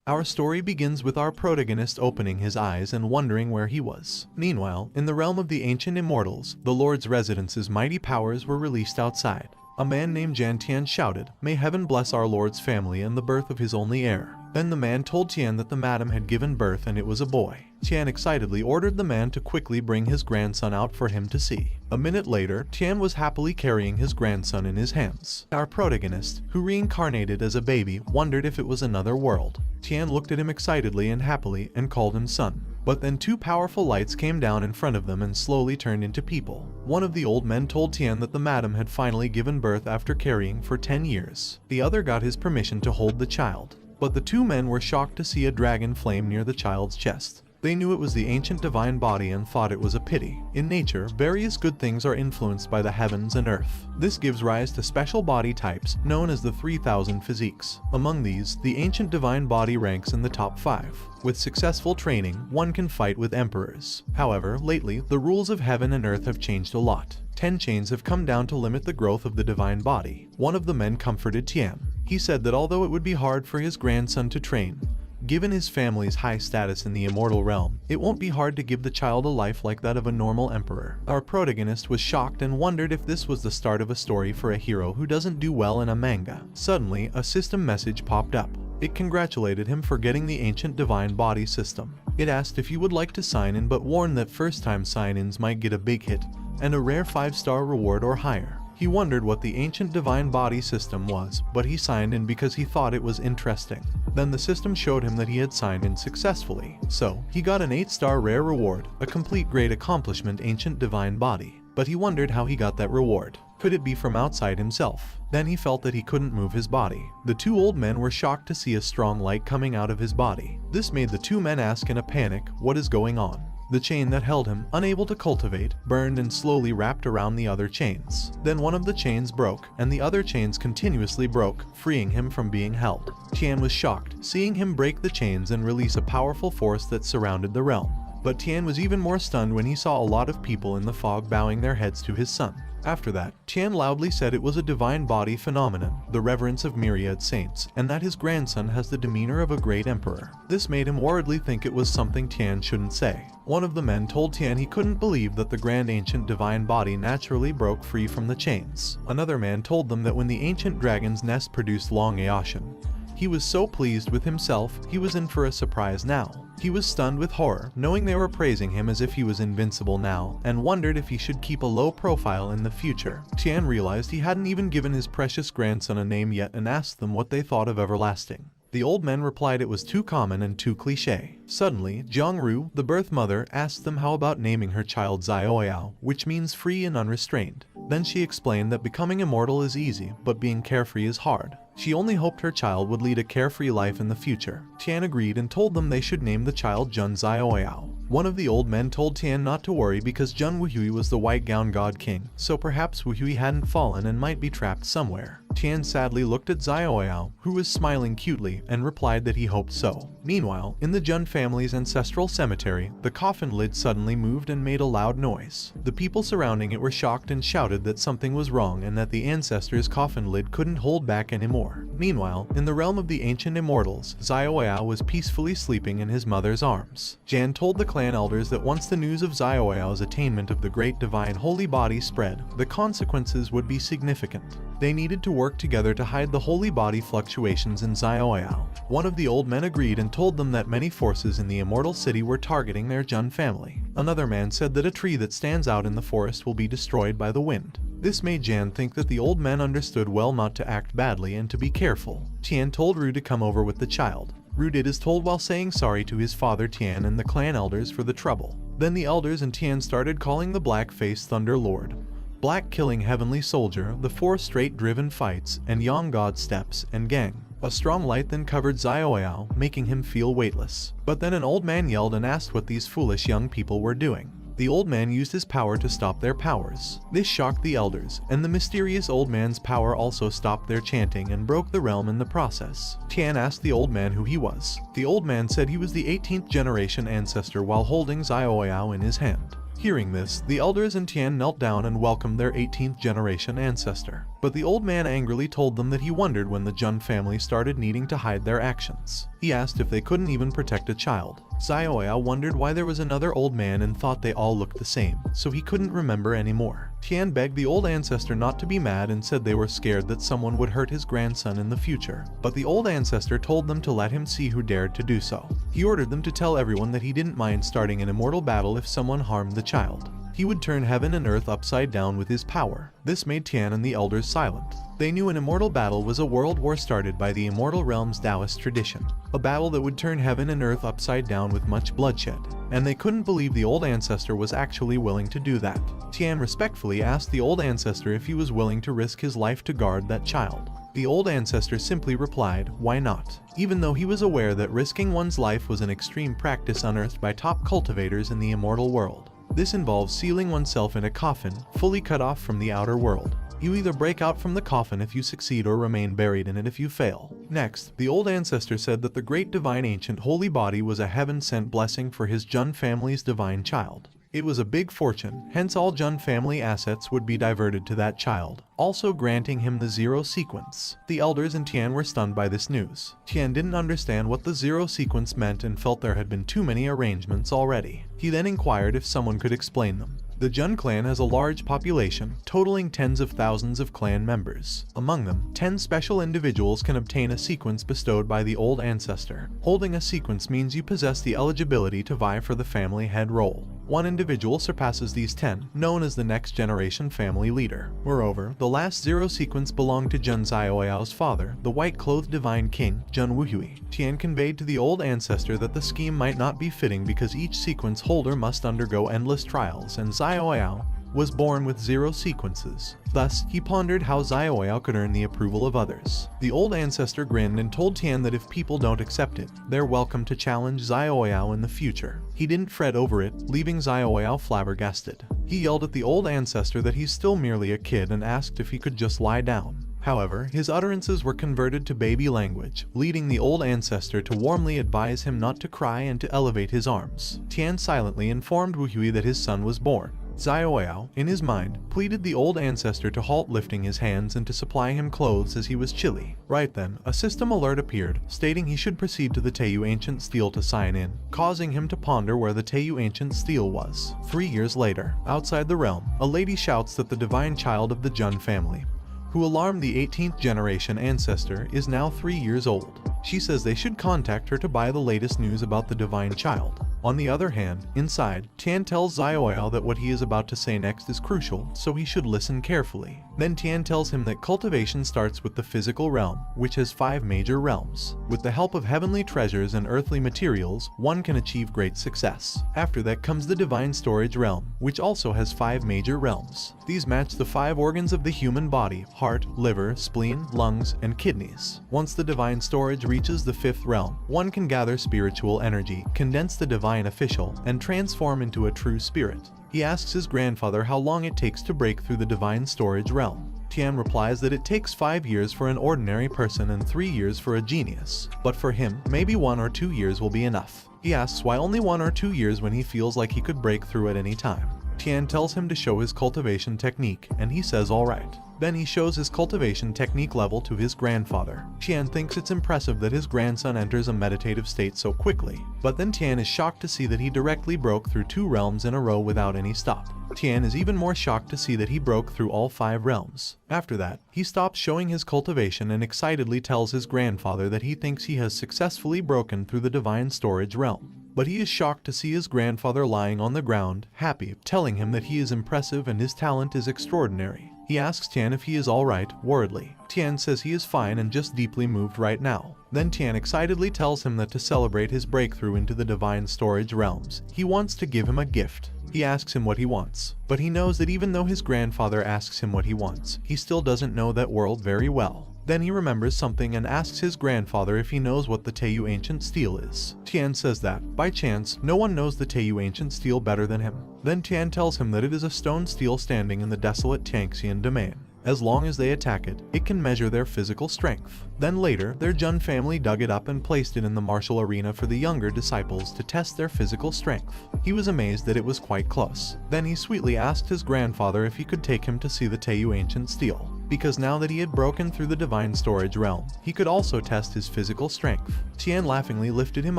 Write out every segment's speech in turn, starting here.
Our story begins with our protagonist opening his eyes and wondering where he was. Meanwhile, in the realm of the ancient immortals, the Lord's residence's mighty powers were released outside. A man named Jan Tian shouted, "May heaven bless our Lord's family and the birth of his only heir." Then the man told Tian that the madam had given birth and it was a boy. Tian excitedly ordered the man to quickly bring his grandson out for him to see. A minute later, Tian was happily carrying his grandson in his hands. Our protagonist, who reincarnated as a baby, wondered if it was another world. Tian looked at him excitedly and happily and called him son. But then two powerful lights came down in front of them and slowly turned into people. One of the old men told Tian that the madam had finally given birth after carrying for 10 years. The other got his permission to hold the child. But the two men were shocked to see a dragon flame near the child's chest. They knew it was the ancient divine body and thought it was a pity. In nature, various good things are influenced by the heavens and earth. This gives rise to special body types, known as the 3000 physiques. Among these, the ancient divine body ranks in the top 5. With successful training, one can fight with emperors. However, lately, the rules of heaven and earth have changed a lot. 10 chains have come down to limit the growth of the divine body. One of the men comforted Tian. He said that although it would be hard for his grandson to train, given his family's high status in the immortal realm, it won't be hard to give the child a life like that of a normal emperor. Our protagonist was shocked and wondered if this was the start of a story for a hero who doesn't do well in a manga. Suddenly, a system message popped up. It congratulated him for getting the ancient divine body system. It asked if he would like to sign in but warned that first-time sign-ins might get a big hit and a rare 5-star reward or higher. He wondered what the ancient divine body system was, but he signed in because he thought it was interesting. Then the system showed him that he had signed in successfully. So, he got an 8-star rare reward, a complete great accomplishment ancient divine body. But he wondered how he got that reward. Could it be from outside himself? Then he felt that he couldn't move his body. The two old men were shocked to see a strong light coming out of his body. This made the two men ask in a panic, "What is going on?" The chain that held him, unable to cultivate, burned and slowly wrapped around the other chains. Then one of the chains broke, and the other chains continuously broke, freeing him from being held. Tian was shocked, seeing him break the chains and release a powerful force that surrounded the realm. But Tian was even more stunned when he saw a lot of people in the fog bowing their heads to his son. After that, Tian loudly said it was a divine body phenomenon, the reverence of myriad saints, and that his grandson has the demeanor of a great emperor. This made him worriedly think it was something Tian shouldn't say. One of the men told Tian he couldn't believe that the grand ancient divine body naturally broke free from the chains. Another man told them that when the ancient dragon's nest produced long Aoshin, he was so pleased with himself, he was in for a surprise now. He was stunned with horror, knowing they were praising him as if he was invincible now, and wondered if he should keep a low profile in the future. Tian realized he hadn't even given his precious grandson a name yet and asked them what they thought of everlasting. The old men replied it was too common and too cliché. Suddenly, Jiangru, the birth mother, asked them how about naming her child Zioyao, which means free and unrestrained. Then she explained that becoming immortal is easy, but being carefree is hard. She only hoped her child would lead a carefree life in the future. Tian agreed and told them they should name the child Jun Zioyao. One of the old men told Tian not to worry because Jun Wuhui was the white gown god king, so perhaps Wuhui hadn't fallen and might be trapped somewhere. Tian sadly looked at Zioyao, who was smiling cutely, and replied that he hoped so. Meanwhile, in the Jun family's ancestral cemetery, the coffin lid suddenly moved and made a loud noise. The people surrounding it were shocked and shouted that something was wrong and that the ancestors' coffin lid couldn't hold back anymore. Meanwhile, in the realm of the ancient immortals, Zioyao was peacefully sleeping in his mother's arms. Jan told the clan elders that once the news of Zioyao's attainment of the great divine holy body spread, the consequences would be significant. They needed to work together to hide the holy body fluctuations in Zioyao. One of the old men agreed and told them that many forces in the immortal city were targeting their Jun family. Another man said that a tree that stands out in the forest will be destroyed by the wind. This made Jan think that the old men understood well not to act badly and to be careful. Tian told Ru to come over with the child. Ru did as told while saying sorry to his father Tian and the clan elders for the trouble. Then the elders and Tian started calling the black-faced Thunder Lord, Black killing Heavenly Soldier, the 4 straight driven fights, and Yang God Steps, and Gang. A strong light then covered Zioyao, making him feel weightless. But then an old man yelled and asked what these foolish young people were doing. The old man used his power to stop their powers. This shocked the elders, and the mysterious old man's power also stopped their chanting and broke the realm in the process. Tian asked the old man who he was. The old man said he was the 18th generation ancestor while holding Zioyao in his hand. Hearing this, the elders and Tian knelt down and welcomed their 18th generation ancestor. But the old man angrily told them that he wondered when the Jun family started needing to hide their actions. He asked if they couldn't even protect a child. Xiaoyao wondered why there was another old man and thought they all looked the same, so he couldn't remember anymore. Tian begged the old ancestor not to be mad and said they were scared that someone would hurt his grandson in the future. But the old ancestor told them to let him see who dared to do so. He ordered them to tell everyone that he didn't mind starting an immortal battle if someone harmed the child. He would turn heaven and earth upside down with his power. This made Tian and the elders silent. They knew an immortal battle was a world war started by the Immortal Realm's Taoist tradition, a battle that would turn heaven and earth upside down with much bloodshed, and they couldn't believe the old ancestor was actually willing to do that. Tian respectfully asked the old ancestor if he was willing to risk his life to guard that child. The old ancestor simply replied, "Why not?" Even though he was aware that risking one's life was an extreme practice unearthed by top cultivators in the immortal world. This involves sealing oneself in a coffin, fully cut off from the outer world. You either break out from the coffin if you succeed or remain buried in it if you fail. Next, the old ancestor said that the great divine ancient holy body was a heaven-sent blessing for his Jun family's divine child. It was a big fortune, hence all Jun family assets would be diverted to that child, also granting him the zero sequence. The elders and Tian were stunned by this news. Tian didn't understand what the zero sequence meant and felt there had been too many arrangements already. He then inquired if someone could explain them. The Jun clan has a large population, totaling tens of thousands of clan members. Among them, 10 special individuals can obtain a sequence bestowed by the old ancestor. Holding a sequence means you possess the eligibility to vie for the family head role. One individual surpasses these 10, known as the next generation family leader. Moreover, the last zero sequence belonged to Jun Xiaoyao's father, the white-clothed divine king, Jun Wuhui. Tian conveyed to the old ancestor that the scheme might not be fitting because each sequence holder must undergo endless trials, and Xiaoyao was born with zero sequences. Thus, he pondered how Xiaoyao could earn the approval of others. The old ancestor grinned and told Tian that if people don't accept it, they're welcome to challenge Xiaoyao in the future. He didn't fret over it, leaving Xiaoyao flabbergasted. He yelled at the old ancestor that he's still merely a kid and asked if he could just lie down. However, his utterances were converted to baby language, leading the old ancestor to warmly advise him not to cry and to elevate his arms. Tian silently informed Wuhui that his son was born. Xiaoyao, in his mind, pleaded the old ancestor to halt lifting his hands and to supply him clothes as he was chilly. Right then, a system alert appeared, stating he should proceed to the Teiyu Ancient Steel to sign in, causing him to ponder where the Teiyu Ancient Steel was. 3 years later, outside the realm, a lady shouts that the divine child of the Jun family, who alarmed the 18th generation ancestor, is now 3 years old. She says they should contact her to buy the latest news about the divine child. On the other hand, inside, Tian tells Xiaoyao that what he is about to say next is crucial, so he should listen carefully. Then Tian tells him that cultivation starts with the physical realm, which has 5 major realms. With the help of heavenly treasures and earthly materials, one can achieve great success. After that comes the divine storage realm, which also has 5 major realms. These match the 5 organs of the human body: heart, liver, spleen, lungs, and kidneys. Once the divine storage reaches the 5th realm, one can gather spiritual energy, condense the divine official, and transform into a true spirit. He asks his grandfather how long it takes to break through the divine storage realm. Tian replies that it takes 5 years for an ordinary person and 3 years for a genius. But for him, maybe 1 or 2 years will be enough. He asks why only 1 or 2 years when he feels like he could break through at any time. Tian tells him to show his cultivation technique, and he says alright. Then he shows his cultivation technique level to his grandfather. Tian thinks it's impressive that his grandson enters a meditative state so quickly, but then Tian is shocked to see that he directly broke through 2 realms in a row without any stop. Tian is even more shocked to see that he broke through all 5 realms. After that, he stops showing his cultivation and excitedly tells his grandfather that he thinks he has successfully broken through the divine storage realm. But he is shocked to see his grandfather lying on the ground, happy, telling him that he is impressive and his talent is extraordinary. He asks Tian if he is alright, worriedly. Tian says he is fine and just deeply moved right now. Then Tian excitedly tells him that to celebrate his breakthrough into the divine storage realms, he wants to give him a gift. He asks him what he wants, but he knows that even though his grandfather asks him what he wants, he still doesn't know that world very well. Then he remembers something and asks his grandfather if he knows what the Teiyu Ancient Steel is. Tian says that, by chance, no one knows the Teiyu Ancient Steel better than him. Then Tian tells him that it is a stone steel standing in the desolate Tianxian domain. As long as they attack it, it can measure their physical strength. Then later, their Jun family dug it up and placed it in the martial arena for the younger disciples to test their physical strength. He was amazed that it was quite close. Then he sweetly asked his grandfather if he could take him to see the Teiyu ancient steel, because now that he had broken through the divine storage realm, he could also test his physical strength. Tian laughingly lifted him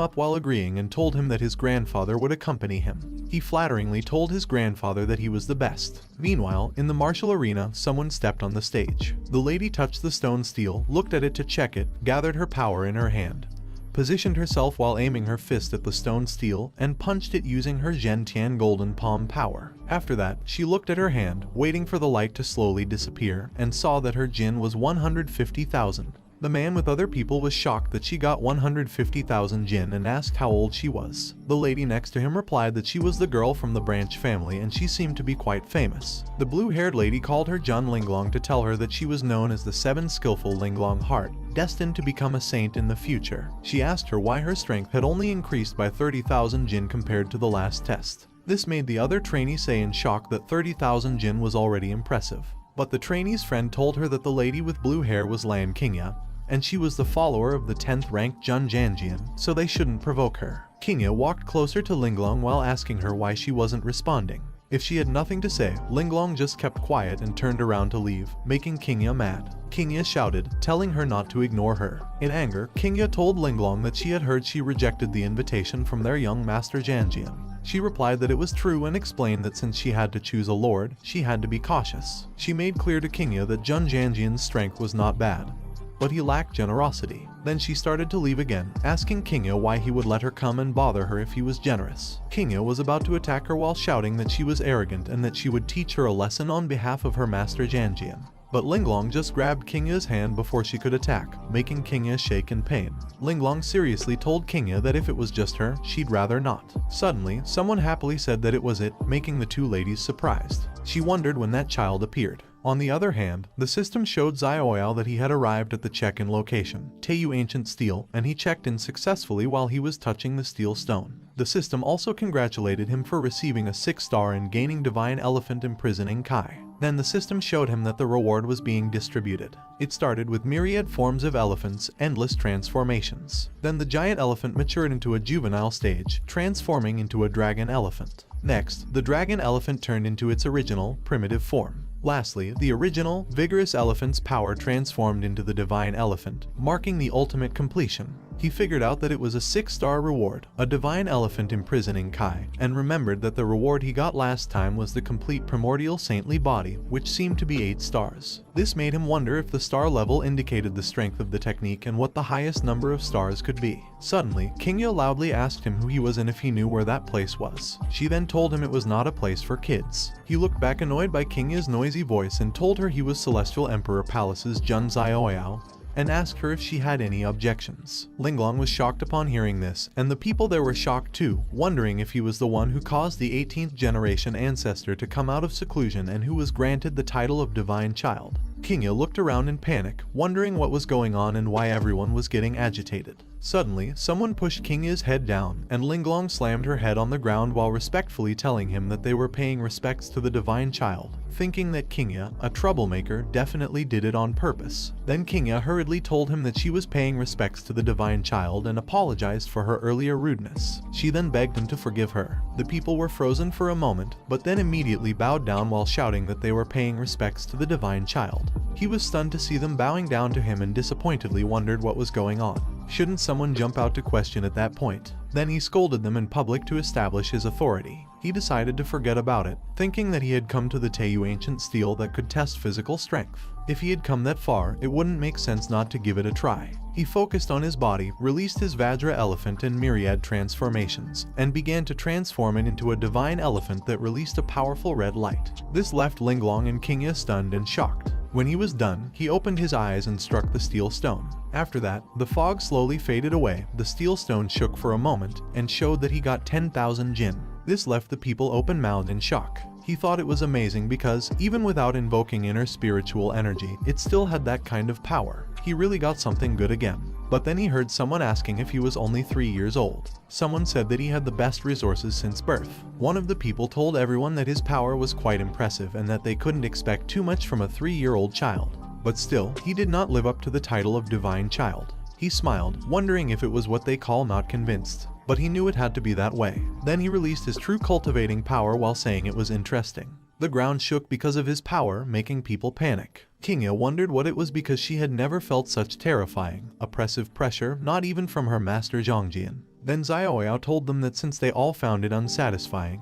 up while agreeing and told him that his grandfather would accompany him. He flatteringly told his grandfather that he was the best. Meanwhile, in the martial arena, someone stepped on the stage. The lady touched the stone steel, looked at it to check it, gathered her power in her hand, positioned herself while aiming her fist at the stone steel, and punched it using her Zhentian golden palm power. After that, she looked at her hand, waiting for the light to slowly disappear, and saw that her Jin was 150,000. The man with other people was shocked that she got 150,000 Jin and asked how old she was. The lady next to him replied that she was the girl from the branch family and she seemed to be quite famous. The blue-haired lady called her Jun Linglong to tell her that she was known as the 7 skillful Linglong heart, destined to become a saint in the future. She asked her why her strength had only increased by 30,000 Jin compared to the last test. This made the other trainee say in shock that 30,000 Jin was already impressive. But the trainee's friend told her that the lady with blue hair was Lan Qingya, and she was the follower of the 10th ranked Jun Janjian, so they shouldn't provoke her. Qingya walked closer to Linglong while asking her why she wasn't responding. If she had nothing to say, Linglong just kept quiet and turned around to leave, making Qingya mad. Qingya shouted, telling her not to ignore her. In anger, Qingya told Linglong that she had heard she rejected the invitation from their young master Janjian. She replied that it was true and explained that since she had to choose a lord, she had to be cautious. She made clear to Qingya that Jun Janjian's strength was not bad, but he lacked generosity. Then she started to leave again, asking Qingya why he would let her come and bother her if he was generous. Qingya was about to attack her while shouting that she was arrogant and that she would teach her a lesson on behalf of her master Janjian. But Linglong just grabbed Qingya's hand before she could attack, making Qingya shake in pain. Linglong seriously told Qingya that if it was just her, she'd rather not. Suddenly, someone happily said that it was it, making the two ladies surprised. She wondered when that child appeared. On the other hand, the system showed Xiaoyao that he had arrived at the check-in location, Teiyu Ancient Steel, and he checked in successfully while he was touching the steel stone. The system also congratulated him for receiving a 6-star and gaining Divine Elephant Imprisoning Kai. Then the system showed him that the reward was being distributed. It started with myriad forms of elephants, endless transformations. Then the giant elephant matured into a juvenile stage, transforming into a dragon elephant. Next, the dragon elephant turned into its original, primitive form. Lastly, the original, vigorous elephant's power transformed into the divine elephant, marking the ultimate completion. He figured out that it was a 6-star reward, a divine elephant imprisoning Kai, and remembered that the reward he got last time was the complete primordial saintly body, which seemed to be 8 stars. This made him wonder if the star level indicated the strength of the technique and what the highest number of stars could be. Suddenly, Qingya loudly asked him who he was and if he knew where that place was. She then told him it was not a place for kids. He looked back annoyed by Qingya's noisy voice and told her he was Celestial Emperor Palace's Jun Xiaoyao, and asked her if she had any objections. Linglong was shocked upon hearing this, and the people there were shocked too, wondering if he was the one who caused the 18th generation ancestor to come out of seclusion and who was granted the title of Divine Child. Qingya looked around in panic, wondering what was going on and why everyone was getting agitated. Suddenly, someone pushed Qingya's head down, and Linglong slammed her head on the ground while respectfully telling him that they were paying respects to the Divine Child, thinking that Qingya, a troublemaker, definitely did it on purpose. Then Qingya hurriedly told him that she was paying respects to the Divine Child and apologized for her earlier rudeness. She then begged him to forgive her. The people were frozen for a moment, but then immediately bowed down while shouting that they were paying respects to the Divine Child. He was stunned to see them bowing down to him and disappointedly wondered what was going on. Shouldn't someone jump out to question at that point? Then he scolded them in public to establish his authority. He decided to forget about it, thinking that he had come to the Teiyu Ancient Steel that could test physical strength. If he had come that far, it wouldn't make sense not to give it a try. He focused on his body, released his Vajra elephant in myriad transformations, and began to transform it into a divine elephant that released a powerful red light. This left Linglong and Qingya stunned and shocked. When he was done, he opened his eyes and struck the steel stone. After that, the fog slowly faded away, the steel stone shook for a moment, and showed that he got 10,000 Jin. This left the people open-mouthed in shock. He thought it was amazing because, even without invoking inner spiritual energy, it still had that kind of power. He really got something good again. But then he heard someone asking if he was only 3 years old. Someone said that he had the best resources since birth. One of the people told everyone that his power was quite impressive and that they couldn't expect too much from a 3-year-old child. But still, he did not live up to the title of divine child. He smiled, wondering if it was what they call not convinced. But he knew it had to be that way. Then he released his true cultivating power while saying it was interesting. The ground shook because of his power, making people panic. Kingya wondered what it was because she had never felt such terrifying, oppressive pressure, not even from her master Zhongjian. Then Xiaoyao told them that since they all found it unsatisfying,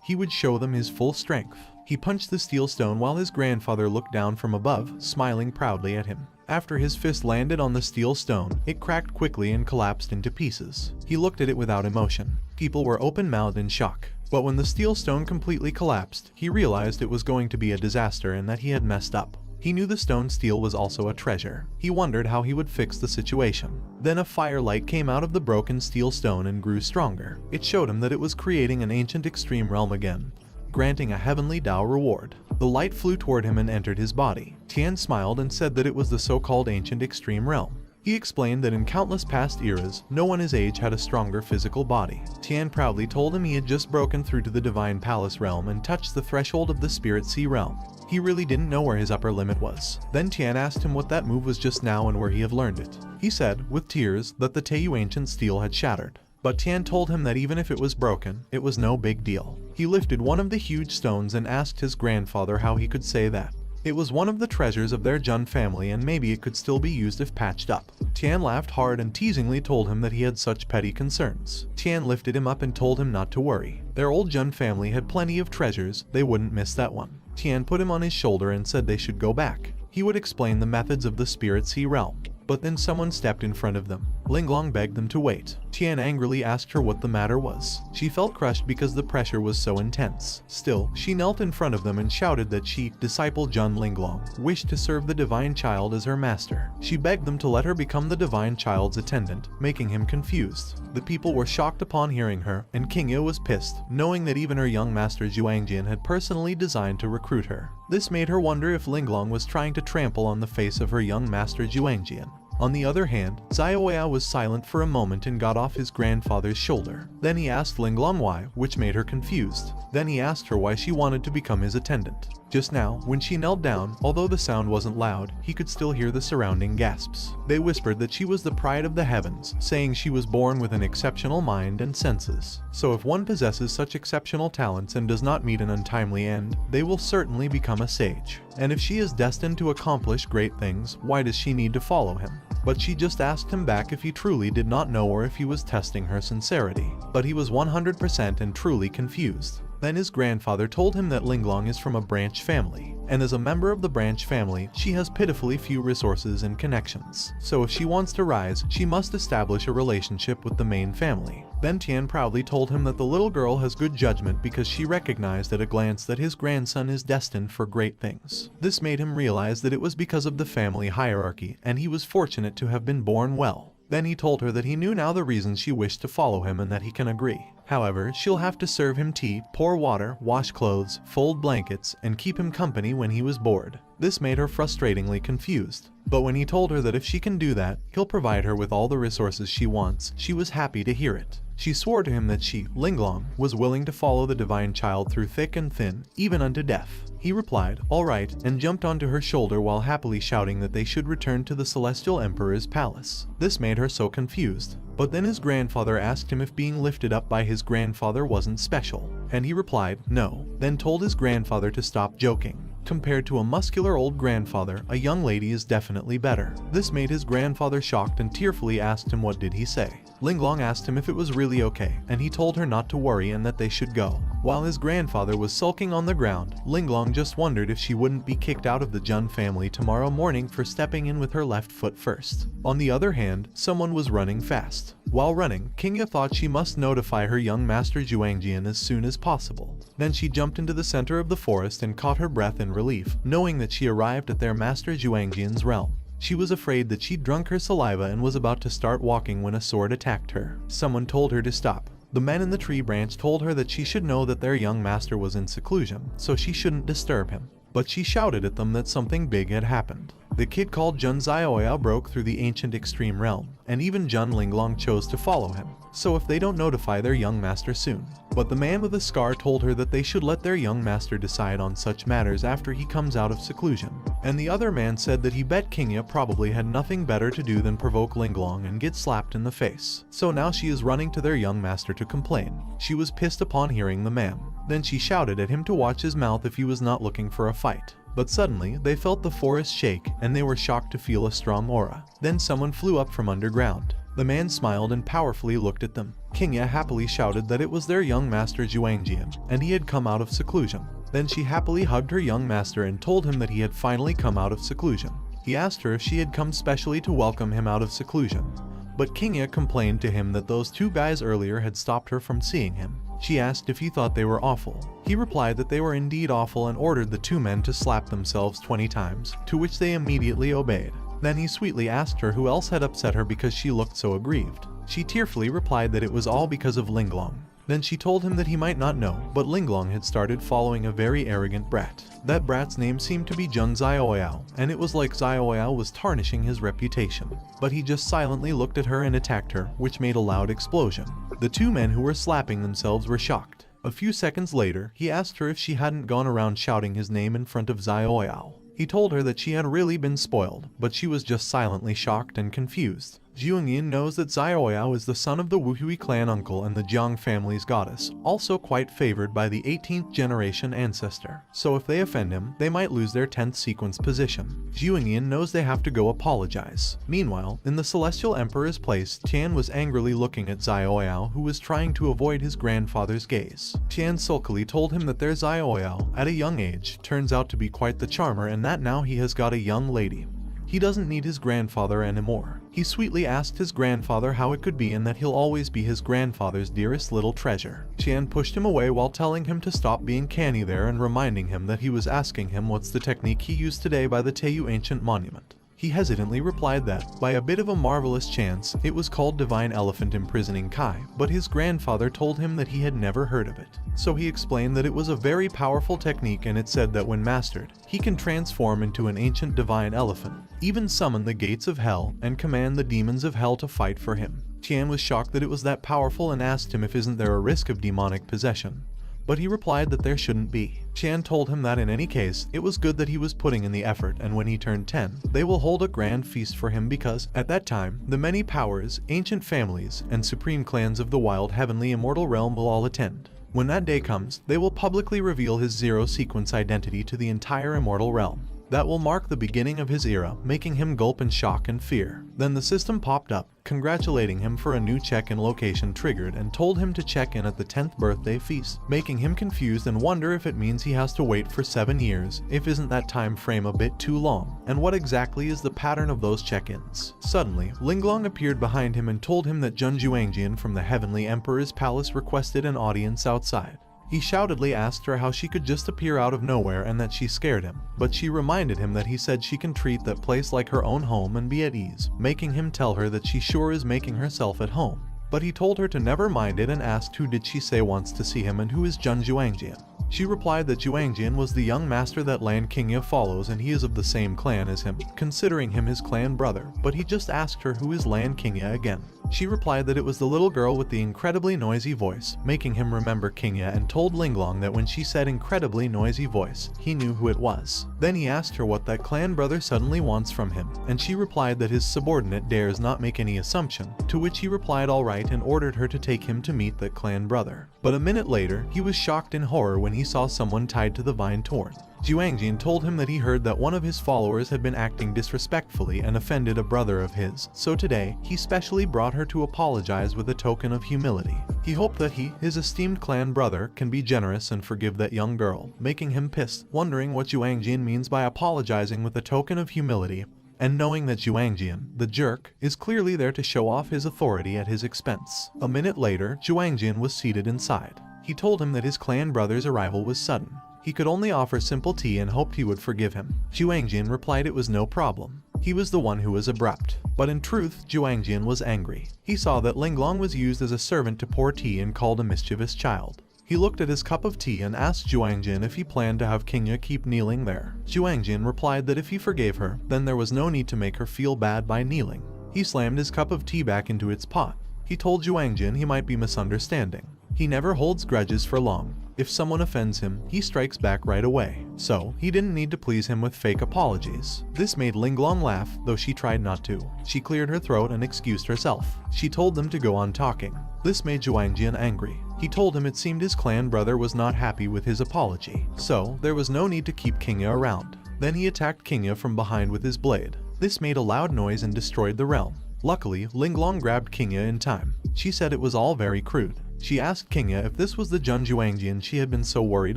he would show them his full strength. He punched the steel stone while his grandfather looked down from above, smiling proudly at him. After his fist landed on the steel stone, it cracked quickly and collapsed into pieces. He looked at it without emotion. People were open-mouthed in shock. But when the steel stone completely collapsed, he realized it was going to be a disaster and that he had messed up. He knew the stone steel was also a treasure. He wondered how he would fix the situation. Then a firelight came out of the broken steel stone and grew stronger. It showed him that it was creating an ancient extreme realm again, granting a heavenly Dao reward. The light flew toward him and entered his body. Tian smiled and said that it was the so-called ancient extreme realm. He explained that in countless past eras, no one his age had a stronger physical body. Tian proudly told him he had just broken through to the Divine Palace realm and touched the threshold of the Spirit Sea realm. He really didn't know where his upper limit was. Then Tian asked him what that move was just now and where he had learned it. He said, with tears, that the Teiyu ancient steel had shattered. But Tian told him that even if it was broken, it was no big deal. He lifted one of the huge stones and asked his grandfather how he could say that. It was one of the treasures of their Jun family and maybe it could still be used if patched up. Tian laughed hard and teasingly told him that he had such petty concerns. Tian lifted him up and told him not to worry. Their old Jun family had plenty of treasures, they wouldn't miss that one. Tian put him on his shoulder and said they should go back. He would explain the methods of the Spirit Sea realm. But then someone stepped in front of them. Linglong begged them to wait. Tian angrily asked her what the matter was. She felt crushed because the pressure was so intense. Still, she knelt in front of them and shouted that she, disciple Jun Linglong, wished to serve the Divine Child as her master. She begged them to let her become the Divine Child's attendant, making him confused. The people were shocked upon hearing her, and Qingya was pissed, knowing that even her young master Zhuangjian had personally designed to recruit her. This made her wonder if Linglong was trying to trample on the face of her young master Zhuangjian. On the other hand, Xiaoyao was silent for a moment and got off his grandfather's shoulder. Then he asked Linglong why, which made her confused. Then he asked her why she wanted to become his attendant. Just now, when she knelt down, although the sound wasn't loud, he could still hear the surrounding gasps. They whispered that she was the pride of the heavens, saying she was born with an exceptional mind and senses. So if one possesses such exceptional talents and does not meet an untimely end, they will certainly become a sage. And if she is destined to accomplish great things, why does she need to follow him? But she just asked him back if he truly did not know or if he was testing her sincerity. But he was 100% and truly confused. Then his grandfather told him that Linglong is from a branch family, and as a member of the branch family, she has pitifully few resources and connections. So if she wants to rise, she must establish a relationship with the main family. Then Tian proudly told him that the little girl has good judgment because she recognized at a glance that his grandson is destined for great things. This made him realize that it was because of the family hierarchy, and he was fortunate to have been born well. Then he told her that he knew now the reasons she wished to follow him and that he can agree. However, she'll have to serve him tea, pour water, wash clothes, fold blankets, and keep him company when he was bored. This made her frustratingly confused. But when he told her that if she can do that, he'll provide her with all the resources she wants, she was happy to hear it. She swore to him that she, Linglong, was willing to follow the Divine Child through thick and thin, even unto death. He replied, "All right," and jumped onto her shoulder while happily shouting that they should return to the Celestial Emperor's palace. This made her so confused. But then his grandfather asked him if being lifted up by his grandfather wasn't special, and he replied, no, then told his grandfather to stop joking. Compared to a muscular old grandfather, a young lady is definitely better. This made his grandfather shocked and tearfully asked him what did he say. Linglong asked him if it was really okay, and he told her not to worry and that they should go. While his grandfather was sulking on the ground, Linglong just wondered if she wouldn't be kicked out of the Jun family tomorrow morning for stepping in with her left foot first. On the other hand, someone was running fast. While running, Qingya thought she must notify her young master Zhuangjian as soon as possible. Then she jumped into the center of the forest and caught her breath in relief, knowing that she arrived at their master Zhuangjian's realm. She was afraid that she'd drunk her saliva and was about to start walking when a sword attacked her. Someone told her to stop. The men in the tree branch told her that she should know that their young master was in seclusion, so she shouldn't disturb him. But she shouted at them that something big had happened. The kid called Jun Xiaoyao broke through the ancient extreme realm, and even Jun Linglong chose to follow him, so if they don't notify their young master soon. But the man with the scar told her that they should let their young master decide on such matters after he comes out of seclusion. And the other man said that he bet Kingya probably had nothing better to do than provoke Linglong and get slapped in the face. So now she is running to their young master to complain. She was pissed upon hearing the man. Then she shouted at him to watch his mouth if he was not looking for a fight. But suddenly, they felt the forest shake, and they were shocked to feel a strong aura. Then someone flew up from underground. The man smiled and powerfully looked at them. Kingya happily shouted that it was their young master Juangjian, and he had come out of seclusion. Then she happily hugged her young master and told him that he had finally come out of seclusion. He asked her if she had come specially to welcome him out of seclusion. But Kingya complained to him that those two guys earlier had stopped her from seeing him. She asked if he thought they were awful. He replied that they were indeed awful and ordered the two men to slap themselves 20 times, to which they immediately obeyed. Then he sweetly asked her who else had upset her because she looked so aggrieved. She tearfully replied that it was all because of Linglong. Then she told him that he might not know, but Linglong had started following a very arrogant brat. That brat's name seemed to be Jun Xiaoyao, and it was like Xiaoyao was tarnishing his reputation. But he just silently looked at her and attacked her, which made a loud explosion. The two men who were slapping themselves were shocked. A few seconds later, he asked her if she hadn't gone around shouting his name in front of Xiaoyao. He told her that she had really been spoiled, but she was just silently shocked and confused. Jiangyin knows that Xiaoyao is the son of the Wuhui clan uncle and the Jiang family's goddess, also quite favored by the 18th generation ancestor. So if they offend him, they might lose their 10th sequence position. Jiangyin knows they have to go apologize. Meanwhile, in the Celestial Emperor's place, Tian was angrily looking at Xiaoyao, who was trying to avoid his grandfather's gaze. Tian sulkily told him that their Xiaoyao, at a young age, turns out to be quite the charmer and that now he has got a young lady. He doesn't need his grandfather anymore. He sweetly asked his grandfather how it could be and that he'll always be his grandfather's dearest little treasure. Tian pushed him away while telling him to stop being canny there and reminding him that he was asking him what's the technique he used today by the Teiyu ancient monument. He hesitantly replied that, by a bit of a marvelous chance, it was called Divine Elephant Imprisoning Kai, but his grandfather told him that he had never heard of it. So he explained that it was a very powerful technique and it said that when mastered, he can transform into an ancient divine elephant, even summon the gates of hell, and command the demons of hell to fight for him. Tian was shocked that it was that powerful and asked him if isn't there a risk of demonic possession. But he replied that there shouldn't be. Tian told him that in any case, it was good that he was putting in the effort, and when he turned 10, they will hold a grand feast for him because, at that time, the many powers, ancient families, and supreme clans of the wild heavenly immortal realm will all attend. When that day comes, they will publicly reveal his zero-sequence identity to the entire immortal realm. That will mark the beginning of his era, making him gulp in shock and fear. Then the system popped up, congratulating him for a new check-in location triggered and told him to check in at the 10th birthday feast, making him confused and wonder if it means he has to wait for 7 years, if isn't that time frame a bit too long, and what exactly is the pattern of those check-ins. Suddenly, Linglong appeared behind him and told him that Jun Juangjian from the Heavenly Emperor's palace requested an audience outside. He shoutedly asked her how she could just appear out of nowhere and that she scared him, but she reminded him that he said she can treat that place like her own home and be at ease, making him tell her that she sure is making herself at home. But he told her to never mind it and asked who did she say wants to see him and who is Jun Juangjian. She replied that Juangjian was the young master that Lan Qingya follows and he is of the same clan as him, considering him his clan brother, but he just asked her who is Lan Qingya again. She replied that it was the little girl with the incredibly noisy voice, making him remember Qingya and told Linglong that when she said incredibly noisy voice, he knew who it was. Then he asked her what that clan brother suddenly wants from him, and she replied that his subordinate dares not make any assumption, to which he replied alright and ordered her to take him to meet that clan brother. But a minute later, he was shocked in horror when he saw someone tied to the vine torn. Juangjian told him that he heard that one of his followers had been acting disrespectfully and offended a brother of his, so today, he specially brought her to apologize with a token of humility. He hoped that he, his esteemed clan brother, can be generous and forgive that young girl, making him pissed, wondering what Juangjian means by apologizing with a token of humility, and knowing that Juangjian, the jerk, is clearly there to show off his authority at his expense. A minute later, Juangjian was seated inside. He told him that his clan brother's arrival was sudden. He could only offer simple tea and hoped he would forgive him. Juangjian replied it was no problem. He was the one who was abrupt. But in truth, Juangjian was angry. He saw that Linglong was used as a servant to pour tea and called a mischievous child. He looked at his cup of tea and asked Juangjin if he planned to have Kingya keep kneeling there. Juangjin replied that if he forgave her, then there was no need to make her feel bad by kneeling. He slammed his cup of tea back into its pot. He told Juangjin he might be misunderstanding. He never holds grudges for long. If someone offends him, he strikes back right away. So, he didn't need to please him with fake apologies. This made Linglong laugh, though she tried not to. She cleared her throat and excused herself. She told them to go on talking. This made Juangjin angry. He told him it seemed his clan brother was not happy with his apology. So, there was no need to keep Kingya around. Then he attacked Kingya from behind with his blade. This made a loud noise and destroyed the realm. Luckily, Linglong grabbed Kingya in time. She said it was all very crude. She asked Kingya if this was the Jun Juangjin she had been so worried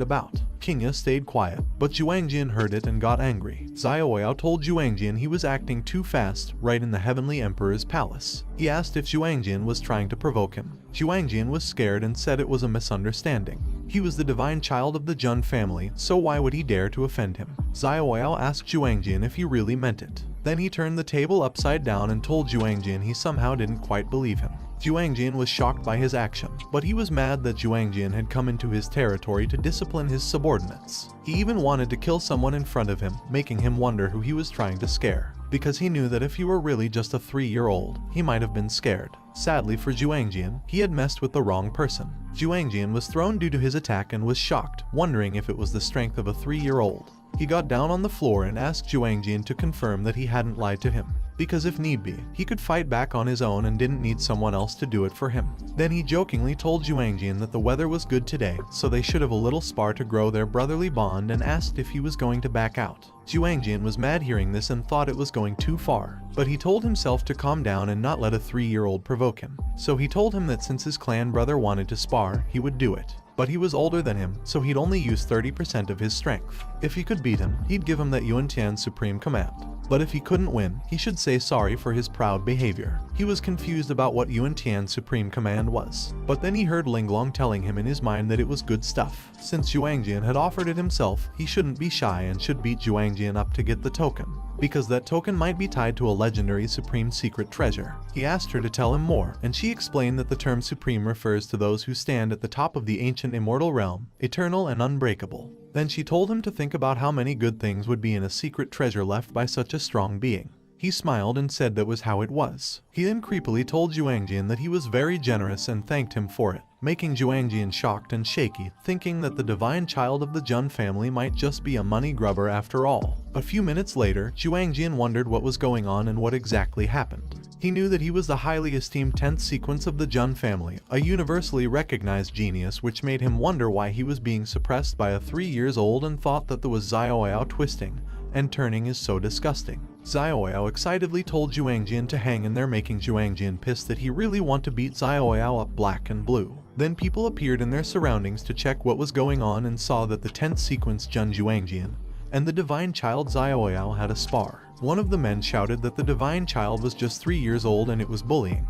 about. Kingya stayed quiet, but Juangjin heard it and got angry. Xiaoyao told Juangjin he was acting too fast right in the Heavenly Emperor's palace. He asked if Juangjin was trying to provoke him. Juangjin was scared and said it was a misunderstanding. He was the divine child of the Jun family, so why would he dare to offend him? Xiaoyao asked Juangjin if he really meant it. Then he turned the table upside down and told Juangjin he somehow didn't quite believe him. Juangjin was shocked by his action, but he was mad that Juangjin had come into his territory to discipline his subordinates. He even wanted to kill someone in front of him, making him wonder who he was trying to scare, because he knew that if he were really just a 3-year-old, he might have been scared. Sadly for Juangjin, he had messed with the wrong person. Juangjin was thrown due to his attack and was shocked, wondering if it was the strength of a 3-year-old. He got down on the floor and asked Juangjin to confirm that he hadn't lied to him, because if need be, he could fight back on his own and didn't need someone else to do it for him. Then he jokingly told Juangjin that the weather was good today, so they should have a little spar to grow their brotherly bond, and asked if he was going to back out. Juangjin was mad hearing this and thought it was going too far, but he told himself to calm down and not let a 3-year-old provoke him. So he told him that since his clan brother wanted to spar, he would do it. But he was older than him, so he'd only use 30% of his strength. If he could beat him, he'd give him that Yuantian's supreme command. But if he couldn't win, he should say sorry for his proud behavior. He was confused about what Yuantian's supreme command was. But then he heard Linglong telling him in his mind that it was good stuff. Since Juangjin had offered it himself, he shouldn't be shy and should beat Juangjin up to get the token, because that token might be tied to a legendary supreme secret treasure. He asked her to tell him more, and she explained that the term supreme refers to those who stand at the top of the ancient immortal realm, eternal and unbreakable. Then she told him to think about how many good things would be in a secret treasure left by such a strong being. He smiled and said that was how it was. He then creepily told Juangjin that he was very generous and thanked him for it, making Juangjin shocked and shaky, thinking that the divine child of the Jun family might just be a money grubber after all. A few minutes later, Juangjin wondered what was going on and what exactly happened. He knew that he was the highly esteemed 10th sequence of the Jun family, a universally recognized genius, which made him wonder why he was being suppressed by a 3-year-old and thought that the was Xiaoyao twisting and turning is so disgusting. Xiaoyao excitedly told Juangjin to hang in there, making Juangjin pissed that he really want to beat Xiaoyao up black and blue. Then people appeared in their surroundings to check what was going on and saw that the 10th sequence Jun Juangjin and the divine child Xiaoyao had a spar. One of the men shouted that the divine child was just 3 years old and it was bullying.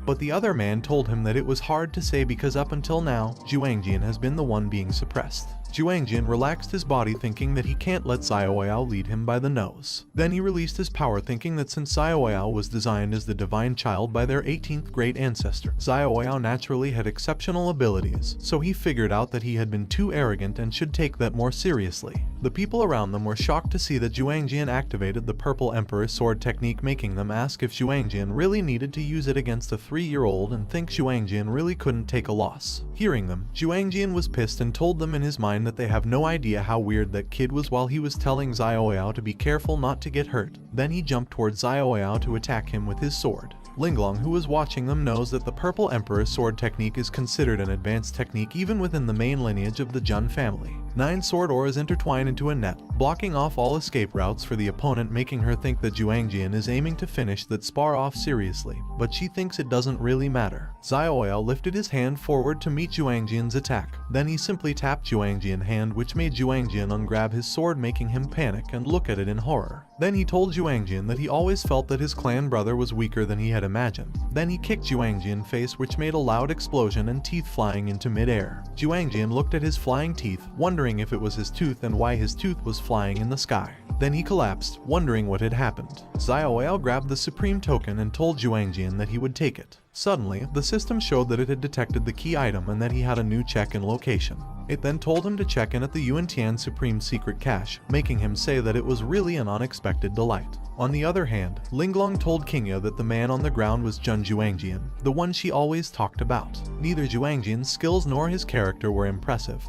But the other man told him that it was hard to say because up until now, Juangjin has been the one being suppressed. Juangjin relaxed his body, thinking that he can't let Xiaoyao lead him by the nose. Then he released his power, thinking that since Xiaoyao was designed as the divine child by their 18th great ancestor, Xiaoyao naturally had exceptional abilities, so he figured out that he had been too arrogant and should take that more seriously. The people around them were shocked to see that Juangjin activated the Purple Emperor's sword technique, making them ask if Juangjin really needed to use it against a 3-year-old and think Juangjin really couldn't take a loss. Hearing them, Juangjin was pissed and told them in his mind that they have no idea how weird that kid was while he was telling Xiaoyao to be careful not to get hurt. Then he jumped towards Xiaoyao to attack him with his sword. Linglong, who was watching them, knows that the Purple Emperor's sword technique is considered an advanced technique even within the main lineage of the Jun family. 9 sword auras intertwine into a net, blocking off all escape routes for the opponent, making her think that Juangjin is aiming to finish that spar off seriously, but she thinks it doesn't really matter. Xiaoyao lifted his hand forward to meet Juangjin's attack. Then he simply tapped Juangjin's hand, which made Juangjin ungrab his sword, making him panic and look at it in horror. Then he told Juangjin that he always felt that his clan brother was weaker than he had imagined. Then he kicked Juangjin's face, which made a loud explosion and teeth flying into mid-air. Juangjin looked at his flying teeth, wondering wondering if it was his tooth and why his tooth was flying in the sky. Then he collapsed, wondering what had happened. Xiaoyao grabbed the supreme token and told Juangjian that he would take it. Suddenly, the system showed that it had detected the key item and that he had a new check-in location. It then told him to check in at the Yuantian Supreme Secret Cache, making him say that it was really an unexpected delight. On the other hand, Linglong told Qingya that the man on the ground was Jun Juangjian, the one she always talked about. Neither Juangjian's skills nor his character were impressive,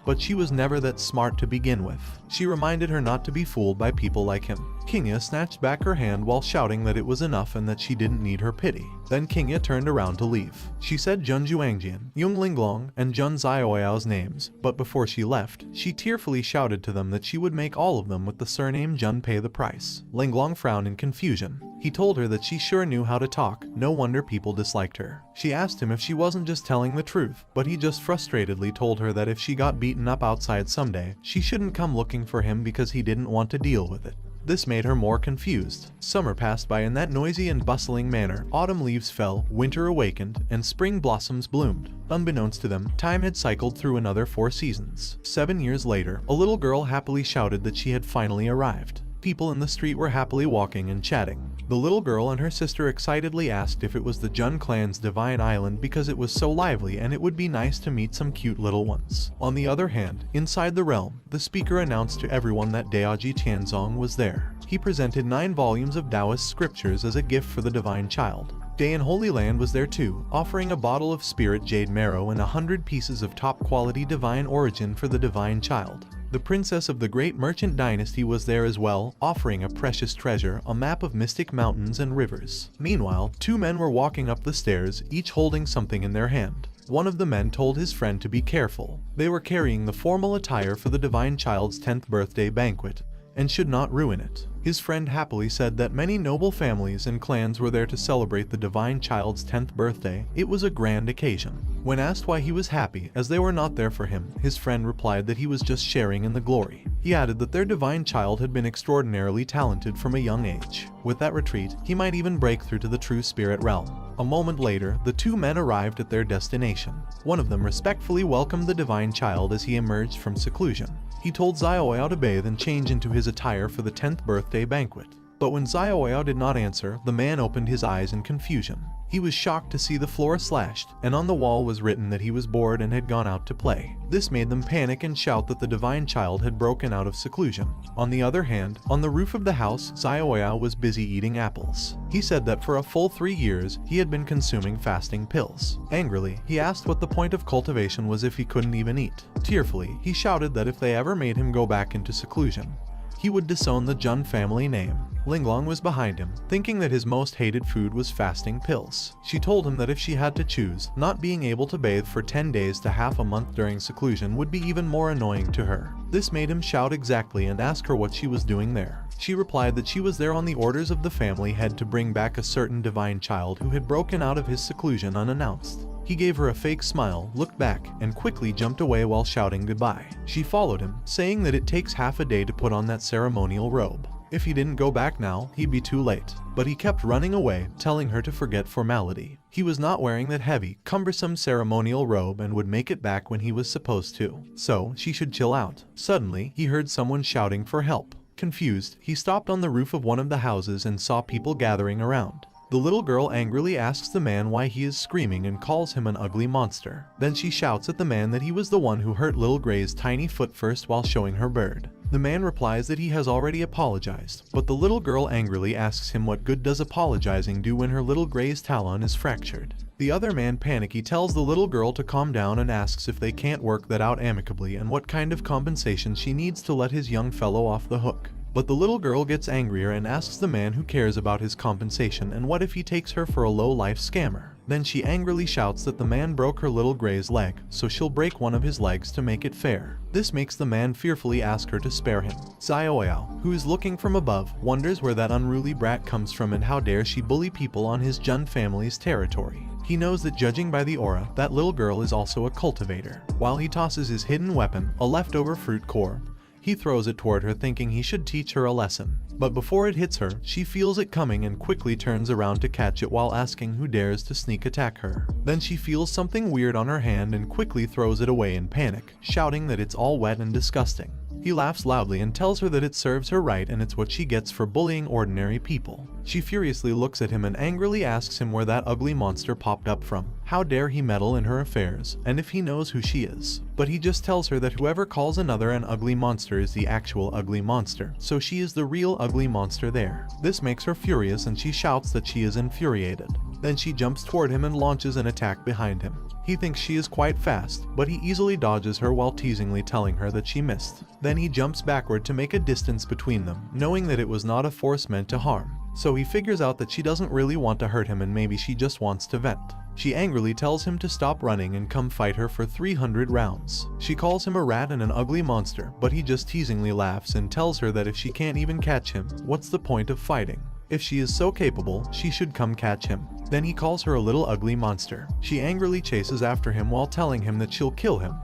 but she was never that smart to begin with. She reminded her not to be fooled by people like him. Qingya snatched back her hand while shouting that it was enough and that she didn't need her pity. Then Qingya turned around to leave. She said Jun Juangjian, Yung Linglong, and Jun Xiaoyao's names, but before she left, she tearfully shouted to them that she would make all of them with the surname Jun pay the price. Linglong frowned in confusion. He told her that she sure knew how to talk, no wonder people disliked her. She asked him if she wasn't just telling the truth, but he just frustratedly told her that if she got beaten up outside someday, she shouldn't come looking for him because he didn't want to deal with it. This made her more confused. Summer passed by in that noisy and bustling manner. Autumn leaves fell, winter awakened, and spring blossoms bloomed. Unbeknownst to them, time had cycled through another 4 seasons. 7 years later, a little girl happily shouted that she had finally arrived. People in the street were happily walking and chatting. The little girl and her sister excitedly asked if it was the Jun clan's divine island because it was so lively and it would be nice to meet some cute little ones. On the other hand, inside the realm, the speaker announced to everyone that Daoji Tianzong was there. He presented 9 volumes of Taoist scriptures as a gift for the divine child. Day in Holy Land was there too, offering a bottle of spirit jade marrow and 100 pieces of top-quality divine origin for the divine child. The princess of the great merchant dynasty was there as well, offering a precious treasure, a map of mystic mountains and rivers. Meanwhile, 2 men were walking up the stairs, each holding something in their hand. One of the men told his friend to be careful. They were carrying the formal attire for the divine child's 10th birthday banquet, and should not ruin it. His friend happily said that many noble families and clans were there to celebrate the divine child's 10th birthday. It was a grand occasion. When asked why he was happy, as they were not there for him, his friend replied that he was just sharing in the glory. He added that their divine child had been extraordinarily talented from a young age. With that retreat, he might even break through to the true spirit realm. A moment later, the 2 men arrived at their destination. One of them respectfully welcomed the divine child as he emerged from seclusion. He told Xiaoyao to bathe and change into his attire for the 10th birthday banquet. But when Xiaoyao did not answer, the man opened his eyes in confusion. He was shocked to see the floor slashed, and on the wall was written that he was bored and had gone out to play. This made them panic and shout that the divine child had broken out of seclusion. On the other hand, on the roof of the house, Xiaoyao was busy eating apples. He said that for a full 3 years, he had been consuming fasting pills. Angrily, he asked what the point of cultivation was if he couldn't even eat. Tearfully, he shouted that if they ever made him go back into seclusion, he would disown the Jun family name. Linglong was behind him, thinking that his most hated food was fasting pills. She told him that if she had to choose, not being able to bathe for 10 days to half a month during seclusion would be even more annoying to her. This made him shout exactly and ask her what she was doing there. She replied that she was there on the orders of the family head to bring back a certain divine child who had broken out of his seclusion unannounced. He gave her a fake smile, looked back, and quickly jumped away while shouting goodbye. She followed him, saying that it takes half a day to put on that ceremonial robe. If he didn't go back now, he'd be too late. But he kept running away, telling her to forget formality. He was not wearing that heavy, cumbersome ceremonial robe and would make it back when he was supposed to. So, she should chill out. Suddenly, he heard someone shouting for help. Confused, he stopped on the roof of one of the houses and saw people gathering around. The little girl angrily asks the man why he is screaming and calls him an ugly monster. Then she shouts at the man that he was the one who hurt little Gray's tiny foot first while showing her bird. The man replies that he has already apologized, but the little girl angrily asks him what good does apologizing do when her little Gray's talon is fractured. The other man panicky tells the little girl to calm down and asks if they can't work that out amicably and what kind of compensation she needs to let his young fellow off the hook. But the little girl gets angrier and asks the man who cares about his compensation and what if he takes her for a low-life scammer. Then she angrily shouts that the man broke her little Gray's leg, so she'll break one of his legs to make it fair. This makes the man fearfully ask her to spare him. Xiaoyao, who is looking from above, wonders where that unruly brat comes from and how dare she bully people on his Jun family's territory. He knows that judging by the aura, that little girl is also a cultivator. While he tosses his hidden weapon, a leftover fruit core, he throws it toward her thinking he should teach her a lesson. But before it hits her, she feels it coming and quickly turns around to catch it while asking who dares to sneak attack her. Then she feels something weird on her hand and quickly throws it away in panic, shouting that it's all wet and disgusting. He laughs loudly and tells her that it serves her right and it's what she gets for bullying ordinary people. She furiously looks at him and angrily asks him where that ugly monster popped up from. How dare he meddle in her affairs, and if he knows who she is. But he just tells her that whoever calls another an ugly monster is the actual ugly monster, so she is the real ugly monster there. This makes her furious and she shouts that she is infuriated. Then she jumps toward him and launches an attack behind him. He thinks she is quite fast, but he easily dodges her while teasingly telling her that she missed. Then he jumps backward to make a distance between them, knowing that it was not a force meant to harm. So he figures out that she doesn't really want to hurt him and maybe she just wants to vent. She angrily tells him to stop running and come fight her for 300 rounds. She calls him a rat and an ugly monster, but he just teasingly laughs and tells her that if she can't even catch him, what's the point of fighting? If she is so capable, she should come catch him. Then he calls her a little ugly monster. She angrily chases after him while telling him that she'll kill him.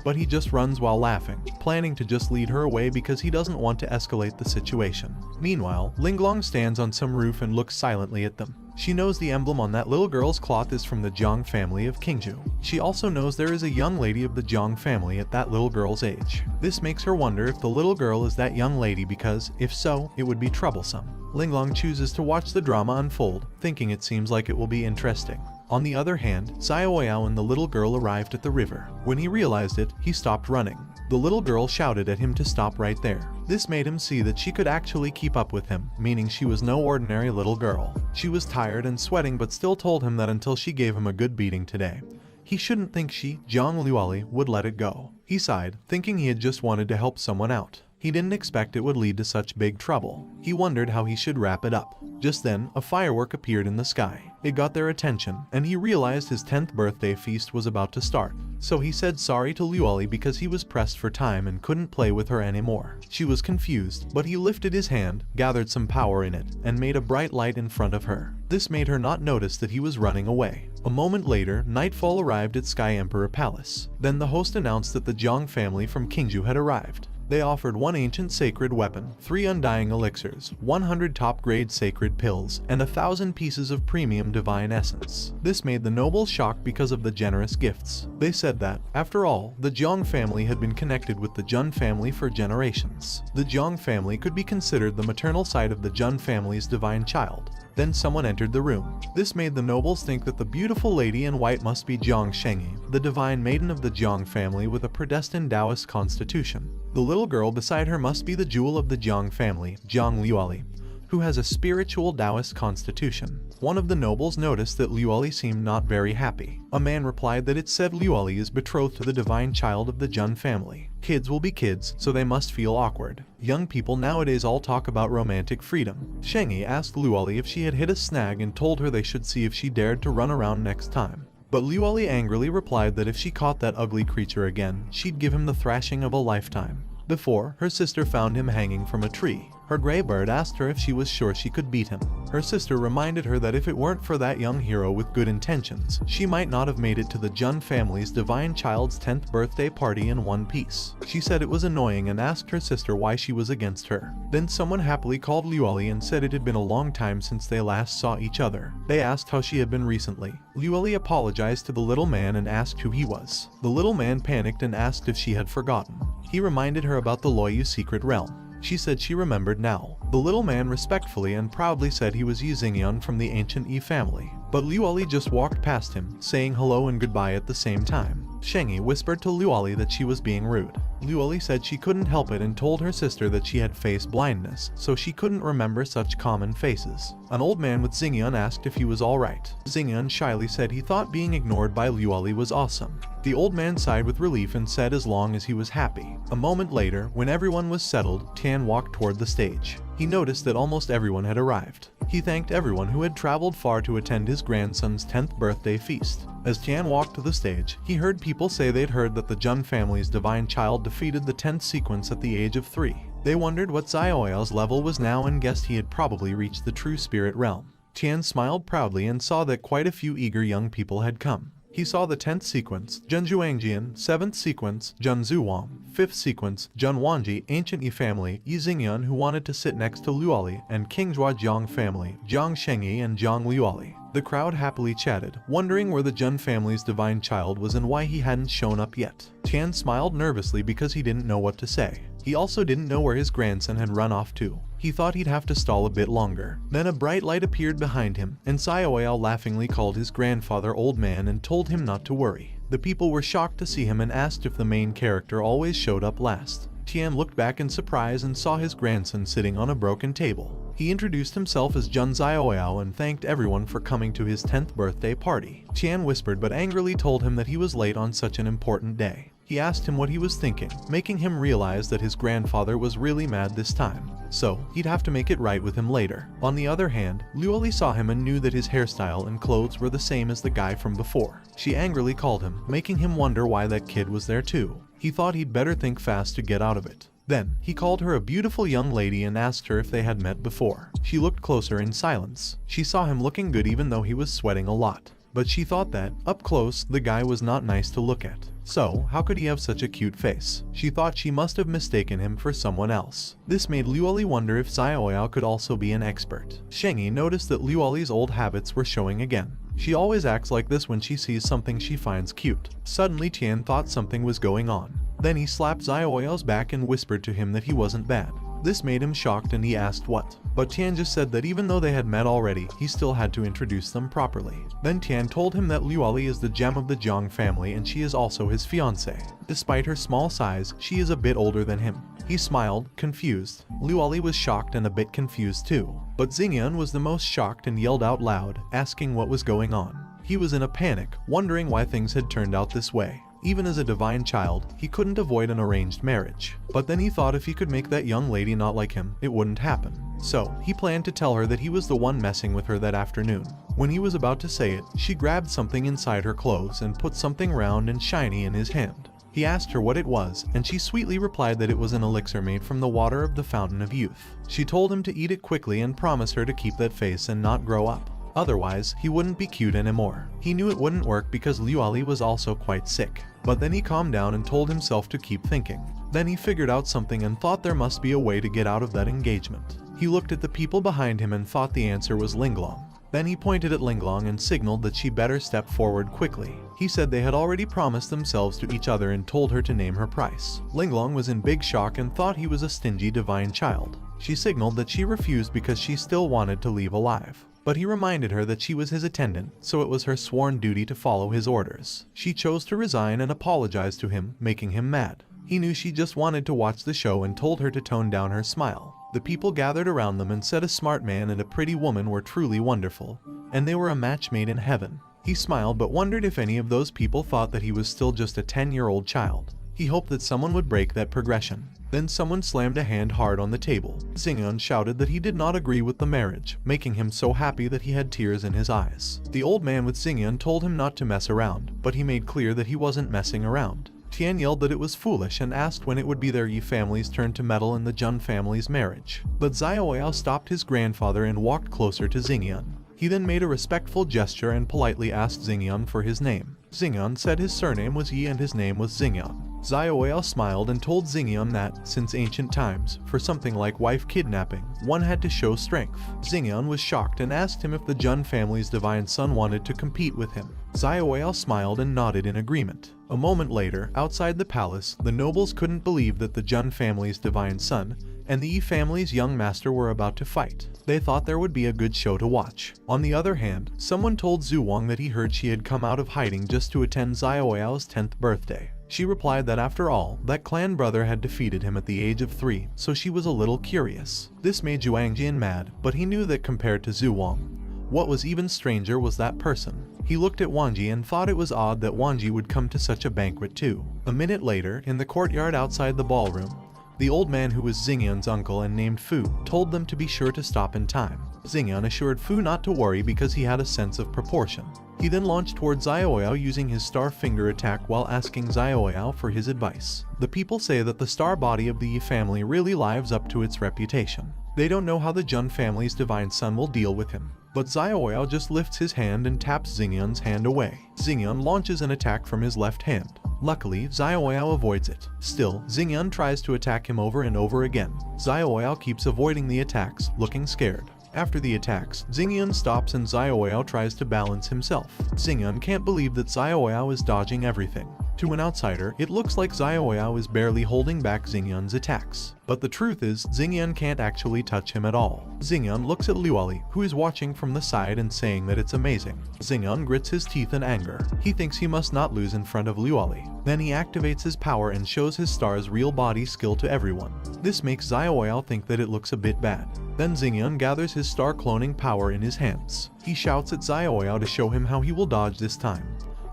But he just runs while laughing, planning to just lead her away because he doesn't want to escalate the situation. Meanwhile, Linglong stands on some roof and looks silently at them. She knows the emblem on that little girl's cloth is from the Jiang family of Qingju. She also knows there is a young lady of the Jiang family at that little girl's age. This makes her wonder if the little girl is that young lady because, if so, it would be troublesome. Linglong chooses to watch the drama unfold, thinking it seems like it will be interesting. On the other hand, Xiaoyao and the little girl arrived at the river. When he realized it, he stopped running. The little girl shouted at him to stop right there. This made him see that she could actually keep up with him, meaning she was no ordinary little girl. She was tired and sweating but still told him that until she gave him a good beating today, he shouldn't think she, Zhang Luoli, would let it go. He sighed, thinking he had just wanted to help someone out. He didn't expect it would lead to such big trouble. He wondered how he should wrap it up. Just then, a firework appeared in the sky. It got their attention, and he realized his 10th birthday feast was about to start. So he said sorry to Luoli because he was pressed for time and couldn't play with her anymore. She was confused, but he lifted his hand, gathered some power in it, and made a bright light in front of her. This made her not notice that he was running away. A moment later, nightfall arrived at Sky Emperor Palace. Then the host announced that the Jiang family from Qingju had arrived. They offered 1 ancient sacred weapon, 3 undying elixirs, 100 top-grade sacred pills, and 1,000 pieces of premium divine essence. This made the nobles shocked because of the generous gifts. They said that, after all, the Jiang family had been connected with the Jun family for generations. The Jiang family could be considered the maternal side of the Jun family's divine child. Then someone entered the room. This made the nobles think that the beautiful lady in white must be Jiang Shengyi, the divine maiden of the Jiang family with a predestined Taoist constitution. The little girl beside her must be the jewel of the Jiang family, Zhang Luoli, who has a spiritual Taoist constitution. One of the nobles noticed that Luoli seemed not very happy. A man replied that it said Luoli is betrothed to the divine child of the Jun family. Kids will be kids, so they must feel awkward. Young people nowadays all talk about romantic freedom. Shengyi asked Luoli if she had hit a snag and told her they should see if she dared to run around next time. But Luoli angrily replied that if she caught that ugly creature again, she'd give him the thrashing of a lifetime. Before, her sister found him hanging from a tree. Her gray bird asked her if she was sure she could beat him. Her sister reminded her that if it weren't for that young hero with good intentions, she might not have made it to the Jun family's divine child's 10th birthday party in one piece. She said it was annoying and asked her sister why she was against her. Then someone happily called Luoli and said it had been a long time since they last saw each other. They asked how she had been recently. Luoli apologized to the little man and asked who he was. The little man panicked and asked if she had forgotten. He reminded her about the Loyu secret realm. She said she remembered now. The little man respectfully and proudly said he was Yi Xingyan from the ancient Yi family. But Luoli just walked past him, saying hello and goodbye at the same time. Shengyi whispered to Luoli that she was being rude. Luoli said she couldn't help it and told her sister that she had face blindness, so she couldn't remember such common faces. An old man with Xingyan asked if he was alright. Xingyan shyly said he thought being ignored by Luoli was awesome. The old man sighed with relief and said as long as he was happy. A moment later, when everyone was settled, Tian walked toward the stage. He noticed that almost everyone had arrived. He thanked everyone who had traveled far to attend his grandson's 10th birthday feast. As Tian walked to the stage, he heard people say they'd heard that the Jun family's divine child defeated the 10th sequence at the age of 3. They wondered what Xiaoyao's level was now and guessed he had probably reached the true spirit realm. Tian smiled proudly and saw that quite a few eager young people had come. He saw the 10th sequence, Jun Zhuangjian, 7th sequence, Jun Zuwang, 5th sequence, Jun Wanji, ancient Yi family, Yi Xingyun who wanted to sit next to Luoli, and Qingzhua Jiang family, Jiang Shengyi and Jiang Luoli. The crowd happily chatted, wondering where the Jun family's divine child was and why he hadn't shown up yet. Tian smiled nervously because he didn't know what to say. He also didn't know where his grandson had run off to. He thought he'd have to stall a bit longer. Then a bright light appeared behind him, and Xiaoyao laughingly called his grandfather old man and told him not to worry. The people were shocked to see him and asked if the main character always showed up last. Tian looked back in surprise and saw his grandson sitting on a broken table. He introduced himself as Jun Xiaoyao and thanked everyone for coming to his 10th birthday party. Tian whispered but angrily told him that he was late on such an important day. He asked him what he was thinking, making him realize that his grandfather was really mad this time, so he'd have to make it right with him later. On the other hand, Luoli saw him and knew that his hairstyle and clothes were the same as the guy from before. She angrily called him, making him wonder why that kid was there too. He thought he'd better think fast to get out of it. Then, he called her a beautiful young lady and asked her if they had met before. She looked closer in silence. She saw him looking good even though he was sweating a lot. But she thought that, up close, the guy was not nice to look at. So, how could he have such a cute face? She thought she must have mistaken him for someone else. This made Luoli wonder if Xiaoyao could also be an expert. Shengyi noticed that Luoli's old habits were showing again. She always acts like this when she sees something she finds cute. Suddenly Tian thought something was going on. Then he slapped Xiaoyao's back and whispered to him that he wasn't bad. This made him shocked and he asked what. But Tian just said that even though they had met already, he still had to introduce them properly. Then Tian told him that Luoli is the gem of the Jiang family and she is also his fiancée. Despite her small size, she is a bit older than him. He smiled, confused. Luoli was shocked and a bit confused too. But Xingyun was the most shocked and yelled out loud, asking what was going on. He was in a panic, wondering why things had turned out this way. Even as a divine child, he couldn't avoid an arranged marriage. But then he thought if he could make that young lady not like him, it wouldn't happen. So, he planned to tell her that he was the one messing with her that afternoon. When he was about to say it, she grabbed something inside her clothes and put something round and shiny in his hand. He asked her what it was, and she sweetly replied that it was an elixir made from the water of the fountain of youth. She told him to eat it quickly and promise her to keep that face and not grow up. Otherwise, he wouldn't be cute anymore. He knew it wouldn't work because Luoli was also quite sick. But then he calmed down and told himself to keep thinking. Then he figured out something and thought there must be a way to get out of that engagement. He looked at the people behind him and thought the answer was Linglong. Then he pointed at Linglong and signaled that she better step forward quickly. He said they had already promised themselves to each other and told her to name her price. Linglong was in big shock and thought he was a stingy divine child. She signaled that she refused because she still wanted to leave alive. But he reminded her that she was his attendant, so it was her sworn duty to follow his orders. She chose to resign and apologize to him, making him mad. He knew she just wanted to watch the show and told her to tone down her smile. The people gathered around them and said a smart man and a pretty woman were truly wonderful, and they were a match made in heaven. He smiled but wondered if any of those people thought that he was still just a 10-year-old child. He hoped that someone would break that progression. Then someone slammed a hand hard on the table. Xingyun shouted that he did not agree with the marriage, making him so happy that he had tears in his eyes. The old man with Xingyun told him not to mess around, but he made clear that he wasn't messing around. Tian yelled that it was foolish and asked when it would be their Yi family's turn to meddle in the Jun family's marriage. But Xiaoyao stopped his grandfather and walked closer to Xingyun. He then made a respectful gesture and politely asked Xingyun for his name. Xingyun said his surname was Yi and his name was Xingyun. Xiaoyao smiled and told Xingyun that, since ancient times, for something like wife kidnapping, one had to show strength. Xingyun was shocked and asked him if the Jun family's divine son wanted to compete with him. Xiaoyao smiled and nodded in agreement. A moment later, outside the palace, the nobles couldn't believe that the Jun family's divine son and the Yi family's young master were about to fight. They thought there would be a good show to watch. On the other hand, someone told Zhu Wang that he heard she had come out of hiding just to attend Xiaoyao's 10th birthday. She replied that after all, that clan brother had defeated him at the age of 3, so she was a little curious. This made Zhuangjian mad, but he knew that compared to Zhu Wang, what was even stranger was that person. He looked at Wanji and thought it was odd that Wanji would come to such a banquet too. A minute later, in the courtyard outside the ballroom, The old man, who was Xingyun's uncle and named Fu, told them to be sure to stop in time. Xingyun assured Fu not to worry because he had a sense of proportion. He then launched towards Xiaoyao using his star finger attack while asking Xiaoyao for his advice. The people say that the star body of the Yi family really lives up to its reputation. They don't know how the Jun family's divine son will deal with him. But Xiaoyao just lifts his hand and taps Xingyun's hand away. Xingyun launches an attack from his left hand. Luckily, Xiaoyao avoids it. Still, Xingyun tries to attack him over and over again. Xiaoyao keeps avoiding the attacks, looking scared. After the attacks, Xingyun stops and Xiaoyao tries to balance himself. Xingyun can't believe that Xiaoyao is dodging everything. To an outsider, it looks like Xiaoyao is barely holding back Xingyun's attacks. But the truth is, Xingyun can't actually touch him at all. Xingyun looks at Luoli, who is watching from the side and saying that it's amazing. Xingyun grits his teeth in anger. He thinks he must not lose in front of Luoli. Then he activates his power and shows his star's real body skill to everyone. This makes Xiaoyao think that it looks a bit bad. Then Xingyun gathers his star cloning power in his hands. He shouts at Xiaoyao to show him how he will dodge this time,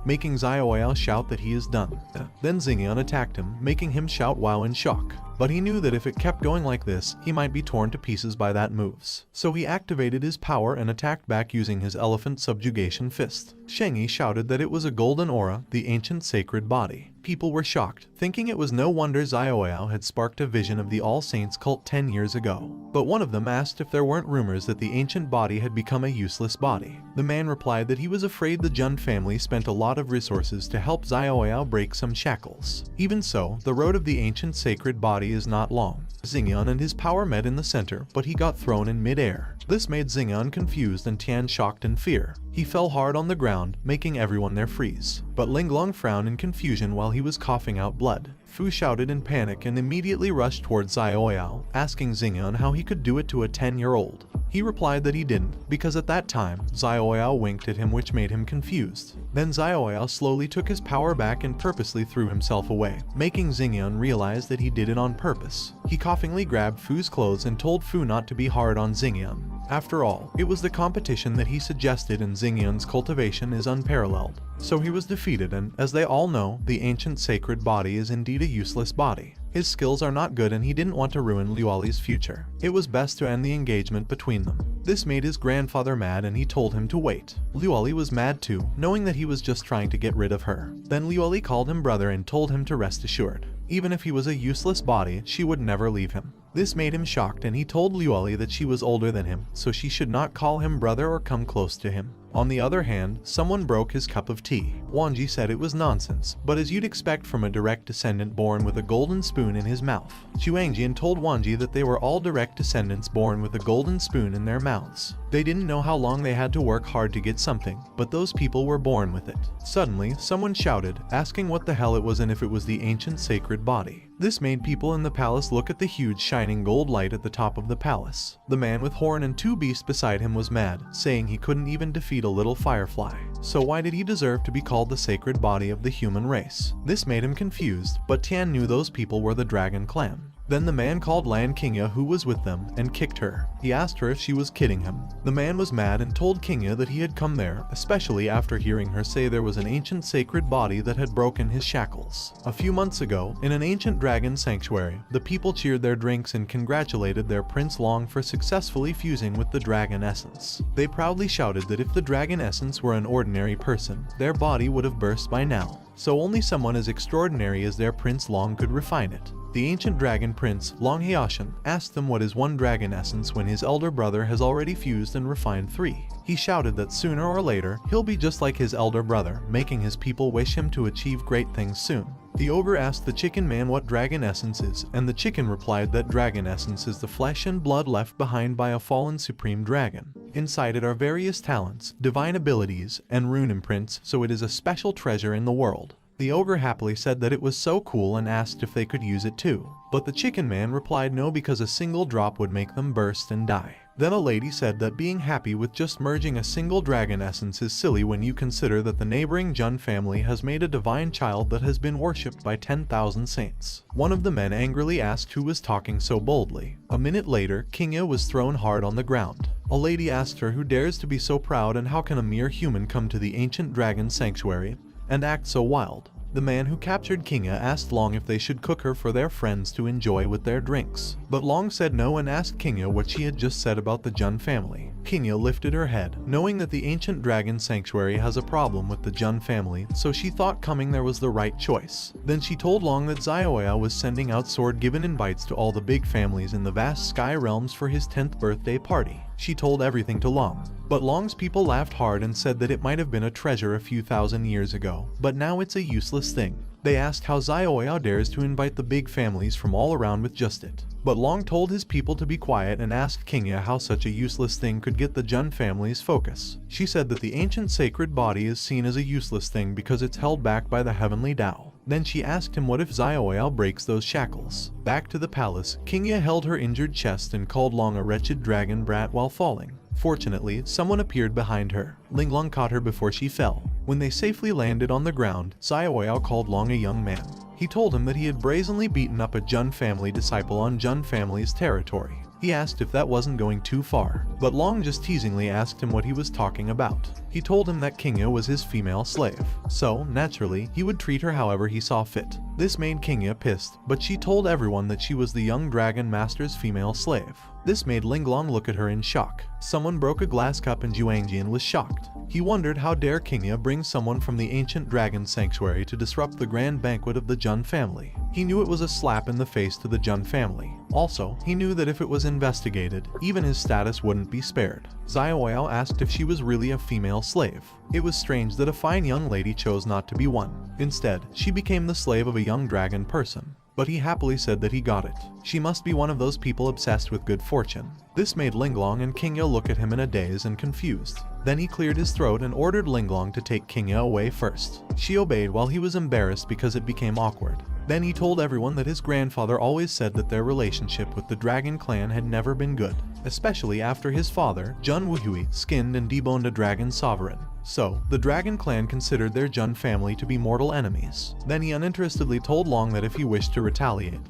making Xiaoyao shout that he is done. Then Xingyun attacked him, making him shout while in shock. But he knew that if it kept going like this, he might be torn to pieces by that moves. So he activated his power and attacked back using his elephant subjugation fist. Shengyi shouted that it was a golden aura, the ancient sacred body. People were shocked, thinking it was no wonder Xiaoyao had sparked a vision of the All Saints cult 10 years ago. But one of them asked if there weren't rumors that the ancient body had become a useless body. The man replied that he was afraid the Jun family spent a lot of resources to help Xiaoyao break some shackles. Even so, the road of the ancient sacred body is not long. Xingyun and his power met in the center, but he got thrown in mid-air. This made Xingyun confused and Tian shocked in fear. He fell hard on the ground, making everyone there freeze. But Linglong frowned in confusion while he was coughing out blood. Fu shouted in panic and immediately rushed towards Xiaoyao, asking Xingyun how he could do it to a 10-year-old. He replied that he didn't, because at that time, Xiaoyao winked at him, which made him confused. Then Xiaoyao slowly took his power back and purposely threw himself away, making Xingyun realize that he did it on purpose. He coughingly grabbed Fu's clothes and told Fu not to be hard on Xingyun. After all, it was the competition that he suggested, and Xingyun's cultivation is unparalleled. So he was defeated, and, as they all know, the ancient sacred body is indeed a useless body. His skills are not good and he didn't want to ruin Luoli's future. It was best to end the engagement between them. This made his grandfather mad and he told him to wait. Luoli was mad too, knowing that he was just trying to get rid of her. Then Luoli called him brother and told him to rest assured. Even if he was a useless body, she would never leave him. This made him shocked and he told Luoli that she was older than him, so she should not call him brother or come close to him. On the other hand, someone broke his cup of tea. Wanji said it was nonsense, but as you'd expect from a direct descendant born with a golden spoon in his mouth. Chuangjian told Wanji that they were all direct descendants born with a golden spoon in their mouths. They didn't know how long they had to work hard to get something, but those people were born with it. Suddenly, someone shouted, asking what the hell it was and if it was the ancient sacred body. This made people in the palace look at the huge shining gold light at the top of the palace. The man with horn and two beasts beside him was mad, saying he couldn't even defeat a little firefly. So why did he deserve to be called the sacred body of the human race? This made him confused, but Tian knew those people were the Dragon Clan. Then the man called Lan Qingya, who was with them, and kicked her. He asked her if she was kidding him. The man was mad and told Qingya that he had come there, especially after hearing her say there was an ancient sacred body that had broken his shackles. A few months ago, in an ancient dragon sanctuary, the people cheered their drinks and congratulated their Prince Long for successfully fusing with the dragon essence. They proudly shouted that if the dragon essence were an ordinary person, their body would have burst by now. So only someone as extraordinary as their Prince Long could refine it. The ancient dragon prince, Long Heoshan, asked them what is one dragon essence when his elder brother has already fused and refined 3. He shouted that sooner or later, he'll be just like his elder brother, making his people wish him to achieve great things soon. The ogre asked the chicken man what dragon essence is, and the chicken replied that dragon essence is the flesh and blood left behind by a fallen supreme dragon. Inside it are various talents, divine abilities, and rune imprints, so it is a special treasure in the world. The ogre happily said that it was so cool and asked if they could use it too. But the chicken man replied no, because a single drop would make them burst and die. Then a lady said that being happy with just merging a single dragon essence is silly when you consider that the neighboring Jun family has made a divine child that has been worshipped by 10,000 saints. One of the men angrily asked who was talking so boldly. A minute later, Qingya was thrown hard on the ground. A lady asked her who dares to be so proud and how can a mere human come to the ancient dragon sanctuary and act so wild. The man who captured Kingya asked Long if they should cook her for their friends to enjoy with their drinks, but Long said no and asked Kingya what she had just said about the Jun family. Kingya lifted her head, knowing that the ancient dragon sanctuary has a problem with the Jun family, so she thought coming there was the right choice. Then she told Long that Xiaoya was sending out sword-given invites to all the big families in the vast sky realms for his 10th birthday party. She told everything to Long, but Long's people laughed hard and said that it might have been a treasure a few thousand years ago, but now it's a useless thing. They asked how Xiaoya dares to invite the big families from all around with just it. But Long told his people to be quiet and asked Kingya how such a useless thing could get the Jun family's focus. She said that the ancient sacred body is seen as a useless thing because it's held back by the heavenly Tao. Then she asked him what if Xiaoya breaks those shackles. Back to the palace, Kingya held her injured chest and called Long a wretched dragon brat while falling. Fortunately, someone appeared behind her. Linglong caught her before she fell. When they safely landed on the ground, Xiaoya called Long a young man. He told him that he had brazenly beaten up a Jun family disciple on Jun family's territory. He asked if that wasn't going too far, but Long just teasingly asked him what he was talking about. He told him that Kingya was his female slave, so, naturally, he would treat her however he saw fit. This made Kingya pissed, but she told everyone that she was the young dragon master's female slave. This made Linglong look at her in shock. Someone broke a glass cup and Juangjian was shocked. He wondered how dare Kingya bring someone from the ancient dragon sanctuary to disrupt the grand banquet of the Jun family. He knew it was a slap in the face to the Jun family. Also, he knew that if it was investigated, even his status wouldn't be spared. Xiaoyao asked if she was really a female slave. It was strange that a fine young lady chose not to be one. Instead, she became the slave of a young dragon person. But he happily said that he got it. She must be one of those people obsessed with good fortune. This made Linglong and Kingya look at him in a daze and confused. Then he cleared his throat and ordered Linglong to take Kingya away first. She obeyed while he was embarrassed because it became awkward. Then he told everyone that his grandfather always said that their relationship with the dragon clan had never been good, especially after his father, Jun Wuhui, skinned and deboned a dragon sovereign. So, the dragon clan considered their Jun family to be mortal enemies. Then he uninterestedly told Long that if he wished to retaliate,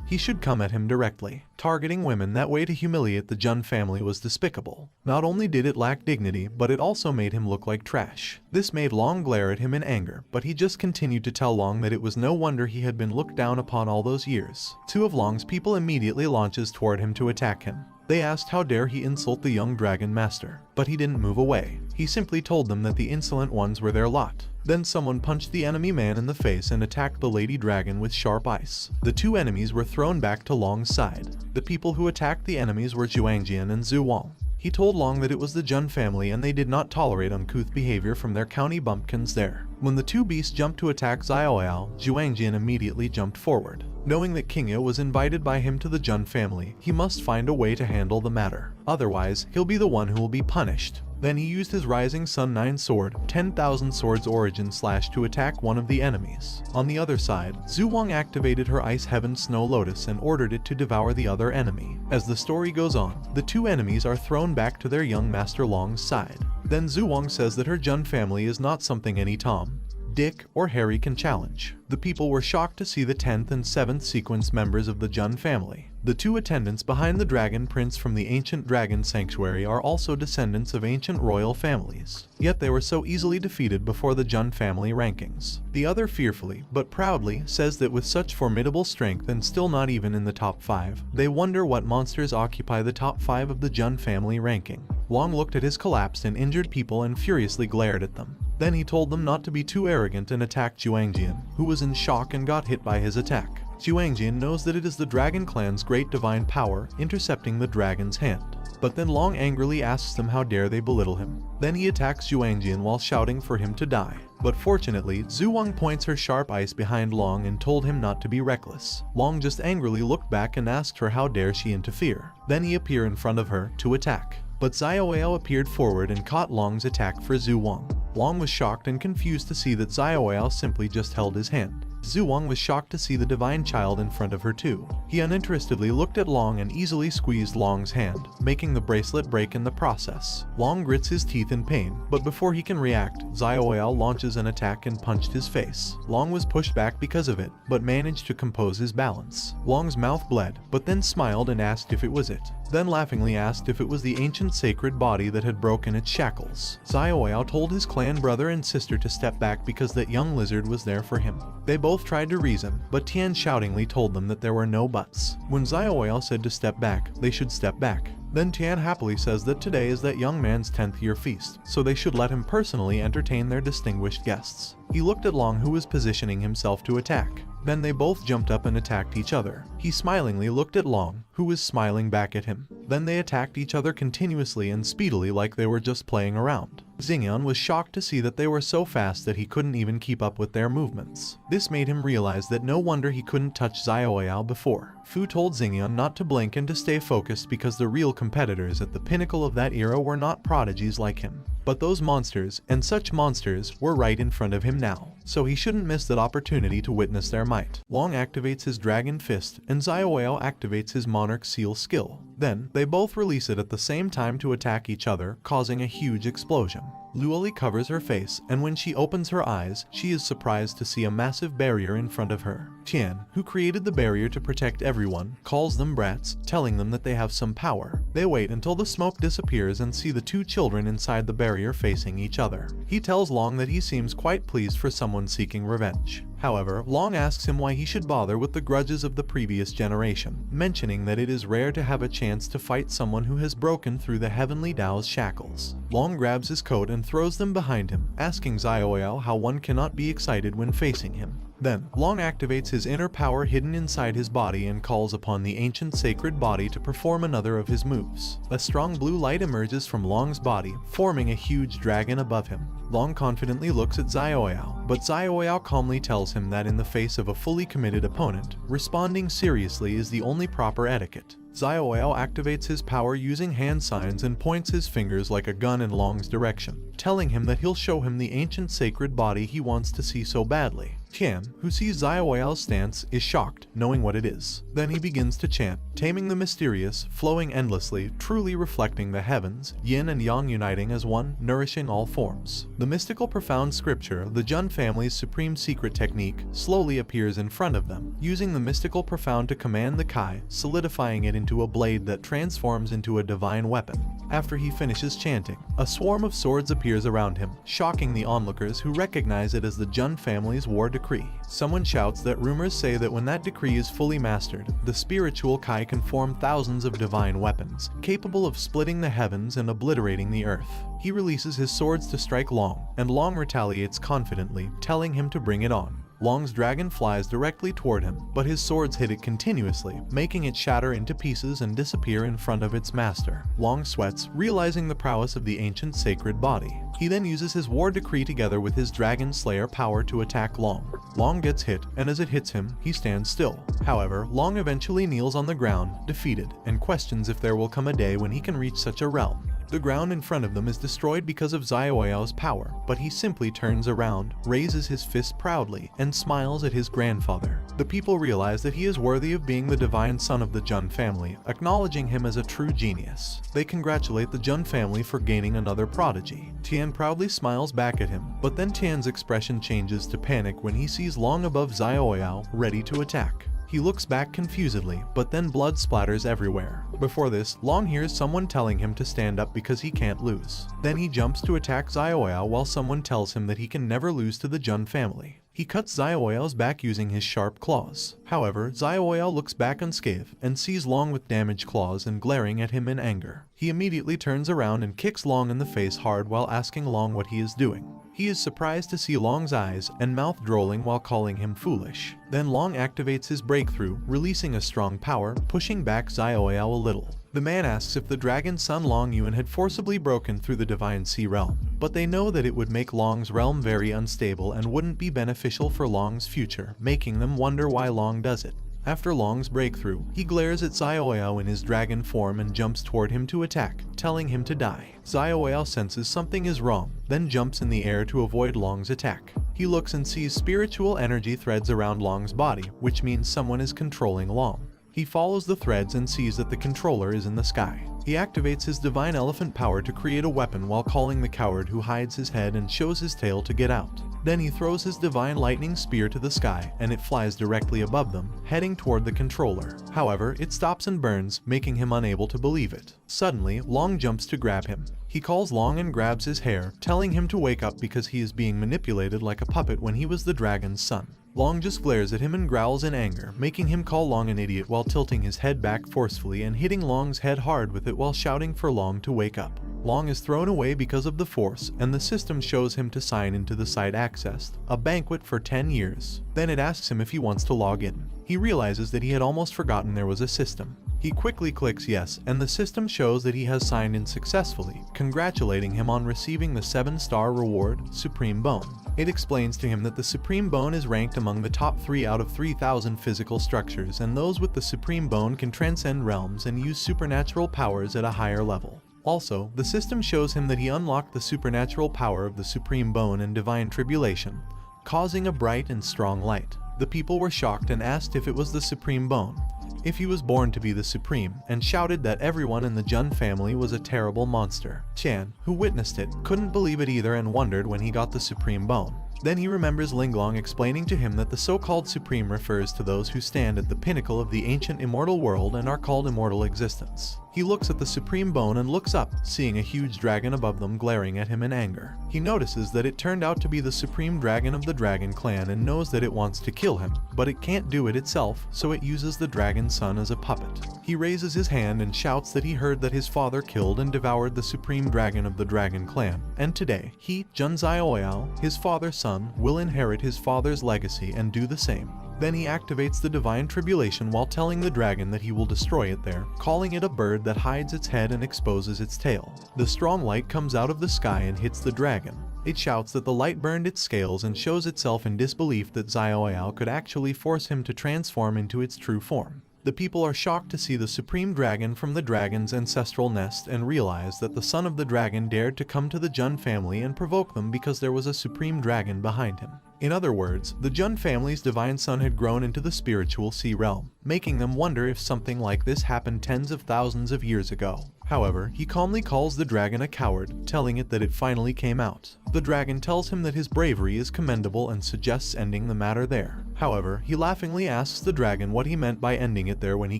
he should come at him directly. Targeting women that way to humiliate the Jun family was despicable. Not only did it lack dignity, but it also made him look like trash. This made Long glare at him in anger, but he just continued to tell Long that it was no wonder he had been looked down upon all those years. Two of Long's people immediately launches toward him to attack him. They asked how dare he insult the young dragon master, but he didn't move away. He simply told them that the insolent ones were their lot. Then someone punched the enemy man in the face and attacked the lady dragon with sharp ice. The two enemies were thrown back to Long's side. The people who attacked the enemies were Juangjian and Zhu Wang. He told Long that it was the Jun family and they did not tolerate uncouth behavior from their county bumpkins there. When the two beasts jumped to attack Xiaoyao, Juangjian immediately jumped forward. Knowing that Kingya was invited by him to the Jun family, he must find a way to handle the matter. Otherwise, he'll be the one who will be punished. Then he used his Rising Sun 9 sword, 10,000 Swords Origin Slash to attack one of the enemies. On the other side, Zhu Wang activated her Ice Heaven Snow Lotus and ordered it to devour the other enemy. As the story goes on, the two enemies are thrown back to their young master Long's side. Then Zhu Wang says that her Jun family is not something any Tom, Dick, or Harry can challenge. The people were shocked to see the 10th and 7th sequence members of the Jun family. The two attendants behind the dragon prince from the ancient dragon sanctuary are also descendants of ancient royal families. Yet they were so easily defeated before the Jun family rankings. The other fearfully, but proudly, says that with such formidable strength and still not even in the top 5, they wonder what monsters occupy the top 5 of the Jun family ranking. Long looked at his collapsed and injured people and furiously glared at them. Then he told them not to be too arrogant and attacked Juangjian, who was in shock and got hit by his attack. Juangjian knows that it is the dragon clan's great divine power intercepting the dragon's hand. But then Long angrily asks them how dare they belittle him. Then he attacks Juangjian while shouting for him to die. But fortunately, Zhu Wang points her sharp ice behind Long and told him not to be reckless. Long just angrily looked back and asked her how dare she interfere. Then he appeared in front of her to attack. But Xiaoyao appeared forward and caught Long's attack for Zhu Wang. Long was shocked and confused to see that Xiaoyao simply just held his hand. Zhu Wang was shocked to see the divine child in front of her too. He uninterestedly looked at Long and easily squeezed Long's hand, making the bracelet break in the process. Long grits his teeth in pain, but before he can react, Xiaoyao launches an attack and punched his face. Long was pushed back because of it, but managed to compose his balance. Long's mouth bled, but then smiled and asked if it was it. then laughingly asked if it was the ancient sacred body that had broken its shackles. Xiaoyao told his clan brother and sister to step back because that young lizard was there for him. They both tried to reason, but Tian shoutingly told them that there were no buts. When Xiaoyao said to step back, they should step back. Then Tian happily says that today is that young man's 10th year feast, so they should let him personally entertain their distinguished guests. He looked at Long, who was positioning himself to attack. Then they both jumped up and attacked each other. He smilingly looked at Long, who was smiling back at him. Then they attacked each other continuously and speedily like they were just playing around. Xingyan was shocked to see that they were so fast that he couldn't even keep up with their movements. This made him realize that no wonder he couldn't touch Xiaoyao before. Fu told Xingyan not to blink and to stay focused because the real competitors at the pinnacle of that era were not prodigies like him. But those monsters, and such monsters, were right in front of him now, so he shouldn't miss that opportunity to witness their might. Long activates his Dragon Fist, and Xiaoyao activates his Monarch Seal skill. Then, they both release it at the same time to attack each other, causing a huge explosion. Luoli covers her face, and when she opens her eyes, she is surprised to see a massive barrier in front of her. Tian, who created the barrier to protect everyone, calls them brats, telling them that they have some power. They wait until the smoke disappears and see the two children inside the barrier facing each other. He tells Long that he seems quite pleased for someone seeking revenge. However, Long asks him why he should bother with the grudges of the previous generation, mentioning that it is rare to have a chance to fight someone who has broken through the Heavenly Tao's shackles. Long grabs his coat and throws them behind him, asking Xiaoyao how one cannot be excited when facing him. Then, Long activates his inner power hidden inside his body and calls upon the ancient sacred body to perform another of his moves. A strong blue light emerges from Long's body, forming a huge dragon above him. Long confidently looks at Xiaoyao, but Xiaoyao calmly tells him that in the face of a fully committed opponent, responding seriously is the only proper etiquette. Xiaoyao activates his power using hand signs and points his fingers like a gun in Long's direction, telling him that he'll show him the ancient sacred body he wants to see so badly. Tian, who sees Xiaoyao's stance, is shocked, knowing what it is. Then he begins to chant, taming the mysterious, flowing endlessly, truly reflecting the heavens, yin and yang uniting as one, nourishing all forms. The mystical profound scripture, the Jun family's supreme secret technique, slowly appears in front of them, using the mystical profound to command the Kai, solidifying it into a blade that transforms into a divine weapon. After he finishes chanting, a swarm of swords appears around him, shocking the onlookers who recognize it as the Jun family's war decree. Someone shouts that rumors say that when that decree is fully mastered, the spiritual Kai can form thousands of divine weapons, capable of splitting the heavens and obliterating the earth. He releases his swords to strike Long, and Long retaliates confidently, telling him to bring it on. Long's dragon flies directly toward him, but his swords hit it continuously, making it shatter into pieces and disappear in front of its master. Long sweats, realizing the prowess of the ancient sacred body. He then uses his war decree together with his dragon slayer power to attack Long. Long gets hit, and as it hits him, he stands still. However, Long eventually kneels on the ground, defeated, and questions if there will come a day when he can reach such a realm. The ground in front of them is destroyed because of Xiaoyao's power, but he simply turns around, raises his fist proudly, and smiles at his grandfather. The people realize that he is worthy of being the divine son of the Jun family, acknowledging him as a true genius. They congratulate the Jun family for gaining another prodigy. Tian proudly smiles back at him, but then Tian's expression changes to panic when he sees Long above Xiaoyao, ready to attack. He looks back confusedly, but then blood splatters everywhere. Before this, Long hears someone telling him to stand up because he can't lose. Then he jumps to attack Xiaoyao while someone tells him that he can never lose to the Jun family. He cuts Xiaoyao's back using his sharp claws. However, Xiaoyao looks back unscathed and sees Long with damaged claws and glaring at him in anger. He immediately turns around and kicks Long in the face hard while asking Long what he is doing. He is surprised to see Long's eyes and mouth drooling while calling him foolish. Then Long activates his breakthrough, releasing a strong power, pushing back Xiaoyao a little. The man asks if the dragon's son Long Yuan had forcibly broken through the Divine Sea realm, but they know that it would make Long's realm very unstable and wouldn't be beneficial for Long's future, making them wonder why Long does it. After Long's breakthrough, he glares at Xiaoyao in his dragon form and jumps toward him to attack, telling him to die. Xiaoyao senses something is wrong, then jumps in the air to avoid Long's attack. He looks and sees spiritual energy threads around Long's body, which means someone is controlling Long. He follows the threads and sees that the controller is in the sky. He activates his divine elephant power to create a weapon while calling the coward who hides his head and shows his tail to get out. Then he throws his divine lightning spear to the sky and it flies directly above them, heading toward the controller. However, it stops and burns, making him unable to believe it. Suddenly, Long jumps to grab him. He calls Long and grabs his hair, telling him to wake up because he is being manipulated like a puppet when he was the dragon's son. Long just glares at him and growls in anger, making him call Long an idiot while tilting his head back forcefully and hitting Long's head hard with it while shouting for Long to wake up. Long is thrown away because of the force, and the system shows him to sign into the site accessed, a banquet for 10 years. Then it asks him if he wants to log in. He realizes that he had almost forgotten there was a system. He quickly clicks yes, and the system shows that he has signed in successfully, congratulating him on receiving the 7-star reward, Supreme Bone. It explains to him that the Supreme Bone is ranked among the top 3 out of 3,000 physical structures, and those with the Supreme Bone can transcend realms and use supernatural powers at a higher level. Also, the system shows him that he unlocked the supernatural power of the Supreme Bone and Divine Tribulation, causing a bright and strong light. The people were shocked and asked if it was the Supreme Bone, if he was born to be the Supreme, and shouted that everyone in the Jun family was a terrible monster. Chan, who witnessed it, couldn't believe it either and wondered when he got the Supreme Bone. Then he remembers Linglong explaining to him that the so-called Supreme refers to those who stand at the pinnacle of the ancient immortal world and are called immortal existence. He looks at the Supreme Bone and looks up, seeing a huge dragon above them glaring at him in anger. He notices that it turned out to be the Supreme Dragon of the Dragon Clan and knows that it wants to kill him, but it can't do it itself, so it uses the dragon's son as a puppet. He raises his hand and shouts that he heard that his father killed and devoured the Supreme Dragon of the Dragon Clan, and today, he, Jun Zioyao, his father's son, will inherit his father's legacy and do the same. Then he activates the Divine Tribulation while telling the dragon that he will destroy it there, calling it a bird that hides its head and exposes its tail. The strong light comes out of the sky and hits the dragon. It shouts that the light burned its scales and shows itself in disbelief that Zioyao could actually force him to transform into its true form. The people are shocked to see the Supreme Dragon from the dragon's ancestral nest and realize that the son of the dragon dared to come to the Jun family and provoke them because there was a Supreme Dragon behind him. In other words, the Jun family's divine son had grown into the spiritual sea realm, making them wonder if something like this happened tens of thousands of years ago. However, he calmly calls the dragon a coward, telling it that it finally came out. The dragon tells him that his bravery is commendable and suggests ending the matter there. However, he laughingly asks the dragon what he meant by ending it there when he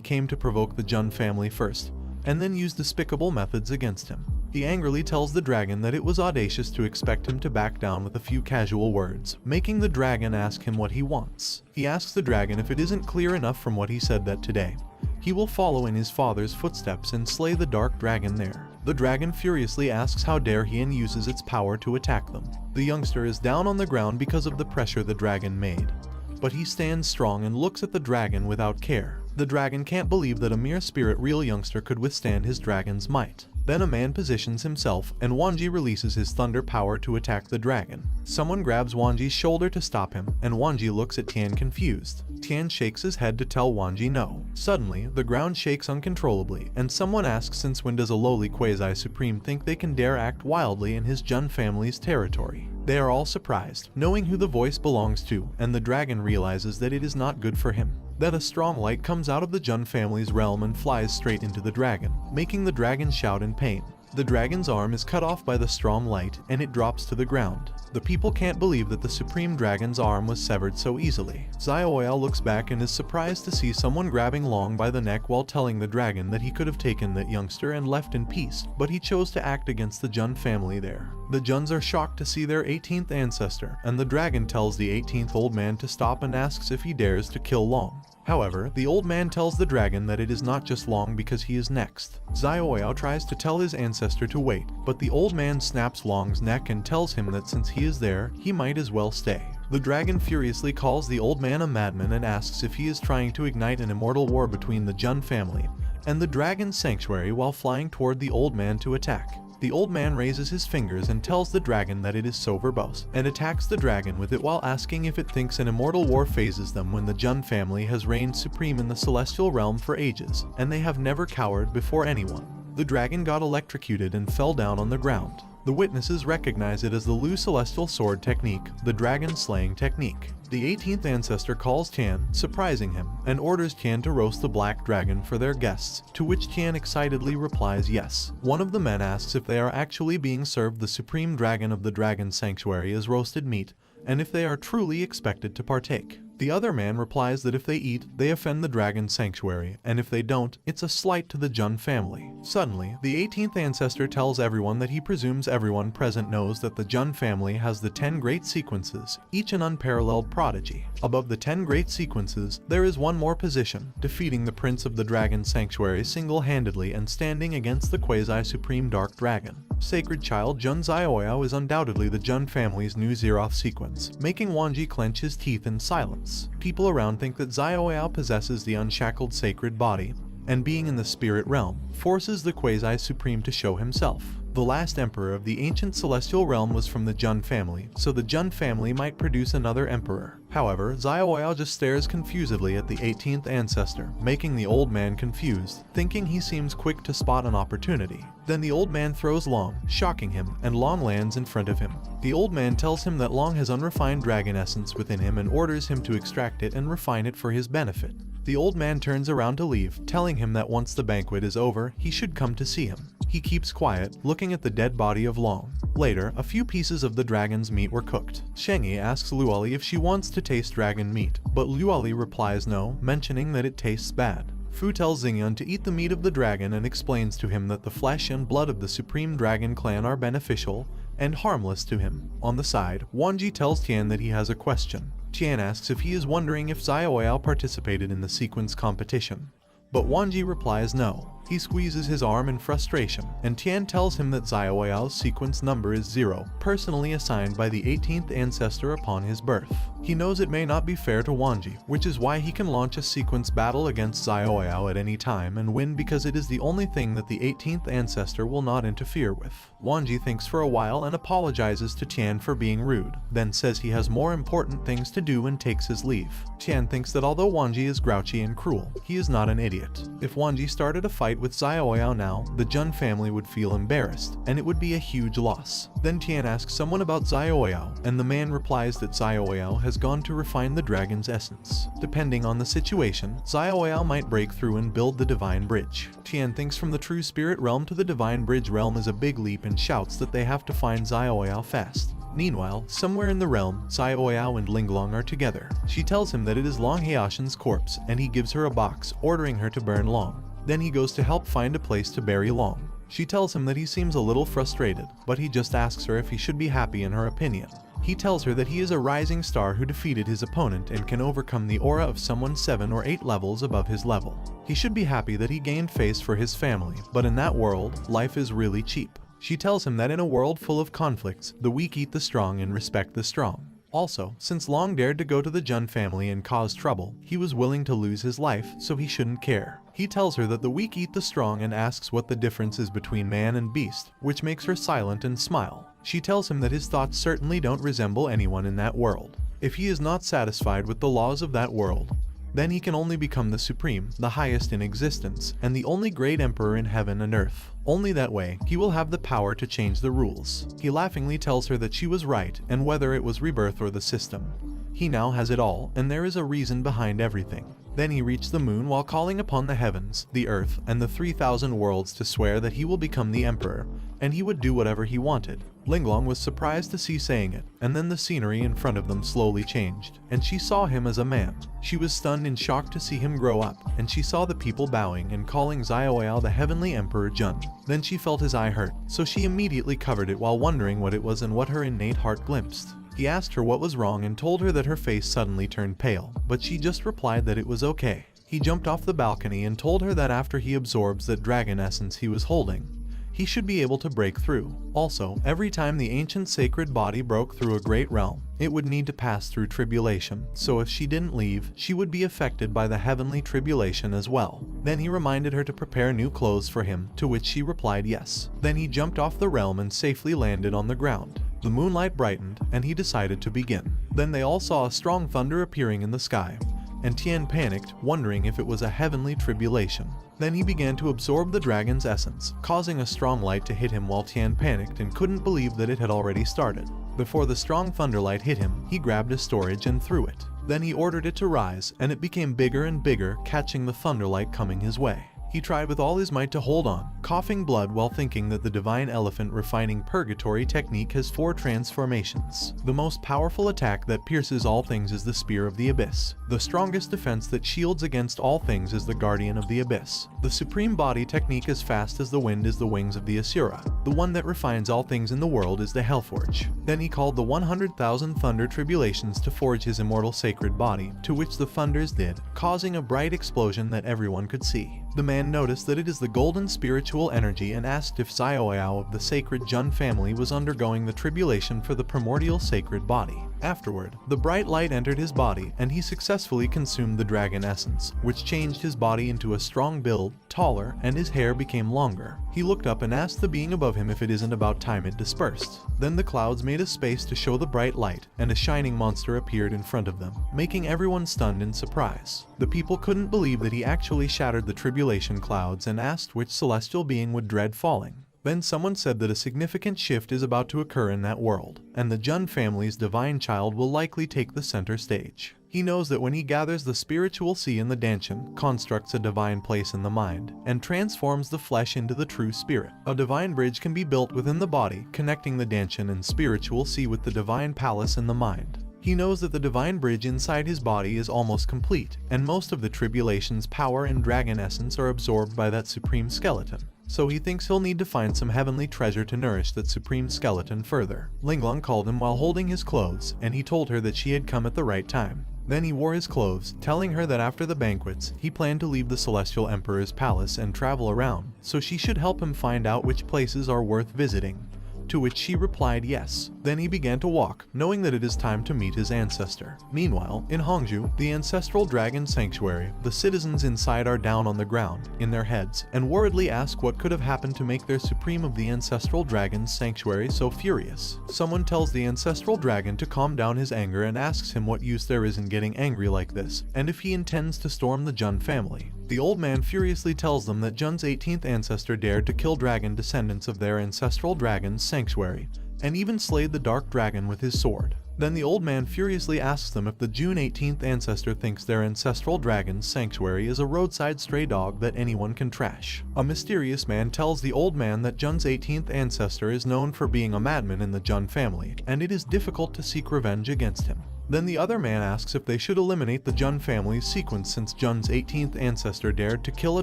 came to provoke the Jun family first, and then used despicable methods against him. He angrily tells the dragon that it was audacious to expect him to back down with a few casual words, making the dragon ask him what he wants. He asks the dragon if it isn't clear enough from what he said that today he will follow in his father's footsteps and slay the dark dragon there. The dragon furiously asks how dare he and uses its power to attack them. The youngster is down on the ground because of the pressure the dragon made, but he stands strong and looks at the dragon without care. The dragon can't believe that a mere spirit real youngster could withstand his dragon's might. Then a man positions himself, and Wanji releases his thunder power to attack the dragon. Someone grabs Wanji's shoulder to stop him, and Wanji looks at Tian confused. Tian shakes his head to tell Wanji no. Suddenly, the ground shakes uncontrollably, and someone asks since when does a lowly quasi-supreme think they can dare act wildly in his Jun family's territory. They are all surprised, knowing who the voice belongs to, and the dragon realizes that it is not good for him. Then a strong light comes out of the Jun family's realm and flies straight into the dragon, making the dragon shout in pain. The dragon's arm is cut off by the strong light, and it drops to the ground. The people can't believe that the Supreme Dragon's arm was severed so easily. Zioyao looks back and is surprised to see someone grabbing Long by the neck while telling the dragon that he could have taken that youngster and left in peace, but he chose to act against the Jun family there. The Juns are shocked to see their 18th ancestor, and the dragon tells the 18th old man to stop and asks if he dares to kill Long. However, the old man tells the dragon that it is not just Long because he is next. Zioyao tries to tell his ancestor to wait, but the old man snaps Long's neck and tells him that since he is there, he might as well stay. The dragon furiously calls the old man a madman and asks if he is trying to ignite an immortal war between the Jun family and the dragon's sanctuary while flying toward the old man to attack. The old man raises his fingers and tells the dragon that it is so verbose, and attacks the dragon with it while asking if it thinks an immortal war phases them when the Jun family has reigned supreme in the celestial realm for ages, and they have never cowered before anyone. The dragon got electrocuted and fell down on the ground. The witnesses recognize it as the Lu Celestial Sword technique, the dragon slaying technique. The 18th ancestor calls Tian, surprising him, and orders Tian to roast the black dragon for their guests, to which Tian excitedly replies yes. One of the men asks if they are actually being served the supreme dragon of the dragon sanctuary as roasted meat, and if they are truly expected to partake. The other man replies that if they eat, they offend the dragon sanctuary, and if they don't, it's a slight to the Jun family. Suddenly, the 18th ancestor tells everyone that he presumes everyone present knows that the Jun family has the 10 great sequences, each an unparalleled prodigy. Above the 10 great sequences, there is one more position, defeating the prince of the dragon sanctuary single-handedly and standing against the quasi-supreme dark dragon. Sacred child Jun Zioyao is undoubtedly the Jun family's new Zeroth sequence, making Wanji clench his teeth in silence. People around think that Zioyao possesses the unshackled sacred body, and being in the spirit realm, forces the quasi-supreme to show himself. The last emperor of the ancient celestial realm was from the Jun family, so the Jun family might produce another emperor. However, Zioyao just stares confusedly at the 18th ancestor, making the old man confused, thinking he seems quick to spot an opportunity. Then the old man throws Long, shocking him, and Long lands in front of him. The old man tells him that Long has unrefined dragon essence within him and orders him to extract it and refine it for his benefit. The old man turns around to leave, telling him that once the banquet is over, he should come to see him. He keeps quiet, looking at the dead body of Long. Later, a few pieces of the dragon's meat were cooked. Shengyi asks Luoli if she wants to taste dragon meat, but Luoli replies no, mentioning that it tastes bad. Fu tells Xingyun to eat the meat of the dragon and explains to him that the flesh and blood of the Supreme Dragon clan are beneficial and harmless to him. On the side, Wanji tells Tian that he has a question. Tian asks if he is wondering if Zioyao participated in the sequence competition, but Wanji replies no. He squeezes his arm in frustration, and Tian tells him that Zioyao's sequence number is 0, personally assigned by the 18th ancestor upon his birth. He knows it may not be fair to Wanji, which is why he can launch a sequence battle against Zioyao at any time and win because it is the only thing that the 18th ancestor will not interfere with. Wanji thinks for a while and apologizes to Tian for being rude, then says he has more important things to do and takes his leave. Tian thinks that although Wanji is grouchy and cruel, he is not an idiot. If Wanji started a fight with Zioyao now, the Jun family would feel embarrassed, and it would be a huge loss. Then Tian asks someone about Zioyao, and the man replies that Zioyao has gone to refine the dragon's essence. Depending on the situation, Zioyao might break through and build the divine bridge. Tian thinks from the true spirit realm to the divine bridge realm is a big leap and shouts that they have to find Zioyao fast. Meanwhile, somewhere in the realm, Zioyao and Linglong are together. She tells him that it is Long Heashan's corpse, and he gives her a box, ordering her to burn Long. Then he goes to help find a place to bury Long. She tells him that he seems a little frustrated, but he just asks her if he should be happy in her opinion. He tells her that he is a rising star who defeated his opponent and can overcome the aura of someone 7 or 8 levels above his level. He should be happy that he gained face for his family, but in that world, life is really cheap. She tells him that in a world full of conflicts, the weak eat the strong and respect the strong. Also, since Long dared to go to the Jun family and cause trouble, he was willing to lose his life, so he shouldn't care. He tells her that the weak eat the strong and asks what the difference is between man and beast, which makes her silent and smile. She tells him that his thoughts certainly don't resemble anyone in that world. If he is not satisfied with the laws of that world, then he can only become the supreme, the highest in existence, and the only great emperor in heaven and earth. Only that way, he will have the power to change the rules. He laughingly tells her that she was right, and whether it was rebirth or the system, he now has it all, and there is a reason behind everything. Then he reached the moon while calling upon the heavens, the earth, and the 3,000 worlds to swear that he will become the emperor, and he would do whatever he wanted. Linglong was surprised to see saying it, and then the scenery in front of them slowly changed, and she saw him as a man. She was stunned and shocked to see him grow up, and she saw the people bowing and calling Zioyao the heavenly emperor Jun. Then she felt his eye hurt, so she immediately covered it while wondering what it was and what her innate heart glimpsed. He asked her what was wrong and told her that her face suddenly turned pale, but she just replied that it was okay. He jumped off the balcony and told her that after he absorbs that dragon essence he was holding, he should be able to break through. Also, every time the ancient sacred body broke through a great realm, it would need to pass through tribulation, so if she didn't leave, she would be affected by the heavenly tribulation as well. Then he reminded her to prepare new clothes for him, to which she replied yes. Then he jumped off the realm and safely landed on the ground. The moonlight brightened, and he decided to begin. Then they all saw a strong thunder appearing in the sky, and Tian panicked, wondering if it was a heavenly tribulation. Then he began to absorb the dragon's essence, causing a strong light to hit him while Tian panicked and couldn't believe that it had already started. Before the strong thunderlight hit him, he grabbed a storage and threw it. Then he ordered it to rise, and it became bigger and bigger, catching the thunderlight coming his way. He tried with all his might to hold on, coughing blood while thinking that the divine elephant refining purgatory technique has 4 transformations. The most powerful attack that pierces all things is the Spear of the Abyss. The strongest defense that shields against all things is the Guardian of the Abyss. The supreme body technique as fast as the wind is the wings of the Asura. The one that refines all things in the world is the Hellforge. Then he called the 100,000 thunder tribulations to forge his immortal sacred body, to which the thunders did, causing a bright explosion that everyone could see. The man noticed that it is the golden spiritual energy and asked if Xiaoyao of the sacred Jun family was undergoing the tribulation for the primordial sacred body. Afterward, the bright light entered his body and he successfully consumed the dragon essence, which changed his body into a strong build, taller, and his hair became longer. He looked up and asked the being above him if it isn't about time it dispersed. Then the clouds made a space to show the bright light, and a shining monster appeared in front of them, making everyone stunned in surprise. The people couldn't believe that he actually shattered the tribulation clouds and asked which celestial being would dread falling. Then someone said that a significant shift is about to occur in that world, and the Jun family's divine child will likely take the center stage. He knows that when he gathers the spiritual sea in the Danshin, constructs a divine place in the mind, and transforms the flesh into the true spirit, a divine bridge can be built within the body, connecting the Danshin and spiritual sea with the divine palace in the mind. He knows that the divine bridge inside his body is almost complete, and most of the tribulation's power and dragon essence are absorbed by that supreme skeleton. So he thinks he'll need to find some heavenly treasure to nourish that supreme skeleton further. Linglong called him while holding his clothes, and he told her that she had come at the right time. Then he wore his clothes, telling her that after the banquets, he planned to leave the Celestial Emperor's palace and travel around, so she should help him find out which places are worth visiting. To which she replied yes. Then he began to walk, knowing that it is time to meet his ancestor. Meanwhile, in Hongju, the ancestral dragon sanctuary, the citizens inside are down on the ground, in their heads, and worriedly ask what could have happened to make their supreme of the ancestral dragon's sanctuary so furious. Someone tells the ancestral dragon to calm down his anger and asks him what use there is in getting angry like this, and if he intends to storm the Jun family. The old man furiously tells them that Jun's 18th ancestor dared to kill dragon descendants of their ancestral dragon's sanctuary, and even slayed the dark dragon with his sword. Then the old man furiously asks them if the June 18th ancestor thinks their ancestral dragon's sanctuary is a roadside stray dog that anyone can trash. A mysterious man tells the old man that Jun's 18th ancestor is known for being a madman in the Jun family, and it is difficult to seek revenge against him. Then the other man asks if they should eliminate the Jun family's sequence since Jun's 18th ancestor dared to kill a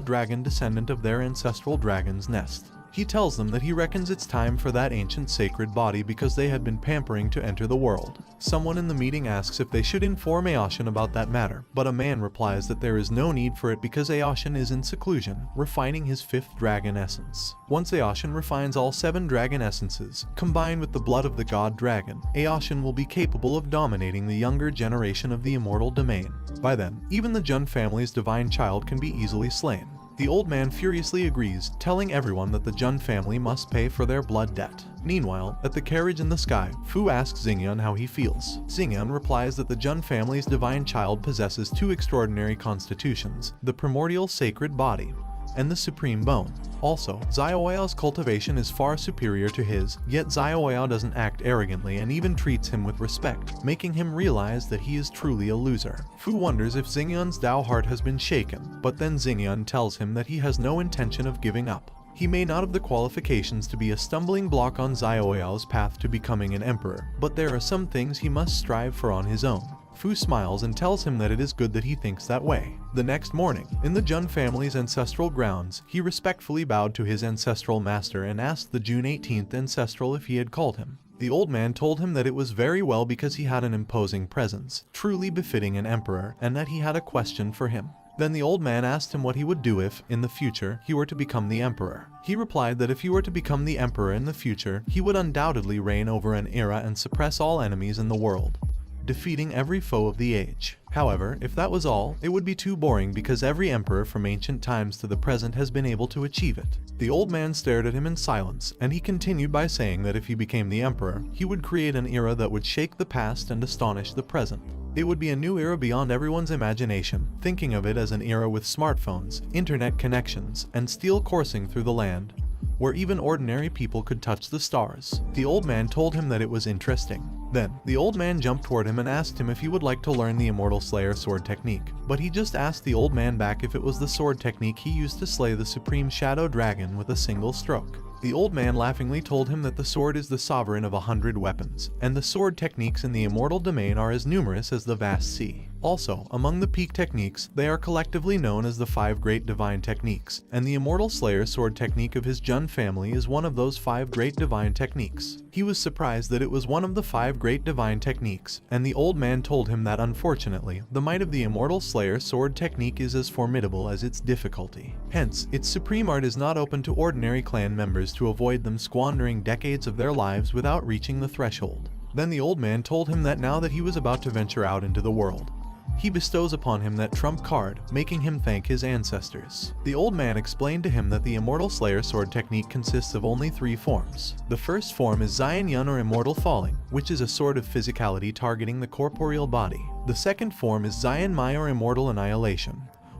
dragon descendant of their ancestral dragon's nest. He tells them that he reckons it's time for that ancient sacred body because they had been pampering to enter the world. Someone in the meeting asks if they should inform Aoshin about that matter, but a man replies that there is no need for it because Aoshin is in seclusion, refining his 5th dragon essence. Once Aoshin refines all 7 dragon essences, combined with the blood of the god dragon, Aoshin will be capable of dominating the younger generation of the immortal domain. By then, even the Jun family's divine child can be easily slain. The old man furiously agrees, telling everyone that the Jun family must pay for their blood debt. Meanwhile, at the carriage in the sky, Fu asks Xingyan how he feels. Xingyan replies that the Jun family's divine child possesses 2 extraordinary constitutions, the primordial sacred body and the supreme bone. Also, Xiaoyao's cultivation is far superior to his, yet Xiaoyao doesn't act arrogantly and even treats him with respect, making him realize that he is truly a loser. Fu wonders if Xingyan's Dao heart has been shaken, but then Xingyan tells him that he has no intention of giving up. He may not have the qualifications to be a stumbling block on Xiaoyao's path to becoming an emperor, but there are some things he must strive for on his own. Fu smiles and tells him that it is good that he thinks that way. The next morning, in the Jun family's ancestral grounds, he respectfully bowed to his ancestral master and asked the June 18th ancestral if he had called him. The old man told him that it was very well because he had an imposing presence, truly befitting an emperor, and that he had a question for him. Then the old man asked him what he would do if, in the future, he were to become the emperor. He replied that if he were to become the emperor in the future, he would undoubtedly reign over an era and suppress all enemies in the world. defeating every foe of the age. However, if that was all, it would be too boring because every emperor from ancient times to the present has been able to achieve it. The old man stared at him in silence, and he continued by saying that if he became the emperor, he would create an era that would shake the past and astonish the present. It would be a new era beyond everyone's imagination, thinking of it as an era with smartphones, internet connections, and steel coursing through the land, where even ordinary people could touch the stars. The old man told him that it was interesting. Then, the old man jumped toward him and asked him if he would like to learn the Immortal Slayer sword technique. But he just asked the old man back if it was the sword technique he used to slay the Supreme Shadow Dragon with a single stroke. The old man laughingly told him that the sword is the sovereign of 100 weapons, and the sword techniques in the immortal domain are as numerous as the vast sea. Also, among the peak techniques, they are collectively known as the 5 great divine techniques, and the Immortal Slayer sword technique of his Jun family is one of those 5 great divine techniques. He was surprised that it was one of the 5 great divine techniques, and the old man told him that unfortunately, the might of the Immortal Slayer sword technique is as formidable as its difficulty. Hence, its supreme art is not open to ordinary clan members to avoid them squandering decades of their lives without reaching the threshold. Then the old man told him that now that he was about to venture out into the world, he bestows upon him that trump card, making him thank his ancestors. The old man explained to him that the Immortal Slayer sword technique consists of only 3 forms. The first form is Zion Yun or Immortal Falling, which is a sword of physicality targeting the corporeal body. The second form is Zion Mai or Immortal Annihilation,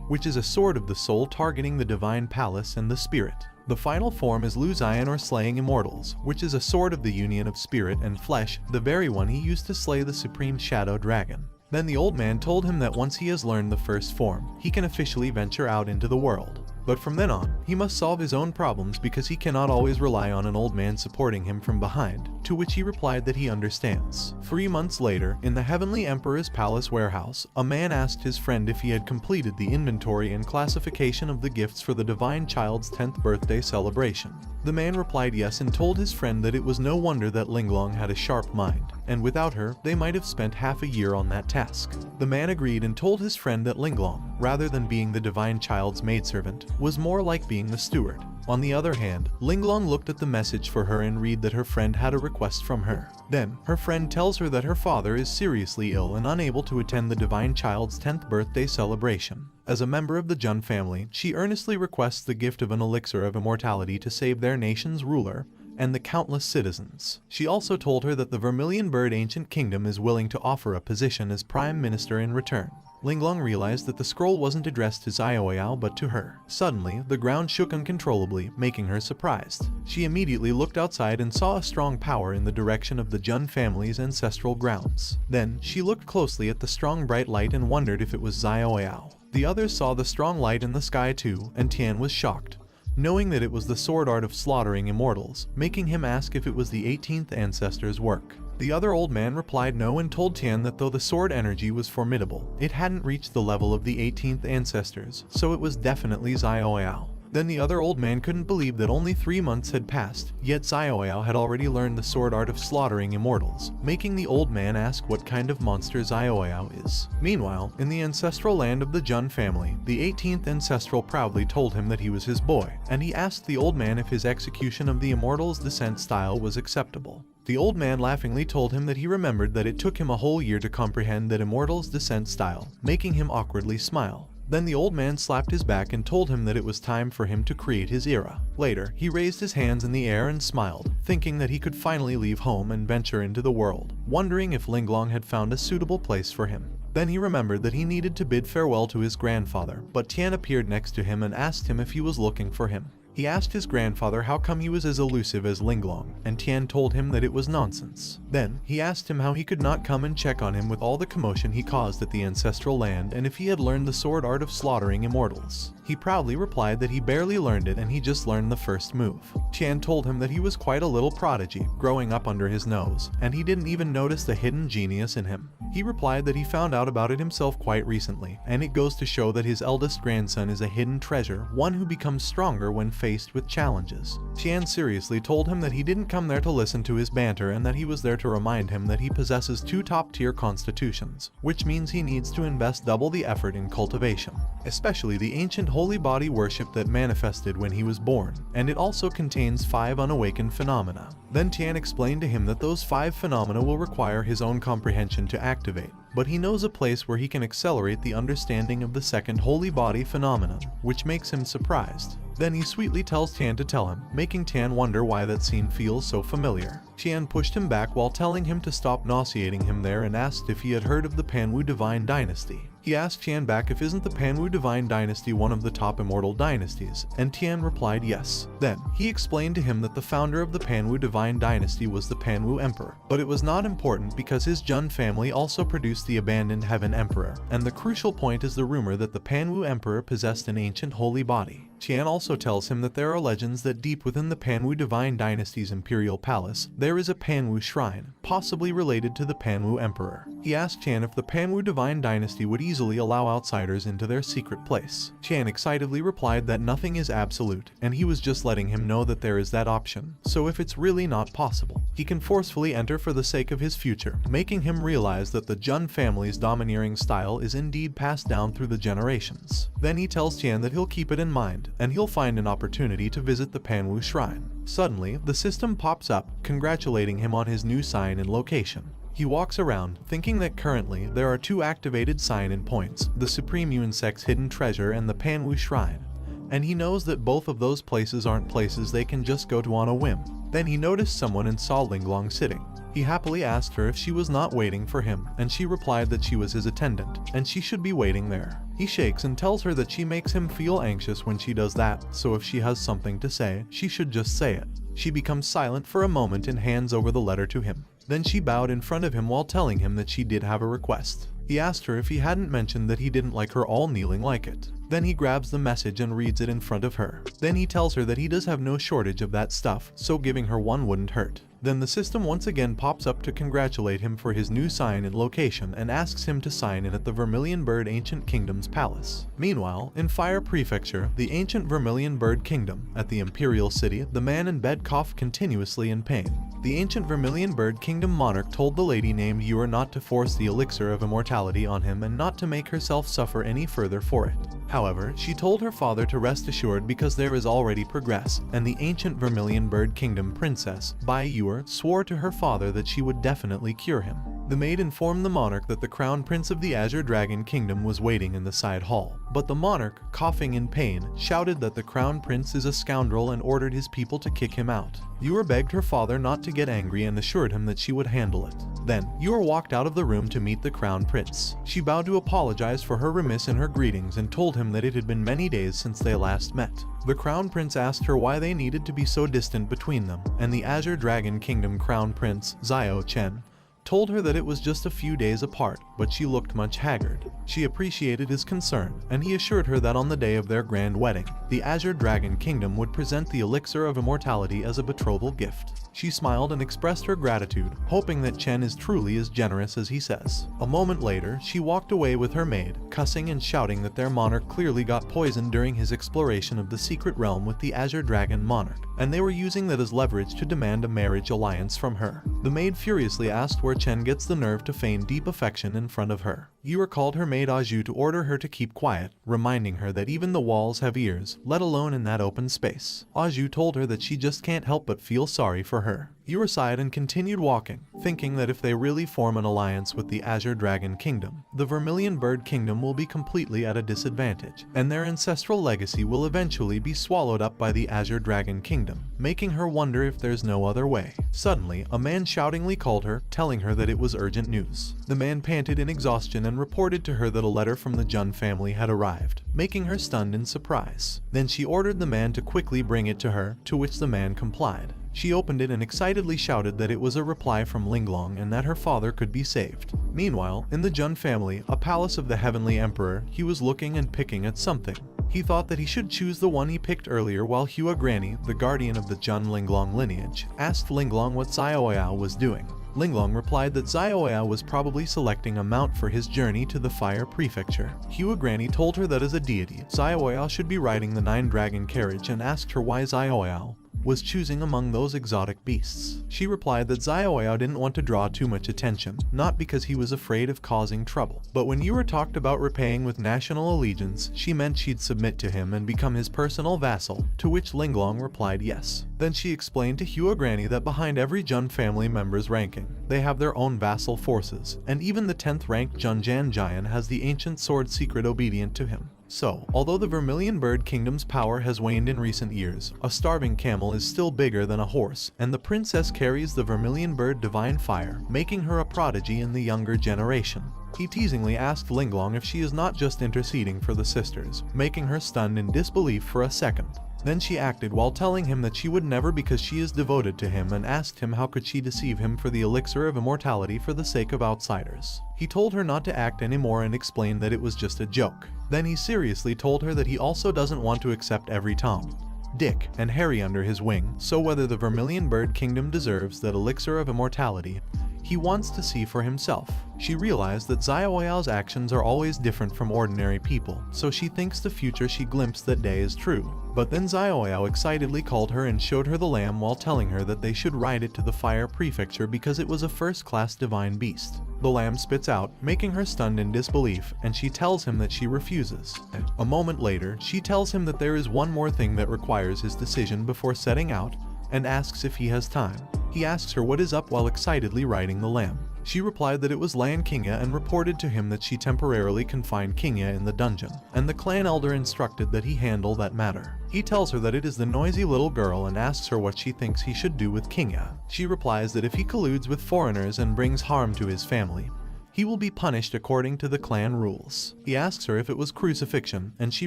which is a sword of the soul targeting the divine palace and the spirit. The final form is Lu Zion or Slaying Immortals, which is a sword of the union of spirit and flesh, the very one he used to slay the Supreme Shadow Dragon. Then the old man told him that once he has learned the first form, he can officially venture out into the world. But from then on, he must solve his own problems because he cannot always rely on an old man supporting him from behind, to which he replied that he understands. 3 months later, in the Heavenly Emperor's palace warehouse, a man asked his friend if he had completed the inventory and classification of the gifts for the Divine Child's 10th birthday celebration. The man replied yes and told his friend that it was no wonder that Linglong had a sharp mind, and without her, they might have spent half a year on that task. The man agreed and told his friend that Linglong, rather than being the Divine Child's maidservant, was more like being the steward. On the other hand, Linglong looked at the message for her and read that her friend had a request from her. Then, her friend tells her that her father is seriously ill and unable to attend the Divine Child's 10th birthday celebration. As a member of the Jun family, she earnestly requests the gift of an elixir of immortality to save their nation's ruler and the countless citizens. She also told her that the Vermilion Bird Ancient Kingdom is willing to offer a position as Prime Minister in return. Linglong realized that the scroll wasn't addressed to Xiaoyao but to her. Suddenly, the ground shook uncontrollably, making her surprised. She immediately looked outside and saw a strong power in the direction of the Jun family's ancestral grounds. Then, she looked closely at the strong bright light and wondered if it was Xiaoyao. The others saw the strong light in the sky too, and Tian was shocked, knowing that it was the sword art of slaughtering immortals, making him ask if it was the 18th ancestor's work. The other old man replied no and told Tian that though the sword energy was formidable, it hadn't reached the level of the 18th ancestors, so it was definitely Xiaoyao. Then the other old man couldn't believe that only 3 months had passed, yet Xiaoyao had already learned the sword art of slaughtering immortals, making the old man ask what kind of monster Xiaoyao is. Meanwhile, in the ancestral land of the Jun family, the 18th ancestral proudly told him that he was his boy, and he asked the old man if his execution of the immortal's descent style was acceptable. The old man laughingly told him that he remembered that it took him a whole year to comprehend that immortal's descent style, making him awkwardly smile. Then the old man slapped his back and told him that it was time for him to create his era. Later, he raised his hands in the air and smiled, thinking that he could finally leave home and venture into the world, wondering if Linglong had found a suitable place for him. Then he remembered that he needed to bid farewell to his grandfather, but Tian appeared next to him and asked him if he was looking for him. He asked his grandfather how come he was as elusive as Linglong, and Tian told him that it was nonsense. Then, he asked him how he could not come and check on him with all the commotion he caused at the ancestral land and if he had learned the sword art of slaughtering immortals. He proudly replied that he barely learned it and he just learned the first move. Tian told him that he was quite a little prodigy, growing up under his nose, and he didn't even notice the hidden genius in him. He replied that he found out about it himself quite recently, and it goes to show that his eldest grandson is a hidden treasure, one who becomes stronger when faced faced with challenges. Tian seriously told him that he didn't come there to listen to his banter and that he was there to remind him that he possesses 2 top-tier constitutions, which means he needs to invest double the effort in cultivation, especially the ancient holy body worship that manifested when he was born, and it also contains 5 unawakened phenomena. Then Tian explained to him that those 5 phenomena will require his own comprehension to activate, but he knows a place where he can accelerate the understanding of the second holy body phenomenon, which makes him surprised. Then he sweetly tells Tian to tell him, making Tian wonder why that scene feels so familiar. Tian pushed him back while telling him to stop nauseating him there and asked if he had heard of the Panwu Divine Dynasty. He asked Tian back if isn't the Panwu Divine Dynasty one of the top immortal dynasties, and Tian replied yes. Then, he explained to him that the founder of the Panwu Divine Dynasty was the Panwu Emperor, but it was not important because his Jun family also produced the abandoned Heaven Emperor, and the crucial point is the rumor that the Panwu Emperor possessed an ancient holy body. Tian also tells him that there are legends that deep within the Panwu Divine Dynasty's imperial palace, there is a Panwu shrine, possibly related to the Panwu Emperor. He asked Tian if the Panwu Divine Dynasty would easily allow outsiders into their secret place. Tian excitedly replied that nothing is absolute, and he was just letting him know that there is that option, so if it's really not possible, he can forcefully enter for the sake of his future, making him realize that the Jun family's domineering style is indeed passed down through the generations. Then he tells Tian that he'll keep it in mind, and he'll find an opportunity to visit the Panwu Shrine. Suddenly, the system pops up, congratulating him on his new sign and location. He walks around, thinking that currently there are 2 activated sign-in points, the Supreme Unisex Hidden Treasure and the Panwu Shrine, and he knows that both of those places aren't places they can just go to on a whim. Then he noticed someone and saw Linglong sitting. He happily asked her if she was not waiting for him, and she replied that she was his attendant, and she should be waiting there. He shakes and tells her that she makes him feel anxious when she does that, so if she has something to say, she should just say it. She becomes silent for a moment and hands over the letter to him. Then she bowed in front of him while telling him that she did have a request. He asked her if he hadn't mentioned that he didn't like her all kneeling like it. Then he grabs the message and reads it in front of her. Then he tells her that he does have no shortage of that stuff, so giving her one wouldn't hurt. Then the system once again pops up to congratulate him for his new sign and location and asks him to sign in at the Vermilion Bird Ancient Kingdom's palace. Meanwhile, in Fire Prefecture, the ancient Vermilion Bird Kingdom, at the Imperial City, the man in bed coughed continuously in pain. The ancient Vermilion Bird Kingdom monarch told the lady named Yua not to force the elixir of immortality on him and not to make herself suffer any further for it. However, she told her father to rest assured because there is already progress, and the ancient Vermilion Bird Kingdom princess, Bai Yua, swore to her father that she would definitely cure him. The maid informed the monarch that the crown prince of the Azure Dragon Kingdom was waiting in the side hall, but the monarch, coughing in pain, shouted that the crown prince is a scoundrel and ordered his people to kick him out. Yua begged her father not to get angry and assured him that she would handle it. Then, Yua walked out of the room to meet the crown prince. She bowed to apologize for her remiss in her greetings and told him that it had been many days since they last met. The crown prince asked her why they needed to be so distant between them, and the Azure Dragon Kingdom crown prince, Zio Chen, told her that it was just a few days apart, but she looked much haggard. She appreciated his concern, and he assured her that on the day of their grand wedding, the Azure Dragon Kingdom would present the elixir of immortality as a betrothal gift. She smiled and expressed her gratitude, hoping that Chen is truly as generous as he says. A moment later, she walked away with her maid, cussing and shouting that their monarch clearly got poisoned during his exploration of the secret realm with the Azure Dragon monarch, and they were using that as leverage to demand a marriage alliance from her. The maid furiously asked where Chen gets the nerve to feign deep affection in front of her. Yua called her maid Aju to order her to keep quiet, reminding her that even the walls have ears, let alone in that open space. Aju told her that she just can't help but feel sorry for her. Yua sighed and continued walking, thinking that if they really form an alliance with the Azure Dragon Kingdom, the Vermilion Bird Kingdom will be completely at a disadvantage, and their ancestral legacy will eventually be swallowed up by the Azure Dragon Kingdom, making her wonder if there's no other way. Suddenly, a man shoutingly called her, telling her that it was urgent news. The man panted in exhaustion and reported to her that a letter from the Jun family had arrived, making her stunned in surprise. Then she ordered the man to quickly bring it to her, to which the man complied. She opened it and excitedly shouted that it was a reply from Linglong and that her father could be saved. Meanwhile, in the Jun family, a palace of the Heavenly Emperor, he was looking and picking at something. He thought that he should choose the one he picked earlier while Hua Granny, the guardian of the Jun Linglong lineage, asked Linglong what Xiaoyao was doing. Linglong replied that Xiaoyao was probably selecting a mount for his journey to the Fire Prefecture. Hua Granny told her that as a deity, Xiaoyao should be riding the 9-dragon carriage and asked her why Xiaoyao was choosing among those exotic beasts. She replied that Xiaoyao didn't want to draw too much attention, not because he was afraid of causing trouble. But when Yura talked about repaying with national allegiance, she meant she'd submit to him and become his personal vassal, to which Linglong replied yes. Then she explained to Hua Granny that behind every Jun family member's ranking, they have their own vassal forces, and even the 10th ranked Junjan Jian has the ancient sword secret obedient to him. So, although the Vermilion Bird Kingdom's power has waned in recent years, a starving camel is still bigger than a horse, and the princess carries the Vermilion Bird Divine Fire, making her a prodigy in the younger generation. He teasingly asked Linglong if she is not just interceding for the sisters, making her stunned in disbelief for a second. Then she acted while telling him that she would never because she is devoted to him, and asked him how could she deceive him for the elixir of immortality for the sake of outsiders. He told her not to act anymore and explained that it was just a joke. Then he seriously told her that he also doesn't want to accept every Tom, Dick, and Harry under his wing, so whether the Vermilion Bird Kingdom deserves that elixir of immortality, he wants to see for himself. She realized that Xiaoyao's actions are always different from ordinary people, so she thinks the future she glimpsed that day is true. But then Xiaoyao excitedly called her and showed her the lamb while telling her that they should ride it to the Fire Prefecture because it was a first-class divine beast. The lamb spits out, making her stunned in disbelief, and she tells him that she refuses. A moment later, she tells him that there is one more thing that requires his decision before setting out, and asks if he has time. He asks her what is up while excitedly riding the lamb. She replied that it was Lan Qingya and reported to him that she temporarily confined Qingya in the dungeon, and the clan elder instructed that he handle that matter. He tells her that it is the noisy little girl and asks her what she thinks he should do with Qingya. She replies that if he colludes with foreigners and brings harm to his family, he will be punished according to the clan rules. He asks her if it was crucifixion, and she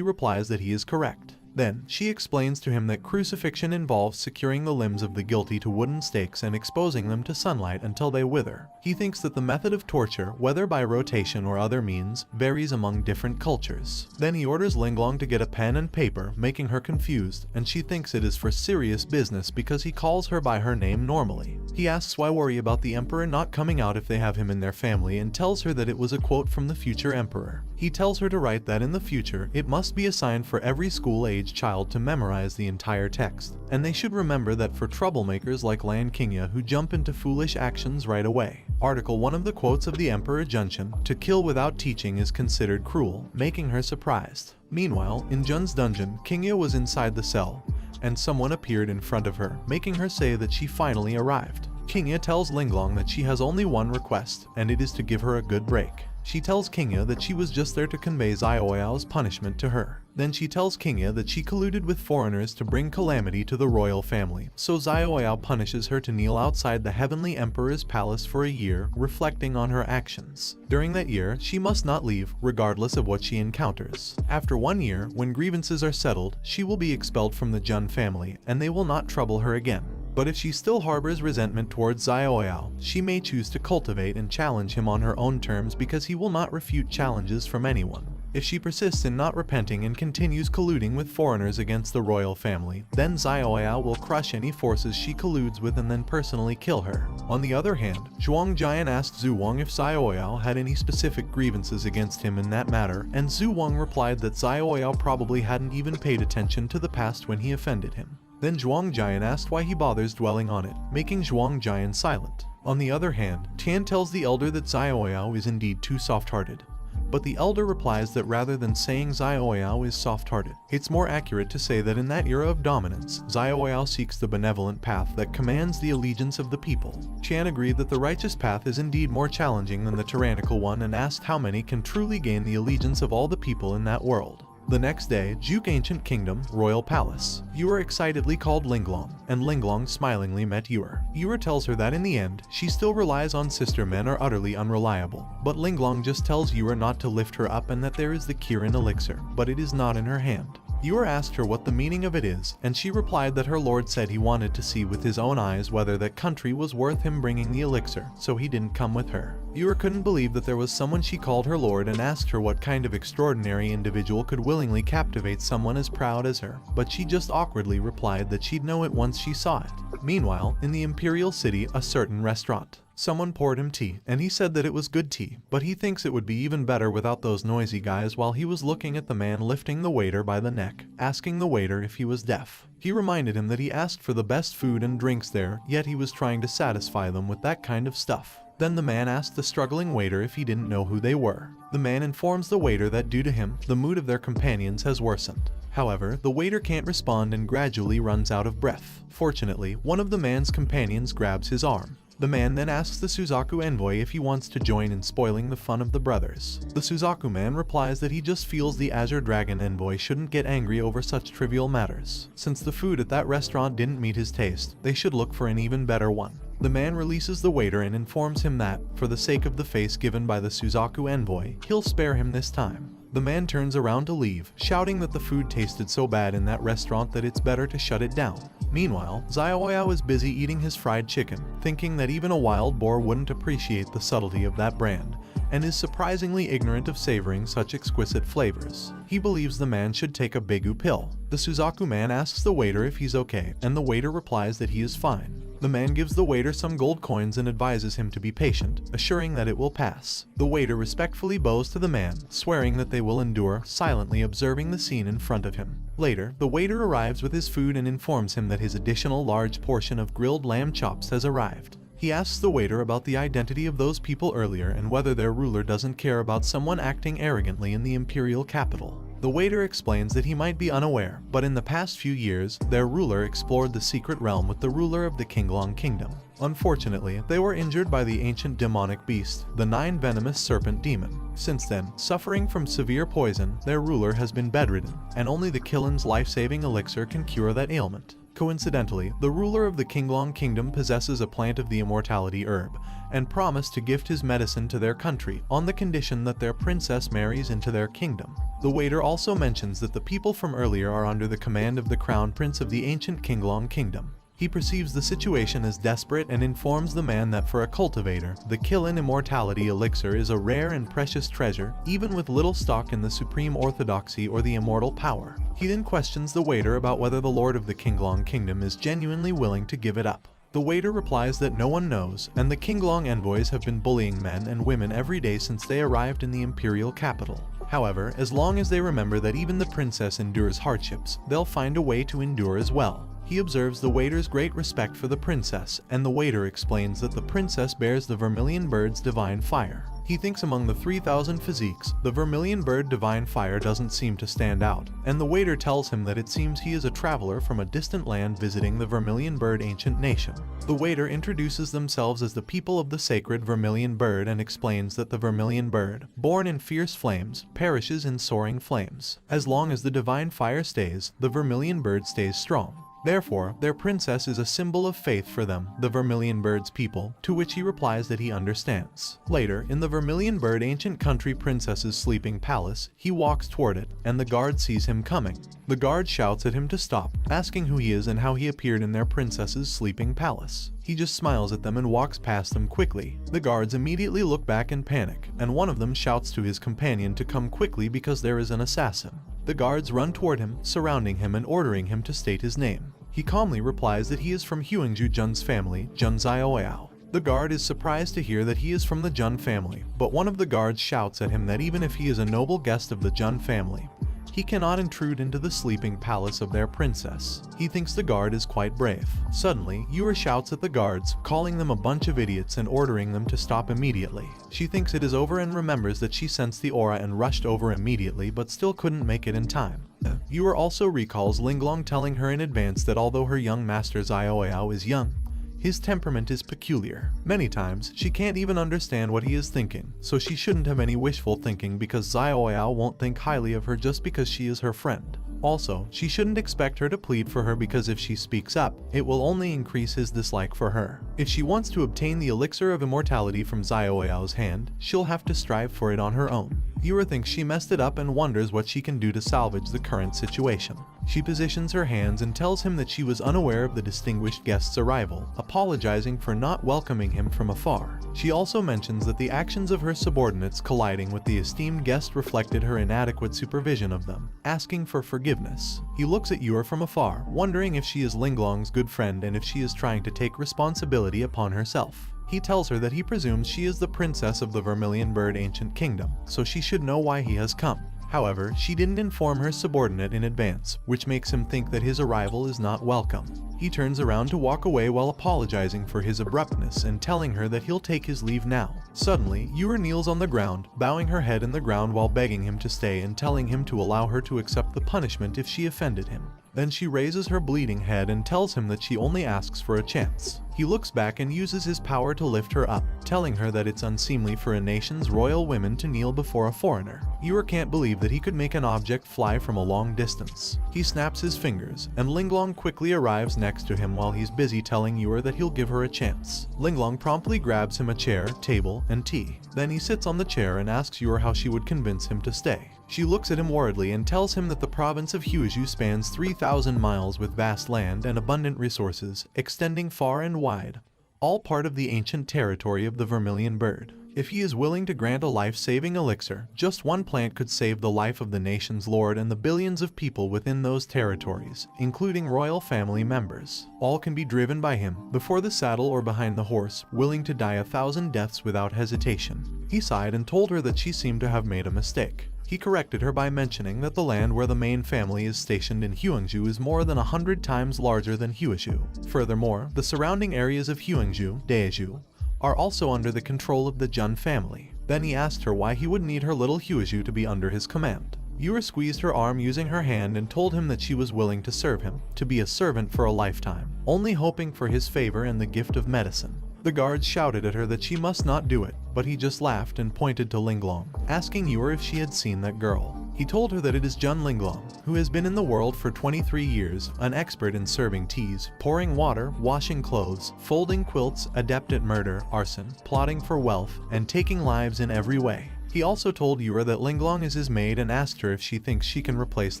replies that he is correct. Then, she explains to him that crucifixion involves securing the limbs of the guilty to wooden stakes and exposing them to sunlight until they wither. He thinks that the method of torture, whether by rotation or other means, varies among different cultures. Then he orders Linglong to get a pen and paper, making her confused, and she thinks it is for serious business because he calls her by her name normally. He asks why worry about the emperor not coming out if they have him in their family, and tells her that it was a quote from the future emperor. He tells her to write that in the future, it must be assigned for every school-age child to memorize the entire text, and they should remember that for troublemakers like Lan Qingya who jump into foolish actions right away. Article 1 of the quotes of the Emperor Junshin, to kill without teaching is considered cruel, making her surprised. Meanwhile, in Jun's dungeon, Qingya was inside the cell, and someone appeared in front of her, making her say that she finally arrived. Qingya tells Linglong that she has only one request, and it is to give her a good break. She tells Qingya that she was just there to convey Xiaoyao's punishment to her. Then she tells Qingya that she colluded with foreigners to bring calamity to the royal family, so Xiaoyao punishes her to kneel outside the Heavenly Emperor's palace for a year, reflecting on her actions. During that year, she must not leave, regardless of what she encounters. After 1 year, when grievances are settled, she will be expelled from the Jun family, and they will not trouble her again. But if she still harbors resentment towards Xiaoyao, she may choose to cultivate and challenge him on her own terms because he will not refute challenges from anyone. If she persists in not repenting and continues colluding with foreigners against the royal family, then Xiaoyao will crush any forces she colludes with and then personally kill her. On the other hand, Zhuang Jian asked Zhu Wang if Xiaoyao had any specific grievances against him in that matter, and Zhu Wang replied that Xiaoyao probably hadn't even paid attention to the past when he offended him. Then Zhuang Jian asked why he bothers dwelling on it, making Zhuang Jian silent. On the other hand, Tian tells the elder that Xiaoyao is indeed too soft-hearted. But the elder replies that rather than saying Xiaoyao is soft-hearted, it's more accurate to say that in that era of dominance, Xiaoyao seeks the benevolent path that commands the allegiance of the people. Tian agreed that the righteous path is indeed more challenging than the tyrannical one and asked how many can truly gain the allegiance of all the people in that world. The next day, Juk Ancient Kingdom, Royal Palace. Yura excitedly called Linglong, and Linglong smilingly met Yura. Yura tells her that in the end, she still relies on sister men are utterly unreliable, but Linglong just tells Yura not to lift her up and that there is the Kirin elixir, but it is not in her hand. Yura asked her what the meaning of it is, and she replied that her lord said he wanted to see with his own eyes whether that country was worth him bringing the elixir, so he didn't come with her. Yura couldn't believe that there was someone she called her lord and asked her what kind of extraordinary individual could willingly captivate someone as proud as her, but she just awkwardly replied that she'd know it once she saw it. Meanwhile, in the imperial city, a certain restaurant. Someone poured him tea, and he said that it was good tea, but he thinks it would be even better without those noisy guys while he was looking at the man lifting the waiter by the neck, asking the waiter if he was deaf. He reminded him that he asked for the best food and drinks there, yet he was trying to satisfy them with that kind of stuff. Then the man asked the struggling waiter if he didn't know who they were. The man informs the waiter that due to him, the mood of their companions has worsened. However, the waiter can't respond and gradually runs out of breath. Fortunately, one of the man's companions grabs his arm. The man then asks the Suzaku envoy if he wants to join in spoiling the fun of the brothers. The Suzaku man replies that he just feels the Azure Dragon envoy shouldn't get angry over such trivial matters. Since the food at that restaurant didn't meet his taste, they should look for an even better one. The man releases the waiter and informs him that, for the sake of the face given by the Suzaku envoy, he'll spare him this time. The man turns around to leave, shouting that the food tasted so bad in that restaurant that it's better to shut it down. Meanwhile, Xiaoyao is busy eating his fried chicken, thinking that even a wild boar wouldn't appreciate the subtlety of that brand, and is surprisingly ignorant of savoring such exquisite flavors. He believes the man should take a Bigu pill. The Suzaku man asks the waiter if he's okay, and the waiter replies that he is fine. The man gives the waiter some gold coins and advises him to be patient, assuring that it will pass. The waiter respectfully bows to the man, swearing that they will endure, silently observing the scene in front of him. Later, the waiter arrives with his food and informs him that his additional large portion of grilled lamb chops has arrived. He asks the waiter about the identity of those people earlier and whether their ruler doesn't care about someone acting arrogantly in the imperial capital. The waiter explains that he might be unaware, but in the past few years, their ruler explored the secret realm with the ruler of the Qinglong Kingdom. Unfortunately, they were injured by the ancient demonic beast, the nine-venomous serpent demon. Since then, suffering from severe poison, their ruler has been bedridden, and only the Killin's life-saving elixir can cure that ailment. Coincidentally, the ruler of the Qinglong Kingdom possesses a plant of the immortality herb, and promised to gift his medicine to their country on the condition that their princess marries into their kingdom. The waiter also mentions that the people from earlier are under the command of the crown prince of the ancient Qinglong Kingdom. He perceives the situation as desperate and informs the man that for a cultivator, the Qilin Immortality Elixir is a rare and precious treasure, even with little stock in the supreme orthodoxy or the immortal power. He then questions the waiter about whether the lord of the Qinglong Kingdom is genuinely willing to give it up. The waiter replies that no one knows, and the Qinglong envoys have been bullying men and women every day since they arrived in the imperial capital. However, as long as they remember that even the princess endures hardships, they'll find a way to endure as well. He observes the waiter's great respect for the princess, and the waiter explains that the princess bears the Vermilion Bird's divine fire. He thinks among the 3,000 physiques, the Vermilion Bird divine fire doesn't seem to stand out, and the waiter tells him that it seems he is a traveler from a distant land visiting the Vermilion Bird ancient nation. The waiter introduces themselves as the people of the sacred Vermilion Bird and explains that the Vermilion Bird, born in fierce flames, perishes in soaring flames. As long as the divine fire stays, the Vermilion Bird stays strong. Therefore, their princess is a symbol of faith for them, the Vermilion Bird's people, to which he replies that he understands. Later, in the Vermilion Bird ancient country princess's sleeping palace, he walks toward it, and the guard sees him coming. The guard shouts at him to stop, asking who he is and how he appeared in their princess's sleeping palace. He just smiles at them and walks past them quickly. The guards immediately look back in panic, and one of them shouts to his companion to come quickly because there is an assassin. The guards run toward him, surrounding him and ordering him to state his name. He calmly replies that he is from Huangju Jun's family, Jun Xiaoyao. The guard is surprised to hear that he is from the Jun family, but one of the guards shouts at him that even if he is a noble guest of the Jun family, he cannot intrude into the sleeping palace of their princess. He thinks the guard is quite brave. Suddenly, Yura shouts at the guards, calling them a bunch of idiots and ordering them to stop immediately. She thinks it is over and remembers that she sensed the aura and rushed over immediately but still couldn't make it in time. Yura also recalls Linglong telling her in advance that although her young master Xiaoyao is young, his temperament is peculiar. Many times, she can't even understand what he is thinking, so she shouldn't have any wishful thinking because Xiaoyao won't think highly of her just because she is her friend. Also, she shouldn't expect her to plead for her because if she speaks up, it will only increase his dislike for her. If she wants to obtain the elixir of immortality from Xiaoyao's hand, she'll have to strive for it on her own. Yura thinks she messed it up and wonders what she can do to salvage the current situation. She positions her hands and tells him that she was unaware of the distinguished guest's arrival, apologizing for not welcoming him from afar. She also mentions that the actions of her subordinates colliding with the esteemed guest reflected her inadequate supervision of them, asking for forgiveness. He looks at Yura from afar, wondering if she is Linglong's good friend and if she is trying to take responsibility upon herself. He tells her that he presumes she is the princess of the Vermilion Bird Ancient Kingdom, so she should know why he has come. However, she didn't inform her subordinate in advance, which makes him think that his arrival is not welcome. He turns around to walk away while apologizing for his abruptness and telling her that he'll take his leave now. Suddenly, Yura kneels on the ground, bowing her head in the ground while begging him to stay and telling him to allow her to accept the punishment if she offended him. Then she raises her bleeding head and tells him that she only asks for a chance. He looks back and uses his power to lift her up, telling her that it's unseemly for a nation's royal women to kneel before a foreigner. Yura can't believe that he could make an object fly from a long distance. He snaps his fingers, and Linglong quickly arrives next to him while he's busy telling Yura that he'll give her a chance. Linglong promptly grabs him a chair, table, and tea. Then he sits on the chair and asks Yura how she would convince him to stay. She looks at him worriedly and tells him that the province of Huizhou spans 3,000 miles with vast land and abundant resources, extending far and wide, all part of the ancient territory of the Vermilion Bird. If he is willing to grant a life-saving elixir, just one plant could save the life of the nation's lord and the billions of people within those territories, including royal family members. All can be driven by him, before the saddle or behind the horse, willing to die 1,000 deaths without hesitation. He sighed and told her that she seemed to have made a mistake. He corrected her by mentioning that the land where the main family is stationed in Huizhou is more than 100 times larger than Huizhou. Furthermore, the surrounding areas of Huizhou, Daizhou, are also under the control of the Jun family. Then he asked her why he would need her little Huizhou to be under his command. Yura squeezed her arm using her hand and told him that she was willing to serve him, to be a servant for a lifetime, only hoping for his favor and the gift of medicine. The guards shouted at her that she must not do it, but he just laughed and pointed to Linglong, asking Yura if she had seen that girl. He told her that it is Jun Linglong, who has been in the world for 23 years, an expert in serving teas, pouring water, washing clothes, folding quilts, adept at murder, arson, plotting for wealth, and taking lives in every way. He also told Yura that Linglong is his maid and asked her if she thinks she can replace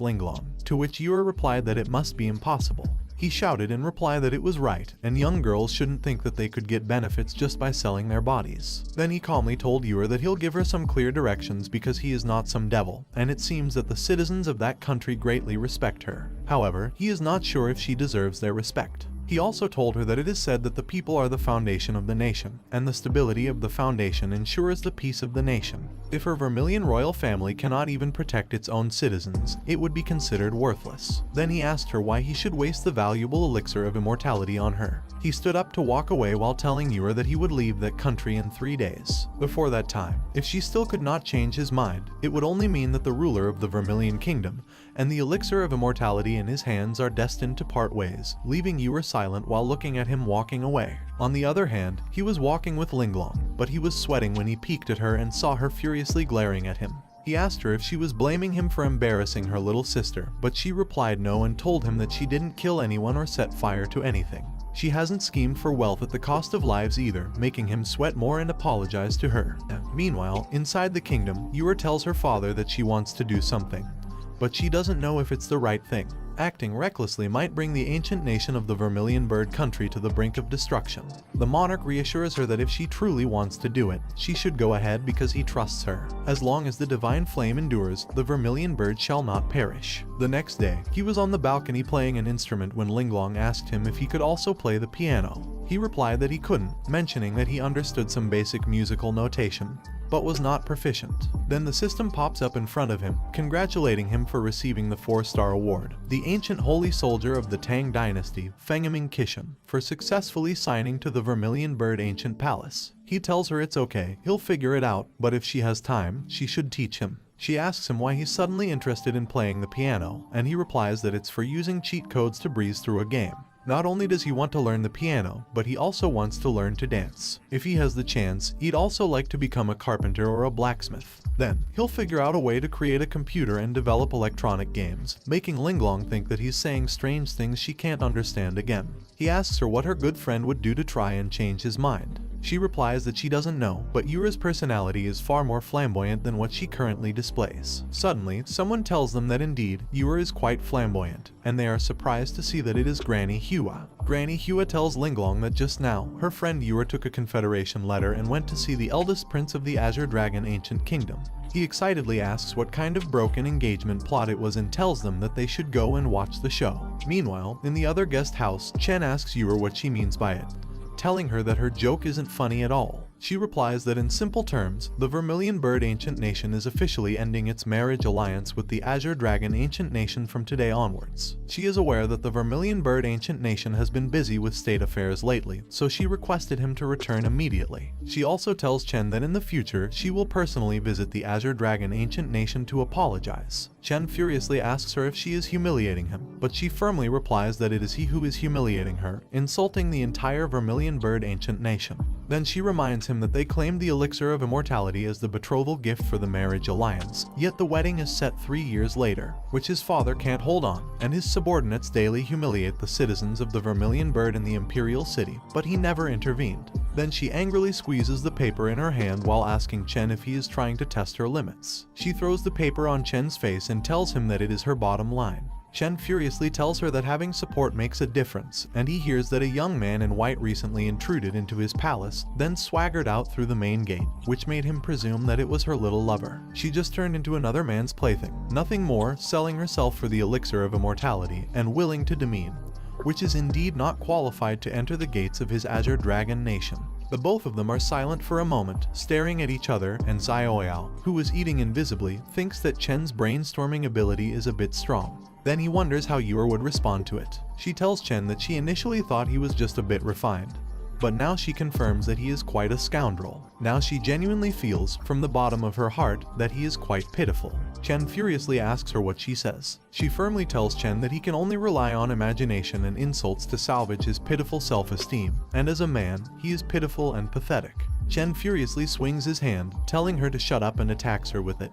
Linglong, to which Yura replied that it must be impossible. He shouted in reply that it was right, and young girls shouldn't think that they could get benefits just by selling their bodies. Then he calmly told Yura that he'll give her some clear directions because he is not some devil, and it seems that the citizens of that country greatly respect her. However, he is not sure if she deserves their respect. He also told her that it is said that the people are the foundation of the nation, and the stability of the foundation ensures the peace of the nation. If her Vermilion royal family cannot even protect its own citizens, it would be considered worthless. Then he asked her why he should waste the valuable elixir of immortality on her. He stood up to walk away while telling Yura that he would leave that country in 3 days. Before that time, if she still could not change his mind, it would only mean that the ruler of the Vermilion Kingdom and the elixir of immortality in his hands are destined to part ways, leaving Yura silent while looking at him walking away. On the other hand, he was walking with Linglong, but he was sweating when he peeked at her and saw her furiously glaring at him. He asked her if she was blaming him for embarrassing her little sister, but she replied no and told him that she didn't kill anyone or set fire to anything. She hasn't schemed for wealth at the cost of lives either, making him sweat more and apologize to her. Meanwhile, inside the kingdom, Yura tells her father that she wants to do something, but she doesn't know if it's the right thing. Acting recklessly might bring the ancient nation of the Vermilion Bird country to the brink of destruction. The monarch reassures her that if she truly wants to do it, she should go ahead because he trusts her. As long as the divine flame endures, the Vermilion Bird shall not perish. The next day, he was on the balcony playing an instrument when Linglong asked him if he could also play the piano. He replied that he couldn't, mentioning that he understood some basic musical notation, but was not proficient. Then the system pops up in front of him, congratulating him for receiving the 4-star award. The ancient holy soldier of the Tang dynasty, Fengaming Kishan, for successfully signing to the Vermilion Bird Ancient Palace. He tells her it's okay, he'll figure it out, but if she has time, she should teach him. She asks him why he's suddenly interested in playing the piano, and he replies that it's for using cheat codes to breeze through a game. Not only does he want to learn the piano, but he also wants to learn to dance. If he has the chance, he'd also like to become a carpenter or a blacksmith. Then, he'll figure out a way to create a computer and develop electronic games, making Linglong think that he's saying strange things she can't understand again. He asks her what her good friend would do to try and change his mind. She replies that she doesn't know, but Yura's personality is far more flamboyant than what she currently displays. Suddenly, someone tells them that indeed, Yura is quite flamboyant, and they are surprised to see that it is Granny Hua. Granny Hua tells Linglong that just now, her friend Yura took a confederation letter and went to see the eldest prince of the Azure Dragon Ancient Kingdom. He excitedly asks what kind of broken engagement plot it was and tells them that they should go and watch the show. Meanwhile, in the other guest house, Chen asks Yura what she means by it, telling her that her joke isn't funny at all. She replies that in simple terms, the Vermilion Bird Ancient Nation is officially ending its marriage alliance with the Azure Dragon Ancient Nation from today onwards. She is aware that the Vermilion Bird Ancient Nation has been busy with state affairs lately, so she requested him to return immediately. She also tells Chen that in the future, she will personally visit the Azure Dragon Ancient Nation to apologize. Chen furiously asks her if she is humiliating him, but she firmly replies that it is he who is humiliating her, insulting the entire Vermilion Bird Ancient Nation. Then she reminds him that they claimed the elixir of immortality as the betrothal gift for the marriage alliance, yet the wedding is set 3 years later, which his father can't hold on, and his subordinates daily humiliate the citizens of the Vermilion Bird in the Imperial City, but he never intervened. Then she angrily squeezes the paper in her hand while asking Chen if he is trying to test her limits. She throws the paper on Chen's face and tells him that it is her bottom line. Chen furiously tells her that having support makes a difference, and he hears that a young man in white recently intruded into his palace, then swaggered out through the main gate, which made him presume that it was her little lover. She just turned into another man's plaything, nothing more, selling herself for the elixir of immortality, and willing to demean, which is indeed not qualified to enter the gates of his Azure Dragon Nation. The both of them are silent for a moment, staring at each other, and Xiaoyao, who was eating invisibly, thinks that Chen's brainstorming ability is a bit strong. Then he wonders how Yor would respond to it. She tells Chen that she initially thought he was just a bit refined, but now she confirms that he is quite a scoundrel. Now she genuinely feels, from the bottom of her heart, that he is quite pitiful. Chen furiously asks her what she says. She firmly tells Chen that he can only rely on imagination and insults to salvage his pitiful self-esteem, and as a man, he is pitiful and pathetic. Chen furiously swings his hand, telling her to shut up, and attacks her with it,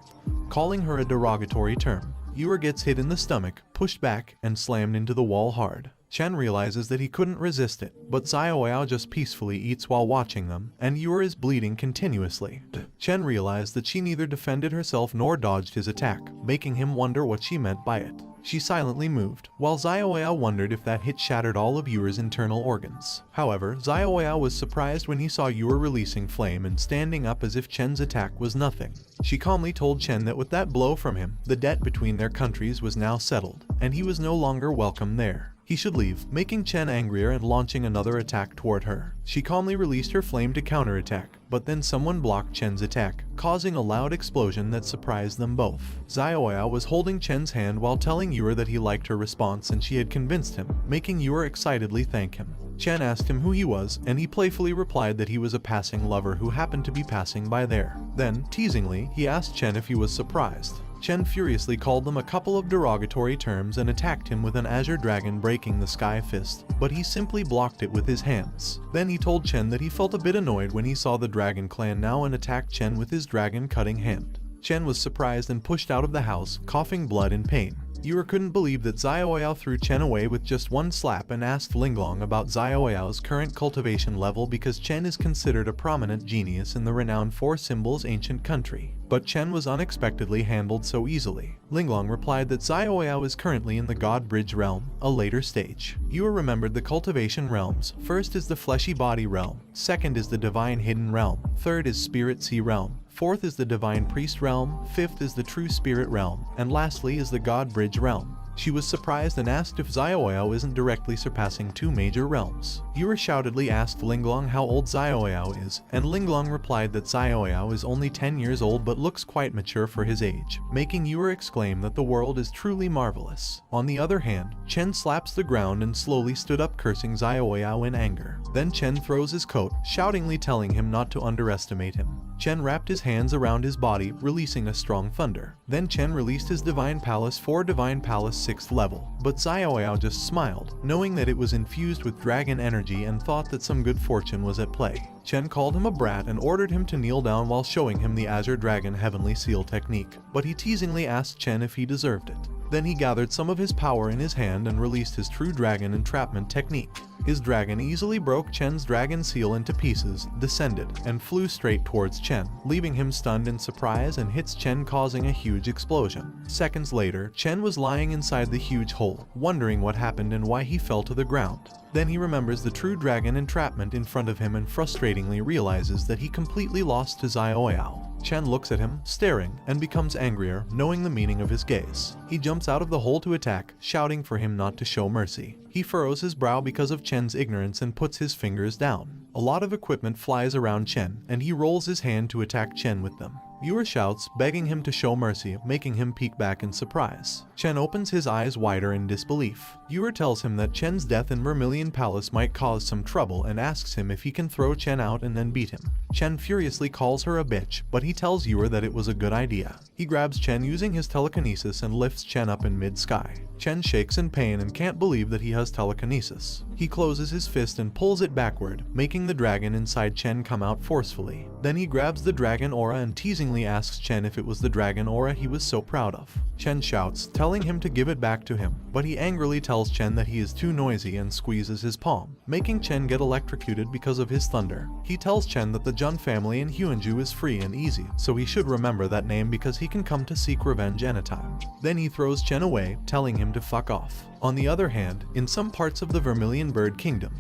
calling her a derogatory term. Yor gets hit in the stomach, pushed back, and slammed into the wall hard. Chen realizes that he couldn't resist it, but Xiaoyao just peacefully eats while watching them, and Yor is bleeding continuously. Chen realized that she neither defended herself nor dodged his attack, making him wonder what she meant by it. She silently moved, while Xiaoyao wondered if that hit shattered all of Yor's internal organs. However, Xiaoyao was surprised when he saw Yor releasing flame and standing up as if Chen's attack was nothing. She calmly told Chen that with that blow from him, the debt between their countries was now settled, and he was no longer welcome there. He should leave, making Chen angrier and launching another attack toward her. She calmly released her flame to counterattack, but then someone blocked Chen's attack, causing a loud explosion that surprised them both. Xiaoyao was holding Chen's hand while telling Yor that he liked her response and she had convinced him, making Yor excitedly thank him. Chen asked him who he was, and he playfully replied that he was a passing lover who happened to be passing by there. Then, teasingly, he asked Chen if he was surprised. Chen furiously called them a couple of derogatory terms and attacked him with an Azure Dragon breaking the Sky Fist, but he simply blocked it with his hands. Then he told Chen that he felt a bit annoyed when he saw the Dragon Clan now and attacked Chen with his dragon cutting hand. Chen was surprised and pushed out of the house, coughing blood in pain. Yor couldn't believe that Xiaoyao threw Chen away with just one slap and asked Linglong about Xiaoyao's current cultivation level because Chen is considered a prominent genius in the renowned Four Symbols ancient country. But Chen was unexpectedly handled so easily. Linglong replied that Xiaoyao is currently in the God Bridge realm, a later stage. Yor remembered the cultivation realms. First is the Fleshy Body realm, second is the Divine Hidden realm, third is Spirit Sea realm, fourth is the Divine Priest realm, fifth is the True Spirit realm, and lastly is the God Bridge realm. She was surprised and asked if Xiaoyao isn't directly surpassing two major realms. Yor shoutedly asked Linglong how old Xiaoyao is, and Linglong replied that Xiaoyao is only 10 years old but looks quite mature for his age, making Yor exclaim that the world is truly marvelous. On the other hand, Chen slaps the ground and slowly stood up, cursing Xiaoyao in anger. Then Chen throws his coat, shoutingly telling him not to underestimate him. Chen wrapped his hands around his body, releasing a strong thunder. Then Chen released his Divine Palace for Divine Palace 6th level, but Xiaoyao just smiled, knowing that it was infused with dragon energy and thought that some good fortune was at play. Chen called him a brat and ordered him to kneel down while showing him the Azure Dragon Heavenly Seal technique, but he teasingly asked Chen if he deserved it. Then he gathered some of his power in his hand and released his True Dragon Entrapment technique. His dragon easily broke Chen's dragon seal into pieces, descended, and flew straight towards Chen, leaving him stunned in surprise and hits Chen, causing a huge explosion. Seconds later, Chen was lying inside the huge hole, wondering what happened and why he fell to the ground. Then he remembers the true dragon entrapment in front of him and frustratingly realizes that he completely lost to Xiaoyao. Chen looks at him, staring, and becomes angrier, knowing the meaning of his gaze. He jumps out of the hole to attack, shouting for him not to show mercy. He furrows his brow because of Chen's ignorance and puts his fingers down. A lot of equipment flies around Chen, and he rolls his hand to attack Chen with them. Yue shouts, begging him to show mercy, making him peek back in surprise. Chen opens his eyes wider in disbelief. Yue tells him that Chen's death in Vermilion Palace might cause some trouble and asks him if he can throw Chen out and then beat him. Chen furiously calls her a bitch, but he tells Yue that it was a good idea. He grabs Chen using his telekinesis and lifts Chen up in mid-sky. Chen shakes in pain and can't believe that he has telekinesis. He closes his fist and pulls it backward, making the dragon inside Chen come out forcefully. Then he grabs the dragon aura and teasingly asks Chen if it was the dragon aura he was so proud of. Chen shouts, telling him to give it back to him, but he angrily tells Chen that he is too noisy and squeezes his palm, making Chen get electrocuted because of his thunder. He tells Chen that the Jun family in Huanju is free and easy, so he should remember that name because he can come to seek revenge anytime. Then he throws Chen away, telling him to fuck off. On the other hand, in some parts of the Vermilion Bird Kingdom,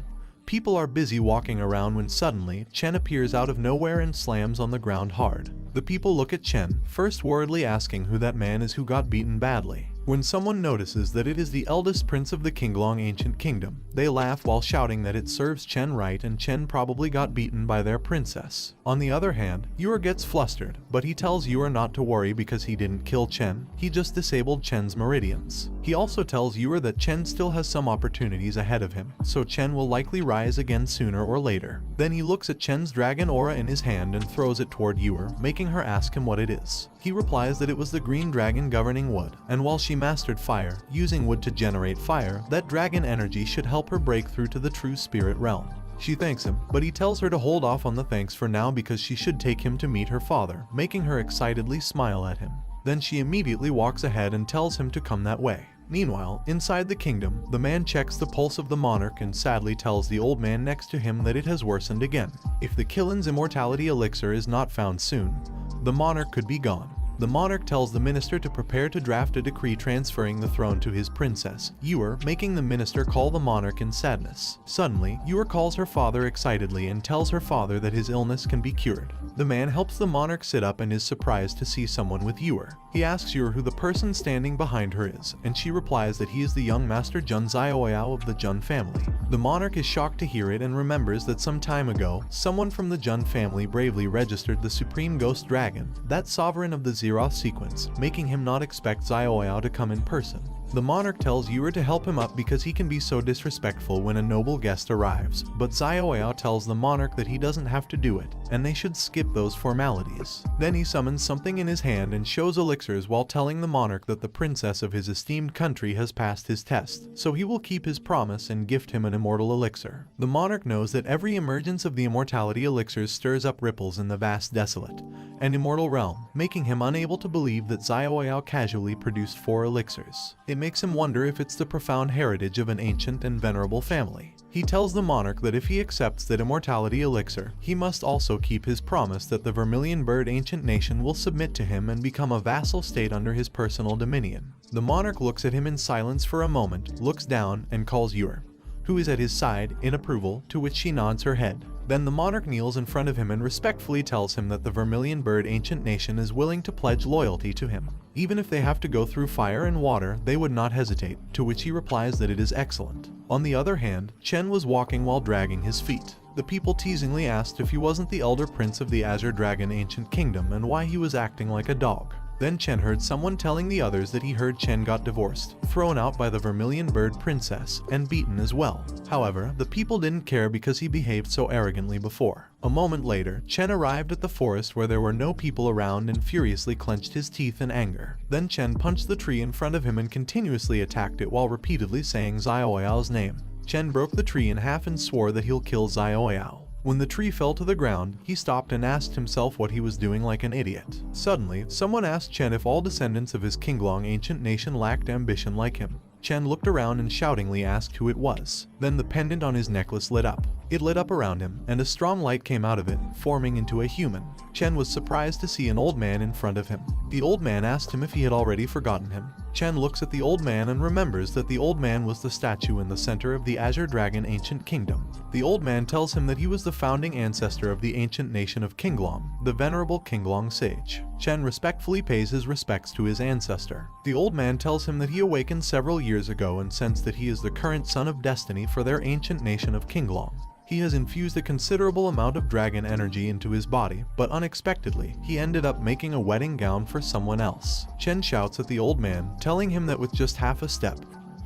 people are busy walking around when suddenly, Chen appears out of nowhere and slams on the ground hard. The people look at Chen, first worriedly asking who that man is who got beaten badly. When someone notices that it is the eldest prince of the Qinglong Ancient Kingdom, they laugh while shouting that it serves Chen right and Chen probably got beaten by their princess. On the other hand, Yue gets flustered, but he tells Yue not to worry because he didn't kill Chen, he just disabled Chen's meridians. He also tells Yue that Chen still has some opportunities ahead of him, so Chen will likely rise again sooner or later. Then he looks at Chen's dragon aura in his hand and throws it toward Yue, making her ask him what it is. He replies that it was the green dragon governing wood, and while she mastered fire, using wood to generate fire, that dragon energy should help her break through to the true spirit realm. She thanks him, but he tells her to hold off on the thanks for now because she should take him to meet her father, making her excitedly smile at him. Then she immediately walks ahead and tells him to come that way. Meanwhile, inside the kingdom, the man checks the pulse of the monarch and sadly tells the old man next to him that it has worsened again. If the Killen's immortality elixir is not found soon, the monarch could be gone. The monarch tells the minister to prepare to draft a decree transferring the throne to his princess, Yue, making the minister call the monarch in sadness. Suddenly, Yue calls her father excitedly and tells her father that his illness can be cured. The man helps the monarch sit up and is surprised to see someone with Yue. He asks Yue who the person standing behind her is, and she replies that he is the young master Jun Xiaoyao of the Jun family. The monarch is shocked to hear it and remembers that some time ago, someone from the Jun family bravely registered the Supreme Ghost Dragon, that sovereign of the Zeroth sequence, making him not expect Xiaoyao to come in person. The monarch tells Yue to help him up because he can be so disrespectful when a noble guest arrives, but Xiaoyao tells the monarch that he doesn't have to do it, and they should skip those formalities. Then he summons something in his hand and shows elixirs while telling the monarch that the princess of his esteemed country has passed his test, so he will keep his promise and gift him an immortal elixir. The monarch knows that every emergence of the immortality elixirs stirs up ripples in the vast desolate and immortal realm, making him unable to believe that Xiaoyao casually produced 4 elixirs. It makes him wonder if it's the profound heritage of an ancient and venerable family. He tells the monarch that if he accepts that immortality elixir, he must also keep his promise that the Vermilion Bird ancient nation will submit to him and become a vassal state under his personal dominion. The monarch looks at him in silence for a moment, looks down, and calls Yue, who is at his side, in approval, to which she nods her head. Then the monarch kneels in front of him and respectfully tells him that the Vermilion Bird ancient nation is willing to pledge loyalty to him. Even if they have to go through fire and water, they would not hesitate, to which he replies that it is excellent. On the other hand, Chen was walking while dragging his feet. The people teasingly asked if he wasn't the elder prince of the Azure Dragon Ancient Kingdom and why he was acting like a dog. Then Chen heard someone telling the others that he heard Chen got divorced, thrown out by the Vermilion Bird princess, and beaten as well. However, the people didn't care because he behaved so arrogantly before. A moment later, Chen arrived at the forest where there were no people around and furiously clenched his teeth in anger. Then Chen punched the tree in front of him and continuously attacked it while repeatedly saying Xiaoyao's name. Chen broke the tree in half and swore that he'll kill Xiaoyao. When the tree fell to the ground, he stopped and asked himself what he was doing like an idiot. Suddenly, someone asked Chen if all descendants of his Qinglong ancient nation lacked ambition like him. Chen looked around and shoutingly asked who it was. Then the pendant on his necklace lit up. It lit up around him, and a strong light came out of it, forming into a human. Chen was surprised to see an old man in front of him. The old man asked him if he had already forgotten him. Chen looks at the old man and remembers that the old man was the statue in the center of the Azure Dragon Ancient Kingdom. The old man tells him that he was the founding ancestor of the ancient nation of Qinglong, the venerable Qinglong sage. Chen respectfully pays his respects to his ancestor. The old man tells him that he awakened several years ago and sensed that he is the current son of destiny for their ancient nation of Qinglong. He has infused a considerable amount of dragon energy into his body, but unexpectedly, he ended up making a wedding gown for someone else. Chen shouts at the old man, telling him that with just half a step,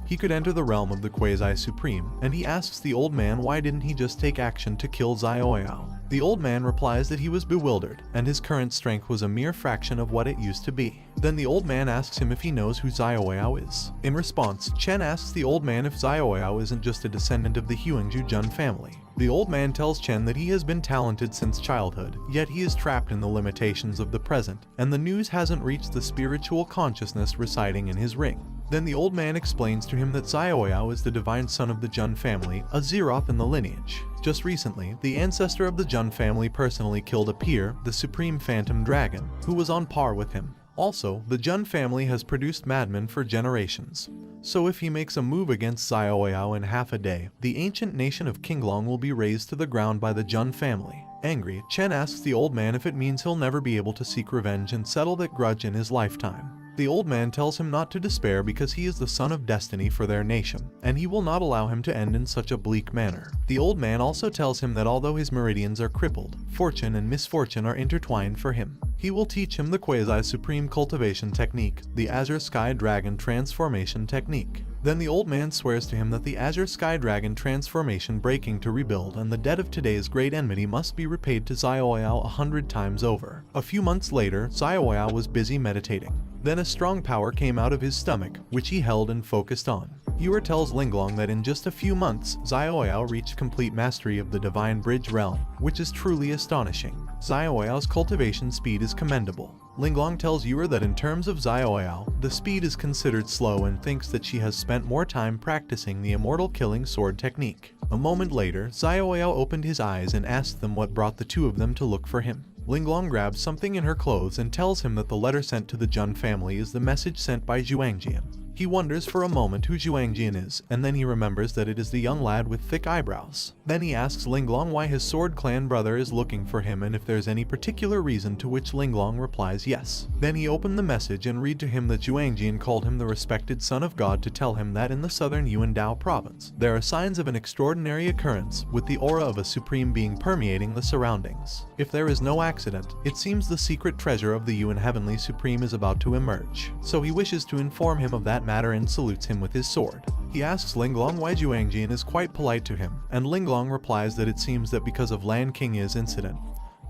he could enter the realm of the Quasi-Supreme, and he asks the old man why didn't he just take action to kill Xiaoyao. The old man replies that he was bewildered, and his current strength was a mere fraction of what it used to be. Then the old man asks him if he knows who Xiaoyao is. In response, Chen asks the old man if Xiaoyao isn't just a descendant of the Huangju Jun family. The old man tells Chen that he has been talented since childhood, yet he is trapped in the limitations of the present, and the news hasn't reached the spiritual consciousness residing in his ring. Then the old man explains to him that Xiaoyao is the divine son of the Jun family, a Zeroth in the lineage. Just recently, the ancestor of the Jun family personally killed a peer, the Supreme Phantom Dragon, who was on par with him. Also, the Jun family has produced madmen for generations. So if he makes a move against Xiaoyao in half a day, the ancient nation of Qinglong will be razed to the ground by the Jun family. Angry, Chen asks the old man if it means he'll never be able to seek revenge and settle that grudge in his lifetime. The old man tells him not to despair because he is the son of destiny for their nation, and he will not allow him to end in such a bleak manner. The old man also tells him that although his meridians are crippled, fortune and misfortune are intertwined for him. He will teach him the Quasi-Supreme Cultivation Technique, the Azure Sky Dragon Transformation Technique. Then the old man swears to him that the Azure Sky Dragon transformation breaking to rebuild and the debt of today's great enmity must be repaid to Xiaoyao 100 times over. A few months later, Xiaoyao was busy meditating. Then a strong power came out of his stomach, which he held and focused on. Yuer tells Linglong that in just a few months, Xiaoyao reached complete mastery of the Divine Bridge realm, which is truly astonishing. Xiaoyao's cultivation speed is commendable. Linglong tells Yuer that in terms of Xiaoyao, the speed is considered slow and thinks that she has spent more time practicing the immortal killing sword technique. A moment later, Xiaoyao opened his eyes and asked them what brought the two of them to look for him. Linglong grabs something in her clothes and tells him that the letter sent to the Jun family is the message sent by Zhuangjian. He wonders for a moment who Zhuangjian is, and then he remembers that it is the young lad with thick eyebrows. Then he asks Linglong why his sword clan brother is looking for him and if there's any particular reason, to which Linglong replies yes. Then he opened the message and read to him that Zhuangjian called him the respected son of God to tell him that in the southern Yuandao province, there are signs of an extraordinary occurrence with the aura of a supreme being permeating the surroundings. If there is no accident, it seems the secret treasure of the Yuan Heavenly Supreme is about to emerge. So he wishes to inform him of that matter and salutes him with his sword. He asks Linglong why Zhuangjian is quite polite to him, and Linglong replies that it seems that because of Lan Qingya's incident,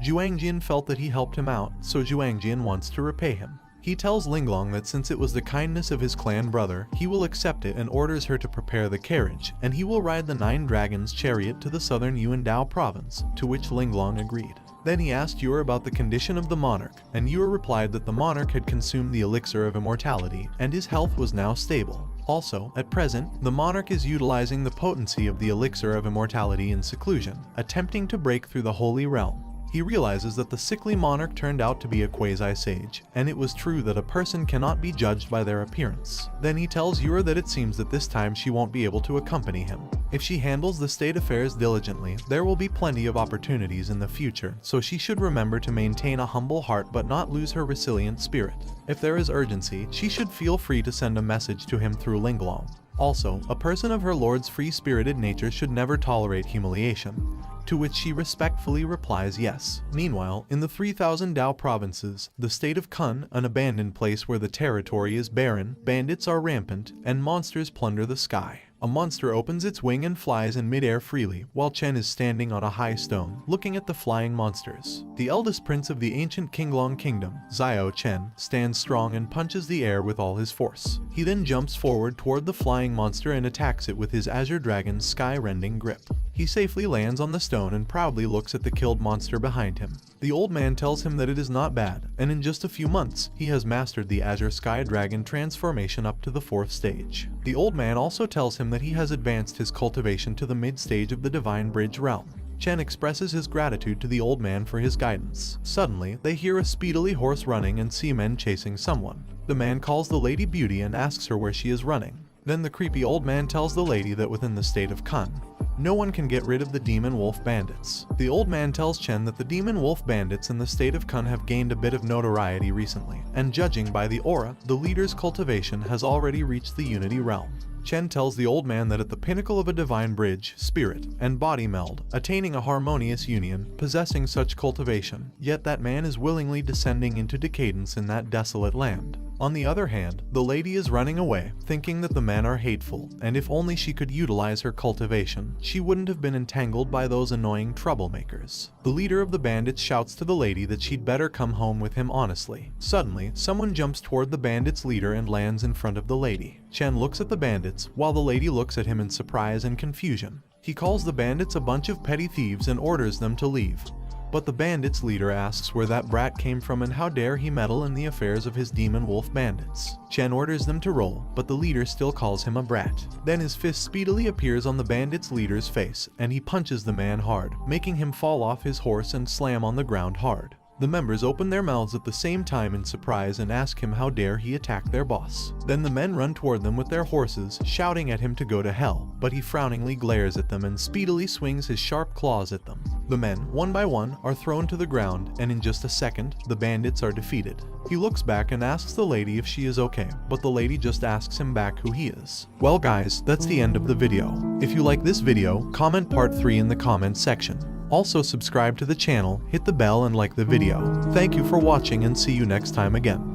Zhuangjian felt that he helped him out, so Zhuangjian wants to repay him. He tells Linglong that since it was the kindness of his clan brother, he will accept it and orders her to prepare the carriage, and he will ride the 9 dragons chariot to the southern Yuandao province, to which Linglong agreed. Then he asked Yuer about the condition of the monarch, and Yuer replied that the monarch had consumed the elixir of immortality, and his health was now stable. Also, at present, the monarch is utilizing the potency of the elixir of immortality in seclusion, attempting to break through the holy realm. He realizes that the sickly monarch turned out to be a quasi-sage, and it was true that a person cannot be judged by their appearance. Then he tells Yuer that it seems that this time she won't be able to accompany him. If she handles the state affairs diligently, there will be plenty of opportunities in the future, so she should remember to maintain a humble heart but not lose her resilient spirit. If there is urgency, she should feel free to send a message to him through Linglong. Also, a person of her lord's free-spirited nature should never tolerate humiliation, to which she respectfully replies yes. Meanwhile, in the 3000 Dao provinces, the state of Kun, an abandoned place where the territory is barren, bandits are rampant, and monsters plunder the sky. A monster opens its wing and flies in midair freely, while Chen is standing on a high stone, looking at the flying monsters. The eldest prince of the ancient Qinglong kingdom, Xiao Chen, stands strong and punches the air with all his force. He then jumps forward toward the flying monster and attacks it with his Azure Dragon's sky-rending grip. He safely lands on the stone and proudly looks at the killed monster behind him. The old man tells him that it is not bad, and in just a few months, he has mastered the Azure Sky Dragon transformation up to the 4th stage. The old man also tells him that he has advanced his cultivation to the mid-stage of the Divine Bridge realm. Chen expresses his gratitude to the old man for his guidance. Suddenly, they hear a speedily horse running and see men chasing someone. The man calls the Lady Beauty and asks her where she is running. Then the creepy old man tells the lady that within the state of Kun, no one can get rid of the demon wolf bandits. The old man tells Chen that the demon wolf bandits in the state of Kun have gained a bit of notoriety recently, and judging by the aura, the leader's cultivation has already reached the unity realm. Chen tells the old man that at the pinnacle of a divine bridge, spirit and body meld, attaining a harmonious union, possessing such cultivation, yet that man is willingly descending into decadence in that desolate land. On the other hand, the lady is running away, thinking that the men are hateful, and if only she could utilize her cultivation, she wouldn't have been entangled by those annoying troublemakers. The leader of the bandits shouts to the lady that she'd better come home with him honestly. Suddenly, someone jumps toward the bandits' leader and lands in front of the lady. Chen looks at the bandits, while the lady looks at him in surprise and confusion. He calls the bandits a bunch of petty thieves and orders them to leave. But the bandits' leader asks where that brat came from and how dare he meddle in the affairs of his demon wolf bandits. Chen orders them to roll, but the leader still calls him a brat. Then his fist speedily appears on the bandits' leader's face, and he punches the man hard, making him fall off his horse and slam on the ground hard. The members open their mouths at the same time in surprise and ask him how dare he attack their boss. Then the men run toward them with their horses, shouting at him to go to hell, but he frowningly glares at them and speedily swings his sharp claws at them. The men, one by one, are thrown to the ground, and in just a second, the bandits are defeated. He looks back and asks the lady if she is okay, but the lady just asks him back who he is. Well guys, that's the end of the video. If you like this video, comment part 3 in the comments section. Also subscribe to the channel, hit the bell and like the video. Thank you for watching and see you next time again.